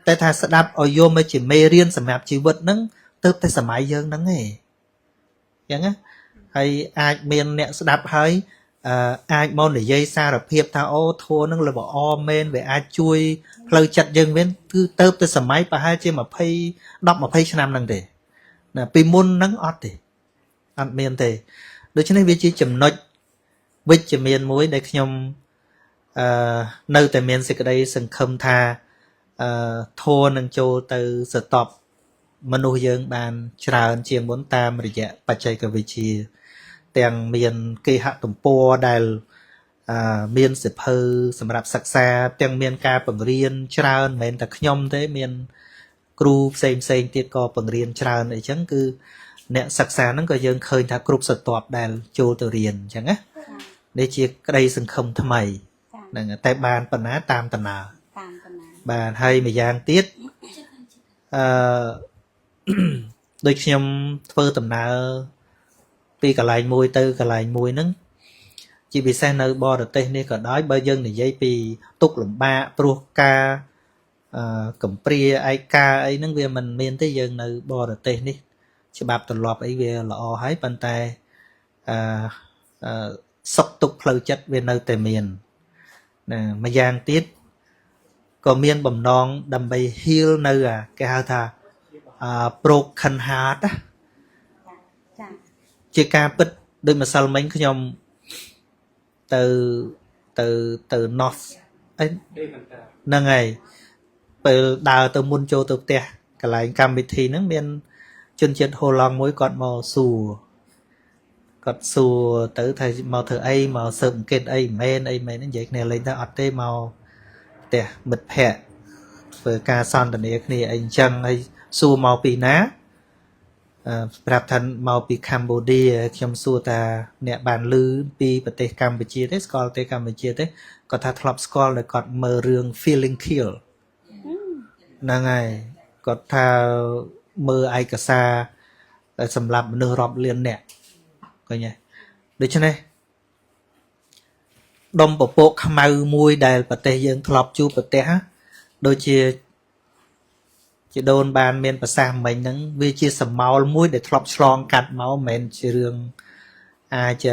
តែថាស្ដាប់ឲ្យយកមកជាមេរៀនសម្រាប់ជីវិតហ្នឹងទៅតែសម័យយើងហ្នឹងឯងចឹងណាហើយអាចមានអ្នកស្ដាប់ហើយអាចមកនិយាយសារភាពថាអូធัวនឹងល្អមែនវាអាចជួយផ្លូវចិត្តយើងវិញគឺទៅតែសម័យប្រហែលជា10 20ឆ្នាំហ្នឹងទេណាពីមុនហ្នឹងអត់ទេអត់មានទេដូច្នេះវាជាចំណុចវិជ្ជមានមួយដែលខ្ញុំនៅតែមានសេចក្តីសង្ឃឹមថាធัวនឹងចូលទៅស្ទប់មនុស្សយើងបានច្រើនជាងមុនតាមរយៈបច្ចេកវិទ្យាទាំងមានគេហទំព័រដែលមានសិភៅសម្រាប់សិក្សាទាំងមានការបង្រៀនច្រើនមិនមែនតែខ្ញុំទេមានគ្រូផ្សេងទៀតក៏បង្រៀនច្រើនអីចឹងគឺអ្នកសិក្សាហ្នឹងក៏យើងឃើញថាគ្រប់ស្រទាប់ដែលចូលទៅរៀនអញ្ចឹងណានេះជាក្តីសង្ឃឹមថ្មីហ្នឹងតែបានប៉ុណ្ណាតាមដំណើរបាទហើយម្យ៉ាងទៀតដូចខ្ញុំធ្វើដំណើរពីកន្លែងមួយទៅកន្លែងមួយហ្នឹងជាពិសេសនៅបរទេសនេះក៏ដោយបើយើងនិយាយពីទុកលំបាកព្រោះការកំព្រាឯកាអីហ្នឹងវាមិនមានទេយើងនៅបរទេសនេះច្បាប់ទម្លាប់អីវាល្អហើយប៉ុន្តែសុខទុក្ខផ្លូវចិត្តវានៅតែមានណាម្យ៉ាងទៀតក៏មានបំណងដើម្បី heal នៅគេហៅថាbroken heart ណាជាការពិតដោយម្សិលមិញខ្ញុំទៅ North អីហ្នឹងហើយពេលដើរទៅមុនចូលទៅផ្ទះកន្លែងកម្មវិធីហ្នឹងមានជនជាតិហូឡង់មួយគាត់មកសួរគាត់សួរទៅថាមកធ្វើអីមកស៊ើបអង្កេតអីមែននិយាយគ្នាលេងទៅអត់ទេមកផ្ទះមិត្តភ័ក្តិធ្វើការសន្ទនាគ្នាអីអញ្ចឹងហើយសួរមកពីណាប្រាប់ថាមកពីកម្ពុជាខ្ញុំសួរថាអ្នកបានឮពីប្រទេសកម្ពុជាទេស្គាល់ប្រទេសកម្ពុជាទេគាត់ថាធ្លាប់ស្គាល់តែគាត់មើលរឿង Feeling Kill ហ្នឹងហើយគាត់ថាមើលឯកសារ តែសម្រាប់មនុស្សរាប់លានអ្នកឃើញទេដូច្នេះដុំពពកខ្មៅមួយដែលប្រទេសយើងធ្លាប់ជួបប្រទេសដូចជាដូនបានមានប្រសាសន៍មិញហ្នឹងវាជាសមោលមួយដែលធ្លាប់ឆ្លងកាត់មកមិនមែនជារឿងអាច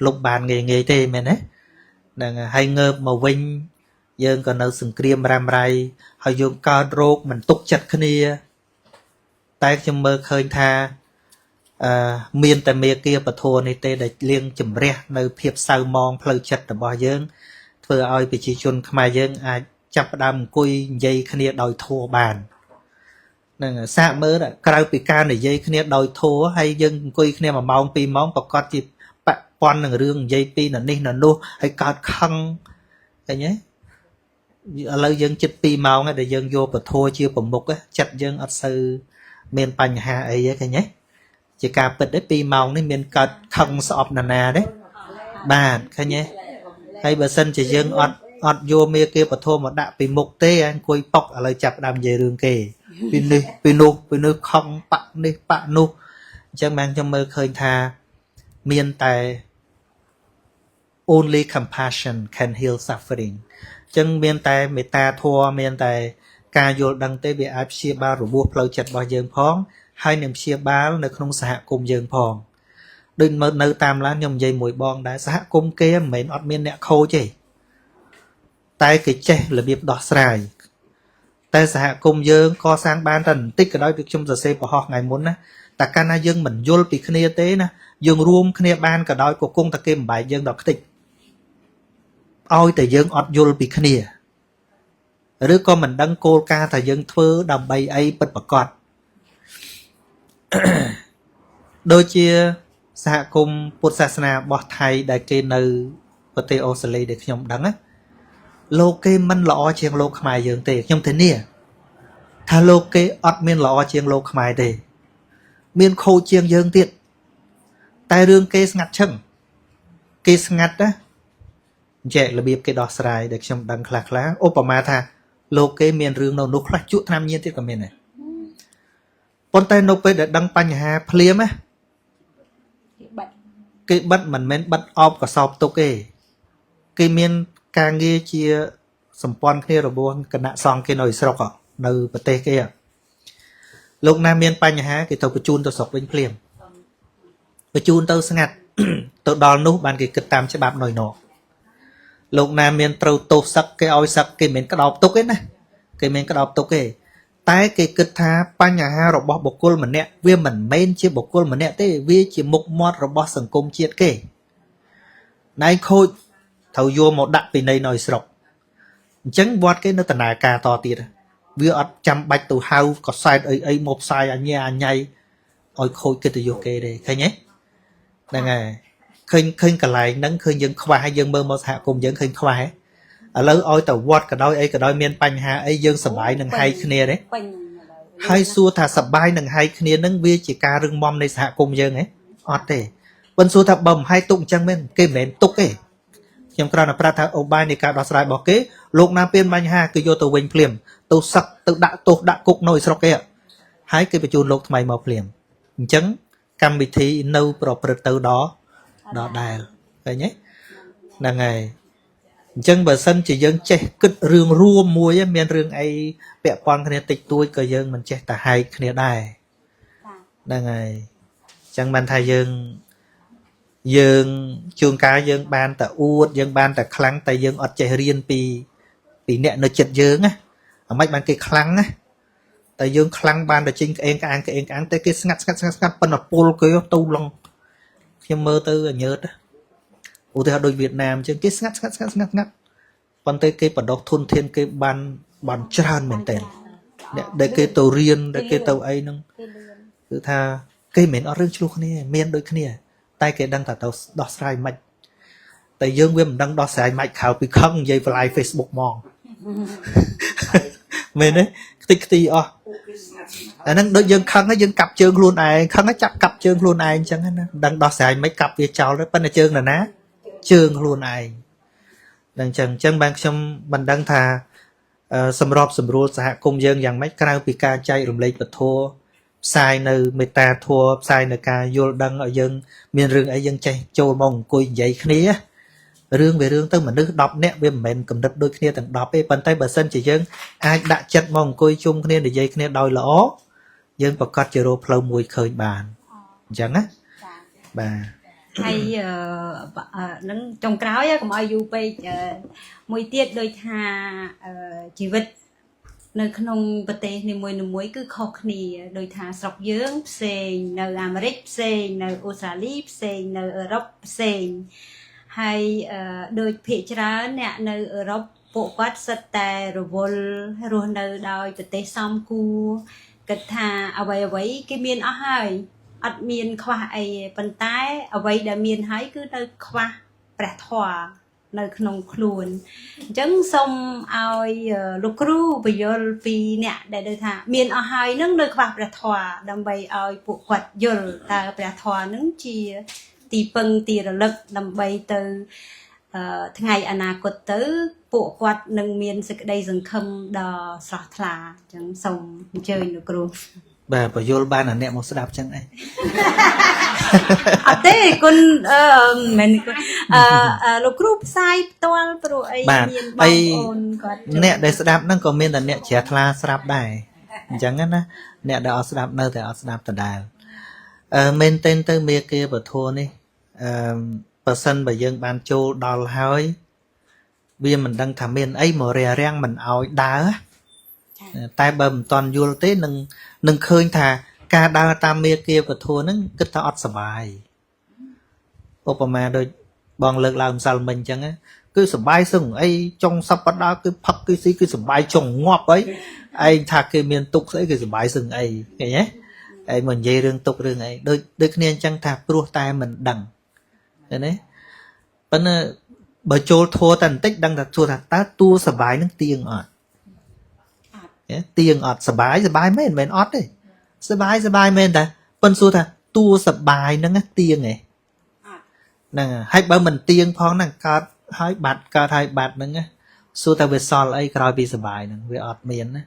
លុបបានងាយទេមែនទេហ្នឹងហើយងើបមកវិញយើងក៏នៅសង្គ្រាមរ៉ាំរ៉ៃហើយយើងកើតរោគមិនទុកចិត្តគ្នាតែខ្ញុំមើលឃើញថាមានតែមេគាពធនេះទេដែលលៀងជំរះនៅភាពសៅមងផ្លូវចិត្តរបស់យើងធ្វើឲ្យប្រជាជនខ្មែរយើងអាចចាប់ផ្ដើមអង្គុយនិយាយគ្នាដោយធម៌បានហ្នឹងសាកមើលក្រៅពីការនិយាយគ្នាដោយធម៌ហើយយើងអង្គុយគ្នា1ម៉ោង2ម៉ោងប្រកាសជាប៉ពាន់នឹងរឿងនិយាយពីនេះនៅនោះហើយកើតខឹងឃើញទេឥឡូវយើងជិត2ម៉ោងហើយដែលយើងយកពធជាប្រមុខចិត្តយើងអត់សូវមានបញ្ហាអីទេឃើញទេជាការពិតទេ2ម៉ោងនេះមានកើតខឹងស្អប់ណានាទេបាទឃើញទេហើយបើសិនជាយើងអត់យកមេគាពធមកដាក់ពីមុខទេអង្គុយប៉ុកឥឡូវចាប់ដើមនិយាយរឿងគេពីនេះពីនោះខំបាក់នេះបាក់នោះអញ្ចឹងបានខ្ញុំមើលឃើញថាមានតែ only compassion can heal suffering អញ្ចឹងមានតែមេត្តាធម៌មានតែការយល់ដឹងទេវាអាចព្យាបាលរបួសផ្លូវចិត្តរបស់យើងផងហើយនឹងព្យាបាលនៅក្នុងសហគមន៍យើងផងដូចមើលនៅតាមឡានខ្ញុំនិយាយមួយបងដែរសហគមន៍គេមិនមែនអត់មានអ្នកខូចទេតែគេចេះរបៀបដោះស្រាយតែសហគមន៍យើងកសាងបានតែបន្តិចក៏ដោយពីខ្ញុំសរសេរប្រហោះថ្ងៃមុនណាតែកាលណាយើងមិនយល់ពីគ្នាទេណាយើងរួមគ្នាបានក៏ដោយក៏គង់តែគេបំបែកយើងដល់ខ្ទេចឲ្យតែយើងអត់យល់ពីគ្នាឬក៏មិនដឹងគោលការណ៍ថាយើងធ្វើដើម្បីអីពិតប្រាកដដូចជាសហគមន៍ពុទ្ធសាសនារបស់ថៃដែលគេនៅប្រទេសអូស្ត្រាលីដែលខ្ញុំដឹងណាលោកគេមិនល្អជាងលោកខ្មែរយើងទេខ្ញុំធានាថាលោកគេអត់មានល្អជាងលោកខ្មែរទេមានខូចជាងយើងទៀតតែរឿងគេស្ងាត់ឈឹងគេស្ងាត់ណាចែករបៀបគេដោះស្រាយដែលខ្ញុំដឹងខ្លះឧបមាថាលោកគេមានរឿងនៅនោះខ្លះជក់ថ្នាំញៀនទៀតក៏មានដែរប៉ុន្តែនៅពេលដែលដឹងបញ្ហាភ្លាមណាគេបិទមិនមែនបិទអបកសោបទុកទេគេមានការងារជាសម្ព័ន្ធគ្នារបស់គណៈសង្ឃគេនៅស្រុកនៅប្រទេសគេលោកណាមានបញ្ហាគេទៅបញ្ជូនទៅស្រុកវិញភ្លាមបញ្ជូនទៅស្ងាត់ទៅដល់នោះបានគេគិតតាមច្បាប់ណយណលោកណាមានត្រូវទោសសឹកគេឲ្យសឹកគេមិនក្តោបទុកទេណាគេមិនក្តោបទុកទេតែគេគិតថាបញ្ហារបស់បុគ្គលម្នាក់វាមិនមែនជាបុគ្គលម្នាក់ទេវាជាមុខមាត់របស់សង្គមជាតិគេណៃខូចត្រូវយកមកដាក់ពីនៃនៅស្រុកអញ្ចឹងវត្តគេនៅដំណើរការតទៀតវាអត់ចាំបាច់ទៅហៅកសែតអីមកផ្សាយអញ្ញាអញ្ញៃឲ្យខូចកិត្តិយសគេទេឃើញទេហ្នឹងហើយឃើញកន្លែងហ្នឹងឃើញយើងខ្វះហើយយើងមើលមកសហគមន៍យើងឃើញខ្វះឥឡូវឲ្យតែវត្តក៏ដោយអីក៏ដោយមានបញ្ហាអីយើងសប្បាយនឹងហែកគ្នាទេហើយសួរថាសប្បាយនឹងហែកគ្នាហ្នឹងវាជាការរឹងមាំនៃសហគមន៍យើងហ៎អត់ទេប៉ុន្តែសួរថាបើមិនហែកទុកអញ្ចឹងមែនគេមិនមែនទុកទេខ្ញុំគ្រាន់តែប្រាប់ថាឧបាយនៃការដោះស្រាយរបស់គេលោកណាមានបញ្ហាគឺយកទៅវិញភ្លាមទៅសឹកទៅដាក់ទោសដាក់គុកនៅស្រុកគេហើយគេបញ្ជូនលោកថ្មីមកភ្លាមអញ្ចឹងកម្មវិធីនៅប្រព្រឹត្តទៅដល់ដែលឃើញទេហ្នឹងហើយអញ្ចឹងបើសិនជាយើងចេះគិតរឿងរួមមួយមានរឿងអីពាក់ព័ន្ធគ្នាតិចតួចក៏យើងមិនចេះតែហែកគ្នាដែរហ្នឹងហើយអញ្ចឹងបានថាយើងជួនកាលយើងបានតែអួតយើងបានតែខ្លាំងតែយើងអត់ចេះរៀនពីអ្នកនៅចិត្តយើងណាអ្ហ្មិចបានគេខ្លាំងណាតែយើងខ្លាំងបានតែចេញក្អេងក្អាងតែគេស្ងាត់ប៉ុន្តែពុលគេទៅឡងខ្ញុំមើលទៅញើតឧទាហរណ៍ដូចវៀតណាមអញ្ចឹងគេស្ងាត់ប៉ុន្តែគេបដោះធនធានគេបានច្រើនមែនតើអ្នកដែលគេទៅរៀនដែលគេទៅអីហ្នឹងគឺថាគេមិនអត់រឿងឆ្លោះគ្នាមានដូចគ្នាតែគេដឹងថាទៅដោះស្រាយមិនតែយើងវាមិនដឹងដោះស្រាយមិនក្រៅពីខឹងនិយាយបន្លាយ Facebook ហ្មងមែនទេខ្ទេចអស់អាហ្នឹងដូចយើងខឹងហើយយើងកាប់ជើងខ្លួនឯងខឹងហើយចាប់កាប់ជើងខ្លួនឯងអញ្ចឹងណាដឹងដោះស្រាយមិនកាប់វាចោលទៅប៉ុន្តែជើងណាជើងខ្លួនឯងដល់អញ្ចឹងបានខ្ញុំមិនដឹងថាសម្របសម្រួលសហគមន៍យើងយ៉ាងម៉េចក្រៅពីការចែករំលែកពធ sai nơi mê ta thua sai nơi ca vô đăng ở dân miền rừng ấy dân chạy trôi mong cùi dậy khía rương về rương tới mà nước đọc nè về mình cầm đất đôi khía tầng đọc ấy bàn tay bà sân chỉ dân ai đã chặt mong cùi chung khía để dậy khía đòi lõ dân bà cọt chero plau mùi khơi bàn chẳng á bà ហើយនឹងចុងក្រោយកុំឲ្យយូរពេកមួយទៀតដូចថាជីវិតនៅក្នុងប្រទេសនីមួយៗគឺខុសគ្នាដោយថាស្រុកយើងផ្សេងនៅអាមេរិកផ្សេងនៅអូស្ត្រាលីផ្សេងនៅអឺរ៉ុបផ្សេងហើយដោយភាគច្រើនអ្នកនៅអឺរ៉ុបពួកគាត់សិតតែរវល់រស់នៅដោយប្រទេសសំគួរគិតថាអ្វីៗគេមានអស់ហើយ អត់មានខ្វះអីប៉ុន្តែអ្វីដែលមានហើយគឺនៅខ្វះព្រះធម៌នៅក្នុងខ្លួនអញ្ចឹងសូមឲ្យលោកគ្រូបញ្យល់ពីអ្នកដែលដឹងថាមានអស់ហើយនឹងនៅខ្វះព្រះធម៌ដើម្បីឲ្យពួកគាត់យល់តើព្រះធម៌នឹងជាទីពឹងទីរលឹកដើម្បីទៅថ្ងៃអនាគតទៅពួកគាត់នឹងមានសេចក្តីសង្ឃឹមដ៏ស្រស់ថ្លាអញ្ចឹងសូមអញ្ជើញលោកគ្រូ bà vô ban là nè một sẽ đạp chân này à thế con mình lục group sai toan pro ấy miền bông nè để sẽ đạp nó còn miền là nè trẻ thla sẽ đạp đài chẳng á nè để sẽ đạp nơi để sẽ đạp từ đài men tên tới mía kia bờ thua đi person bà dân ban châu đòi hơi bây mình đang thảm miền ấy mà rè rang mình ao đá tai bầm toàn vô tế nâng khơi thà ca đa tam mê kia và thua nó kết thao ọt sải Obama đôi bằng lực làm sao mình chẳng á cứ sải sừng ấy trong sắp bắt đó cứ phật cứ xí cứ sải trồng ngọt ấy anh thà cái miền tục sẽ cái sải sừng ấy cái nhé ấy mình dây rương tục rương ấy đôi khi chẳng thà pro tai mình đằng cái đấy bên bờ châu thua tần tích đang đặt thua thật ta tua sải nước tiền ọt tiền ọt sải mấy ọt đấy sải mấy ta phân số ta tua sải nó ngắt tiền này nè hay bao mình tiền phong nè card hai bát nó nghe số ta về sol ấy cày bị sải nè về ọt miền á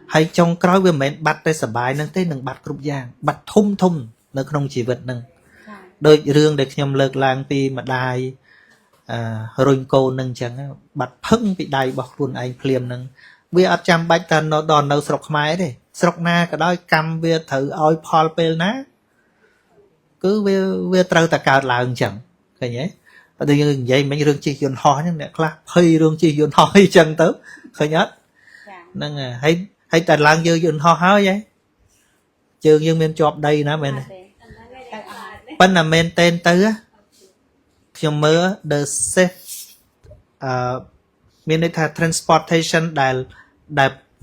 hay trong cày về mình bát tay sải nó tới nâng bát group giang bát thum nó không chỉ vật nâng đôi riêng để nhom lợt lang pi mà đai rồi cô nâng chẳng bát phăng bị đai bọc luôn anh phèm nâng vì ở trong bách thần nó đòn đâu sọc máy đấy sọc na cái đó cầm về thử oi Paul pel ná cứ về trâu ta cao là chẳng cái nhé ở đây vậy mấy rương chi dồn ho nhưng nè là hơi rương chi dồn ho chân tới khơi nhớ nên là hay tài lang dư dồn ho háo vậy trường dương men chọp đây nè mình bên là men tên tới á khi mơ the safe miền đây là transportation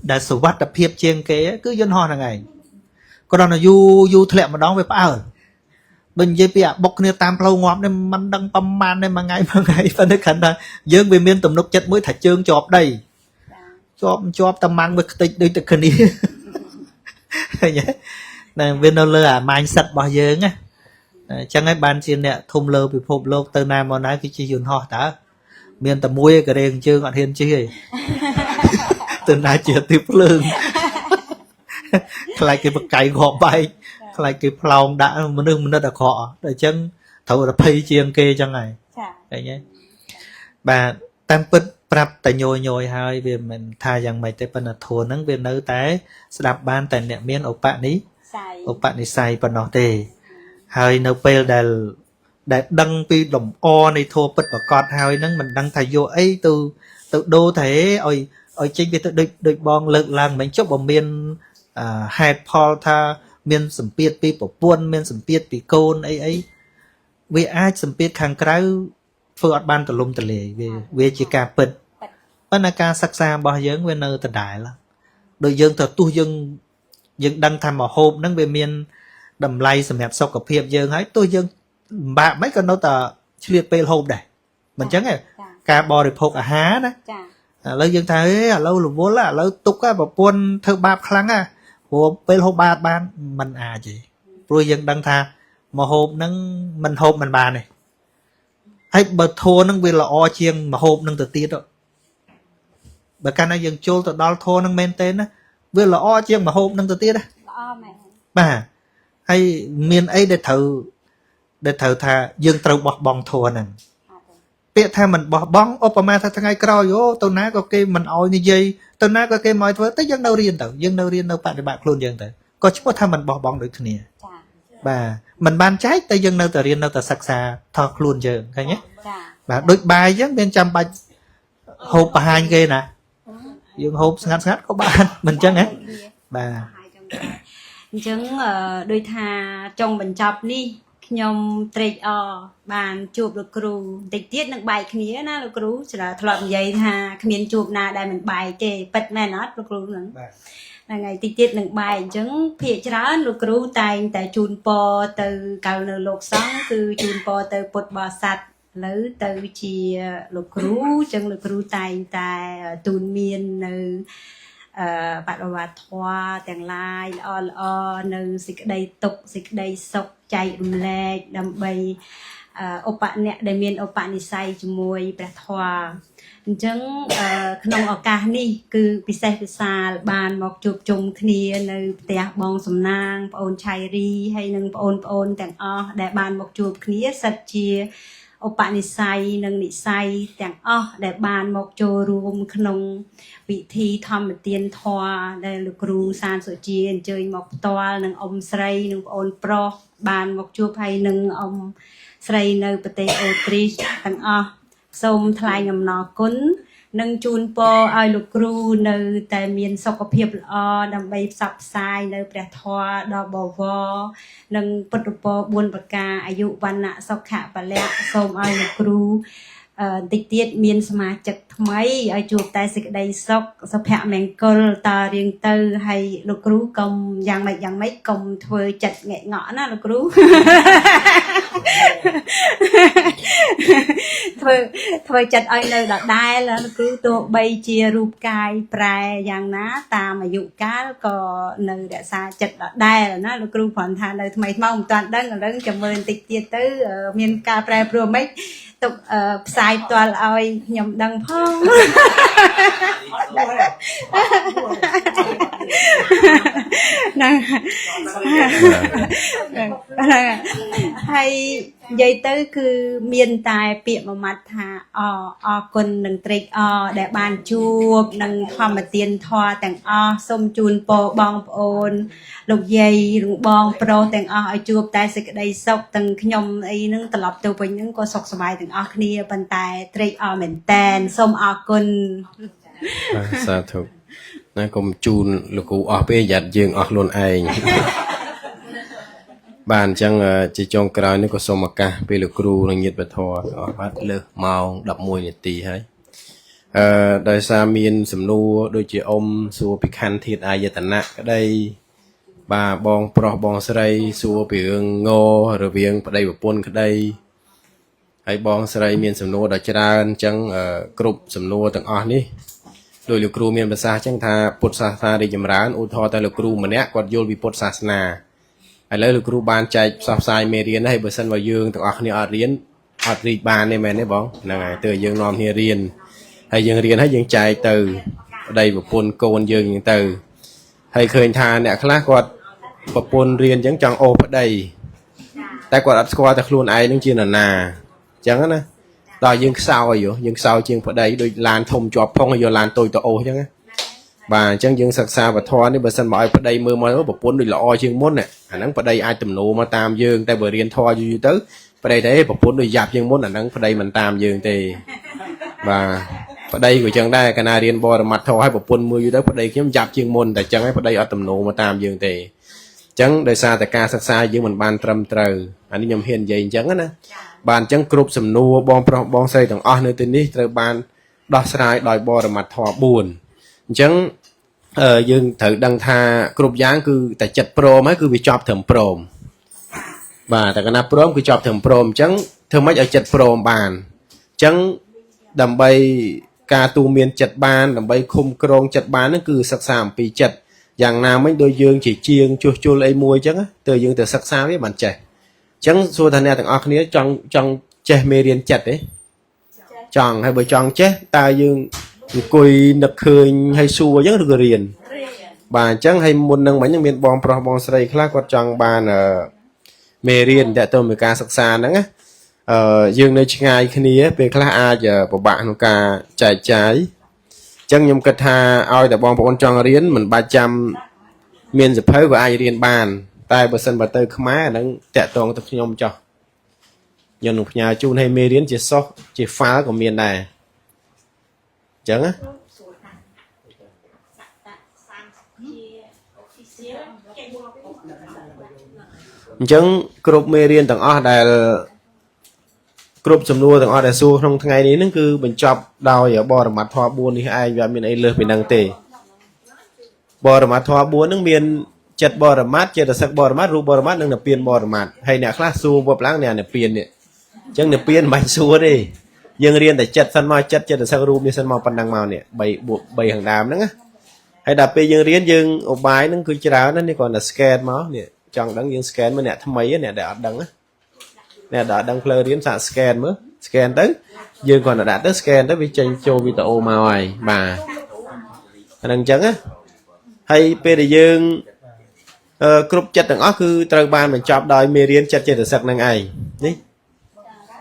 đại sự vật đặc biệt trên cái cứ dân ho hàng ngày còn đó là du thẹn mà đón về bao bên dưới bìa bọc kia tam lâu ngọt nên mình đăng pam man nên mà ngày phân được khẩn là dương về miền tầm nóc chất mới thạch trương chọp đây chọp tầm mang với tịch đây từ khẩn đi nhé này viên đâu lơ à mang sạch bao giờ nhá chẳng ai ban trên nè thùng lơ bị phộp lô từ nam mà nói cái chi dồn ho đã miền tầm muối cái đèn chưa ngọn hiên chi từ nay chưa tiếp lương lại cái bậc cày gọt bay lại cái plong đã mình đã họ để chân thầu là pay chiên kê cho ngày đấy nhé bà tam pít prap tại nhồi hai vì mình thay rằng mày tới phần là thua nắng về nơi té đạp ban tại nẹt miền ốc bạn ní say phần nó tề hai nấu pel để đăng pi đồng o này thua bật vào cọt hai nắng mình đăng thay vô ấy từ đô thế ở trên cái đôi bong lực làm mình chốt vào miền hạt Paul tha miền sầm piết pi bộ buôn miền sầm piết pi côn ấy vì ai sầm piết hàng cái phượt ban từ lum từ lề về chỉ cả bật ban là ca sắc xa bao giờ về nơi từ đại là đôi dân từ tu dân đăng tham mà hôm nắng về miền đầm lay sầm hẹp sau cặp hiệp dân ấy tôi dân bạn mấy con nó tờ liệt pel hôm này mình chẳng này ca bò để phộc há đó lấy dân thấy lâu là vốn là lâu tục á bảo buôn thơ bạp kháng à của pel hôm ba ban mình chị rồi dân đăng tha mà hôm nắng mình hôm mình bà này hay bờ thô nắng vì là o chiêng mà hôm nắng từ tiết đó bởi cái này dân chôn từ đó thô nắng men tên á vì là o chiêng mà hôm nắng từ tiết á bà hay miền ấy để thử thà dương trâu bọt bong thua nè biết tha mình bỏ bong Obama tha ngày cào vô tôi ná có cái mình oi như vậy tôi ná có cái mọi thứ tới dân đâu riêng đâu bạn luôn dân tới có chút tha mình bỏ bong được thế này bà mình ban trái tới dân đâu tờ riêng đâu tờ sặc xa thọ luôn giờ cái nhé bà đôi bài chứ bên trăm bài hộp hai kia nè dương hộp ngắt có bạn mình chân ấy bà chứng đôi thà trong bình chọc đi nhom trade bàn chụp được cừu tịch tiết nâng bài khía na được cừu chỉ là thọt dây thà miền chụp na đây mình bài chè bật mẹ nó được cừu nữa là ngày tịch tiết nâng bài chứng phía trái được cừu tay tại chun po từ cầu nở lột sóng từ chun po từ bột bò sạch lấy từ chỉ được cừu chứng được cừu tay tại tuôn miền nở bạn bà thoa tiền lai nâng xịt đầy tục xịt đầy sọc chạy đùm lẹ đầm bay opa nè đại miền opa ni say cho môi bẹt thoa chứng nông ở ca ni cứ bị xa bàn một chụp chung kia nơi tè bong sầm nang ôn chai ri hay nâng ôn tiền để bàn một chụp kia sạch chia opa ni say nâng ni say tiền để bàn một chô rùm nông vị thi thăm tiền thoa đây là cừu san sợi chia chơi một toa nâng ông say nâng ôn pro bàn một chụp hay nâng ông say nơi bờ tây ô tri tiền xôm thay ngầm nọ cún nâng chun po ai lục cừu nơi tại miền sọc phiệp đầm bay sập sai nơi bẹt thoa đò bò vò nâng bật po buôn bạc caอายุวันนะสกขะปะแลxôm ai lục cừuติดเตียดเมียนสมาจักทำไมไอจูบแต่สิกได้ซอกสะแพะแมงกลตาเรียงเตอให้ลูกรู้กลมยังไม่กลมเธอจัดแงะเงาะนะลูกรู้เธอจัดไอเลยดอกได้แล้วลูกรู้ตัวใบเชียรูปกายแปรอย่างนะตามอายุก้าก็เนยเดซาจัดดอกได้แล้วนะลูกรู้ผ่อนทานเลยทำไมมองตอนดังจะเมินติดเตียดตื้อเมียนกาแปรปลัวไม่tục xài toàn ơi nhầm đằng phong hay dây tới cứ miền tài piệm mà mặt thà con nâng trịch để bàn chuột nâng thò mà tiền thò tặng xôm chun po bong ôn lục dây lục bong pro tặng ở chuột tai sẽ đây sọc tầng nhom ấy nâng tập từ với những con sọc sài tặng kia bàn tài trịch mình tàn xôm con sa thục nãy cùng chun lục cụ bây giờ dừng luôn ai bàn chẳng chỉ trong cái này có số mà cả bây giờ cừu là nhiệt bật thò bắt lơ màu đập môi nhiệt tì hay đời xa miền sầm nu đôi chị ôm xua bị khăn thiệt ai giờ tận nặng cái đây bà bong pro bong sợi xua bị ngô rồi viếng ở đây một pôn cái đây hay bong sợi miền sầm nu đã chơi chẳng cụp sầm nu tận on đi đôi lục cừu miền bờ xa chẳng tha bột sa tha để chấm rán u thò tay lục cừu mà nè quạt vô bị bột sa naไอ้เลยลูกครูบานใจสอบสายเมเรียนให้เบอร์สันว่ายืงต้องออกเนี่ยอดเรียนอดรีบานเนี่ยแม่เนี่ยบ้องนั่งไงเตยยืงนอนเฮียเรียนให้ยืงเรียนให้ยืงใจเตยได้แบบปนโกนยืงยังเตยให้เคยทานเนี่ยคลาสกอดแบบปนเรียนยังจังโอพอได้แต่กอดอัดสกอตแต่ครูนไอ้นึงจีนนาจังนะตอนยืงเศร้าอยู่ยืงเศร้าจีงพอได้โดยลานทมจอบพงอยู่ลานตัวโอจังนะbà chẳng dừng sạc xa và thoa nếu bà sân bảo ở đây mưa mà nó bột bốn được là o chương môn này nắng ở đây ai tầm nụ mà tam dương tay bờ riêng thoa như tới ở đây thế bột bốn được dạp chương môn là nắng ở đây mình tam dương thì và ở đây của chẳng đây cái riêng bò mặt thoa hay bột bốn mưa như tới ở đây kiếm dạp chương môn tại chẳng ấy ở đây ở tầm nụ mà tam dương thì chẳng đời xa tại ca sạc xa dương mình ban trầm trời anh đi nhầm hiền vậy chẳng á nè bàn chẳng cướp sầm nụ bom xây thằng o nơi tên đi trời ban đo sai đòi bò mặt thoa buồn chẳng dương thử đăng tha cục dáng cứ tại chặt pro mấy cứ bị chọc thầm prom và tại cái nào prom cứ chọc thầm prom chẳng thường mấy ở chặt prom bàn chẳng đầm bay ca tu miền chặt ban đầm bay khung krong chặt ban nó cứ sắc sàm bị chặt dạng nào mấy đôi dương chỉ chiêng chua lấy môi chẳng từ dương từ sắc sàm với bàn trẻ chẳng xua thành ra thằng óc này trong che mê riêng chặt đấy chọn hay bởi chọn chết ta dương cùi nực khơi hay xua rất là riền bà chẳng hay muốn nâng mấy những miền bong pro bong sấy khác quạt trăng bàn mê riêng để tôi mới ca sắc xa nữa dương nơi ngay khi ní về khác ai giờ của bạn ca chạy trái chẳng nhung cật hà ai để bong bong trăng riêng mình 300 miền dập hơi của ai riêng bàn tai bờ sân bờ tây khmá đang tẹt toàn tập nhung cho nhân lục nhà chun hay mê riêng chỉ sóc chỉ phá của miền này chẳng á chẳng group mê riêng tầng ở đây group chấm đua tầng ở đây xu trong ngàyนี้นั่นคือเป็นจับดาวอย่าบอร์มัดทอบุญที่ไอ้แบบมีไอ้เลือเป็นนางเตะบอร์มัดทอบุญนั่งเมียนจัดบอร์มัดจัดสักบอร์มัดรูบอร์มัดนั่งเนี่ยเปลี่ยนบอร์มัดให้เนี่ยคลาสซูบล้างเนี่ยเปลี่ยนเนี่ยจังเนี่ยเปลี่ยนใบซูดิยังเรียนแต่จัดสันมาจัดสักรูปนี่สันมาปันดังมาเนี่ยใบบวกใบหางดามนั่งให้ดับไปยังเรียนยังอบายนั่นคือจะแล้วนั่นนี่ก่อนlà scan máuเนี่ยจังดังยังสแกนมาเนี่ยทำไมเนี่ยได้ดังáเนี่ยได้ดังเพลย์เรียนสารสแกนมั้ยสแกนtới dương còn là đã tới scan tới vi tranh châu vi tàu mà ngoài bà đằng trắng á hay p để dương group chất đằng ó cứ trời ban mình chọn đòi mê riêng chất chất sạc năng ai đi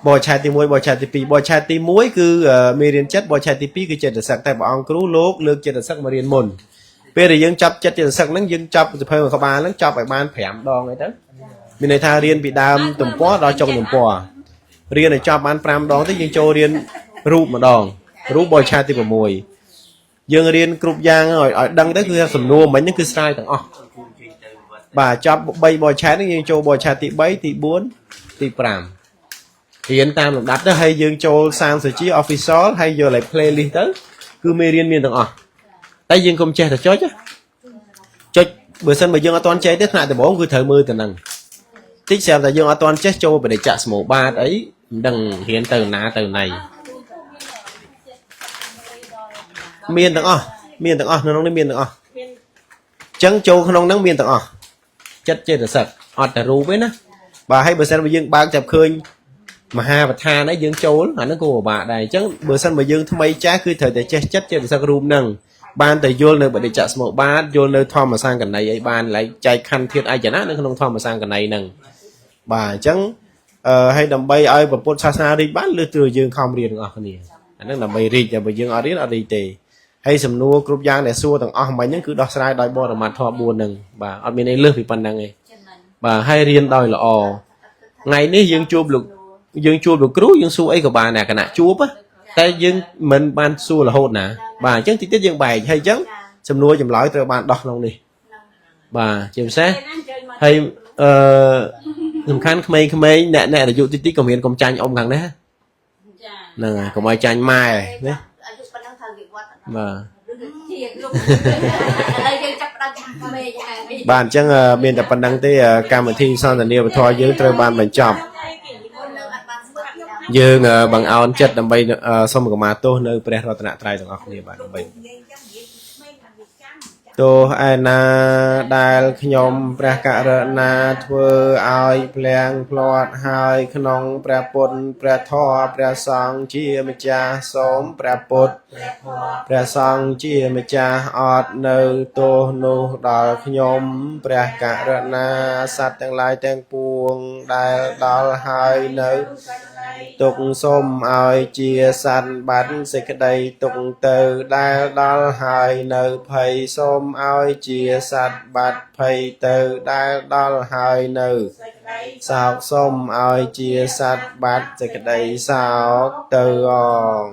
bò chai tí muối bò chai tí pi bò chai tí muối cứ mê riêng chất bò chai tí pi cứ chất sạc tại bọn cứu lốp lược chất sạc mà riêng mồn p để dương chọc chất sạc năng dương chọc từ phơi mà các bạn nó chọc phải ban phèm đòn ấy đó mình này tha riêng bị đam tụm quá đó trong tụm bò riêng này cho bán pram đó tới dương châu riêng rúp mà đòn rúp bò chai tí của mùi dương riêng group giang rồi ở đăng tới cứ sầm nua mấy những cứ sai thằng bà cho bay bò chai nó dương châu bò chai tí 3 tí 4 tí pram hiện tam là đặt tới hay dương châu sang sự chí official hay giờ lại playlist tới cứ mê riêng miền thằng tay dương không che thật chói chứ cho bữa sân mà dương ở toàn che tiếp lại từ bốn cứ thời mưa từ nằng tích xem là dương ở toàn chết châu để chặt mổ ba ấy đừng hiện từ ná từ này miền thằng nó nói miền thằng trắng châu không nắng miền thằng chất trên là sạch ọt là rú với nó bà hay bữa sân mà dương ba chập khơi mà ha và tha nó dương châu nó cô bà này trắng bữa sân mà dương thay mấy trái cứ thời để chất trên là sạch rú nằng ban từ vô nơi để chặt một ba vô nơi thom mà sang cái này ấy ban lại chạy khăn thiết ai chả nó không thom mà sang cái này nằng bà trắng hay đầm bay ai và post sa đi bán lừa từ dương không riêng ở này anh đang làm bay rì và dương ở đi tề hay sầm nua group giang để xua thằng mấy những cứ đo sai đòi bo là mặt thọ buồn nằng bà ở bên này lừa thì phần năng này bà hay riêng đòi là ngày ní dương chua được cứu dương xua ấy của bà nè cái nạ chua á tay dương mình ban xua là hôn nè bà chắc thì tiết dương bài hay chắc sầm nua chầm lõi từ bạn đọc lòng đi bà chìm xe hay thầm khăn khmei nè là dụ tí còn miền công tranh ông thằng đấy nè còn ai tranh mai đấy và bạn chẳng miền tập đăng tới cam thi son là nhiều thôi dưới trời ban mình chọn dương bằng áo chất đầm bay xong một mà tô nơi pre rồi tận trai thằng học này bạn đầm bay tô ai na đài nhom pre cả na thưa ai pleng plot hai khong pre pon pre tho pre sang chia mê cha xóm pre put pre sang chia mê cha ọt nơi tô nô đài nhom pre cả na sátទាំងlaiទាំងពួងដែលដល់ហើយនៅទុកសូមឲ្យជាសัตว์បាត់សេចក្តីទុកទៅដែលដល់ហើយនៅភ័យសូមឲ្យជាសัตว์បាត់ភ័យទៅដែលដល់ហើយនៅសោកសូមឲ្យជាសัตว์បាត់សេចក្តីសោកទៅអង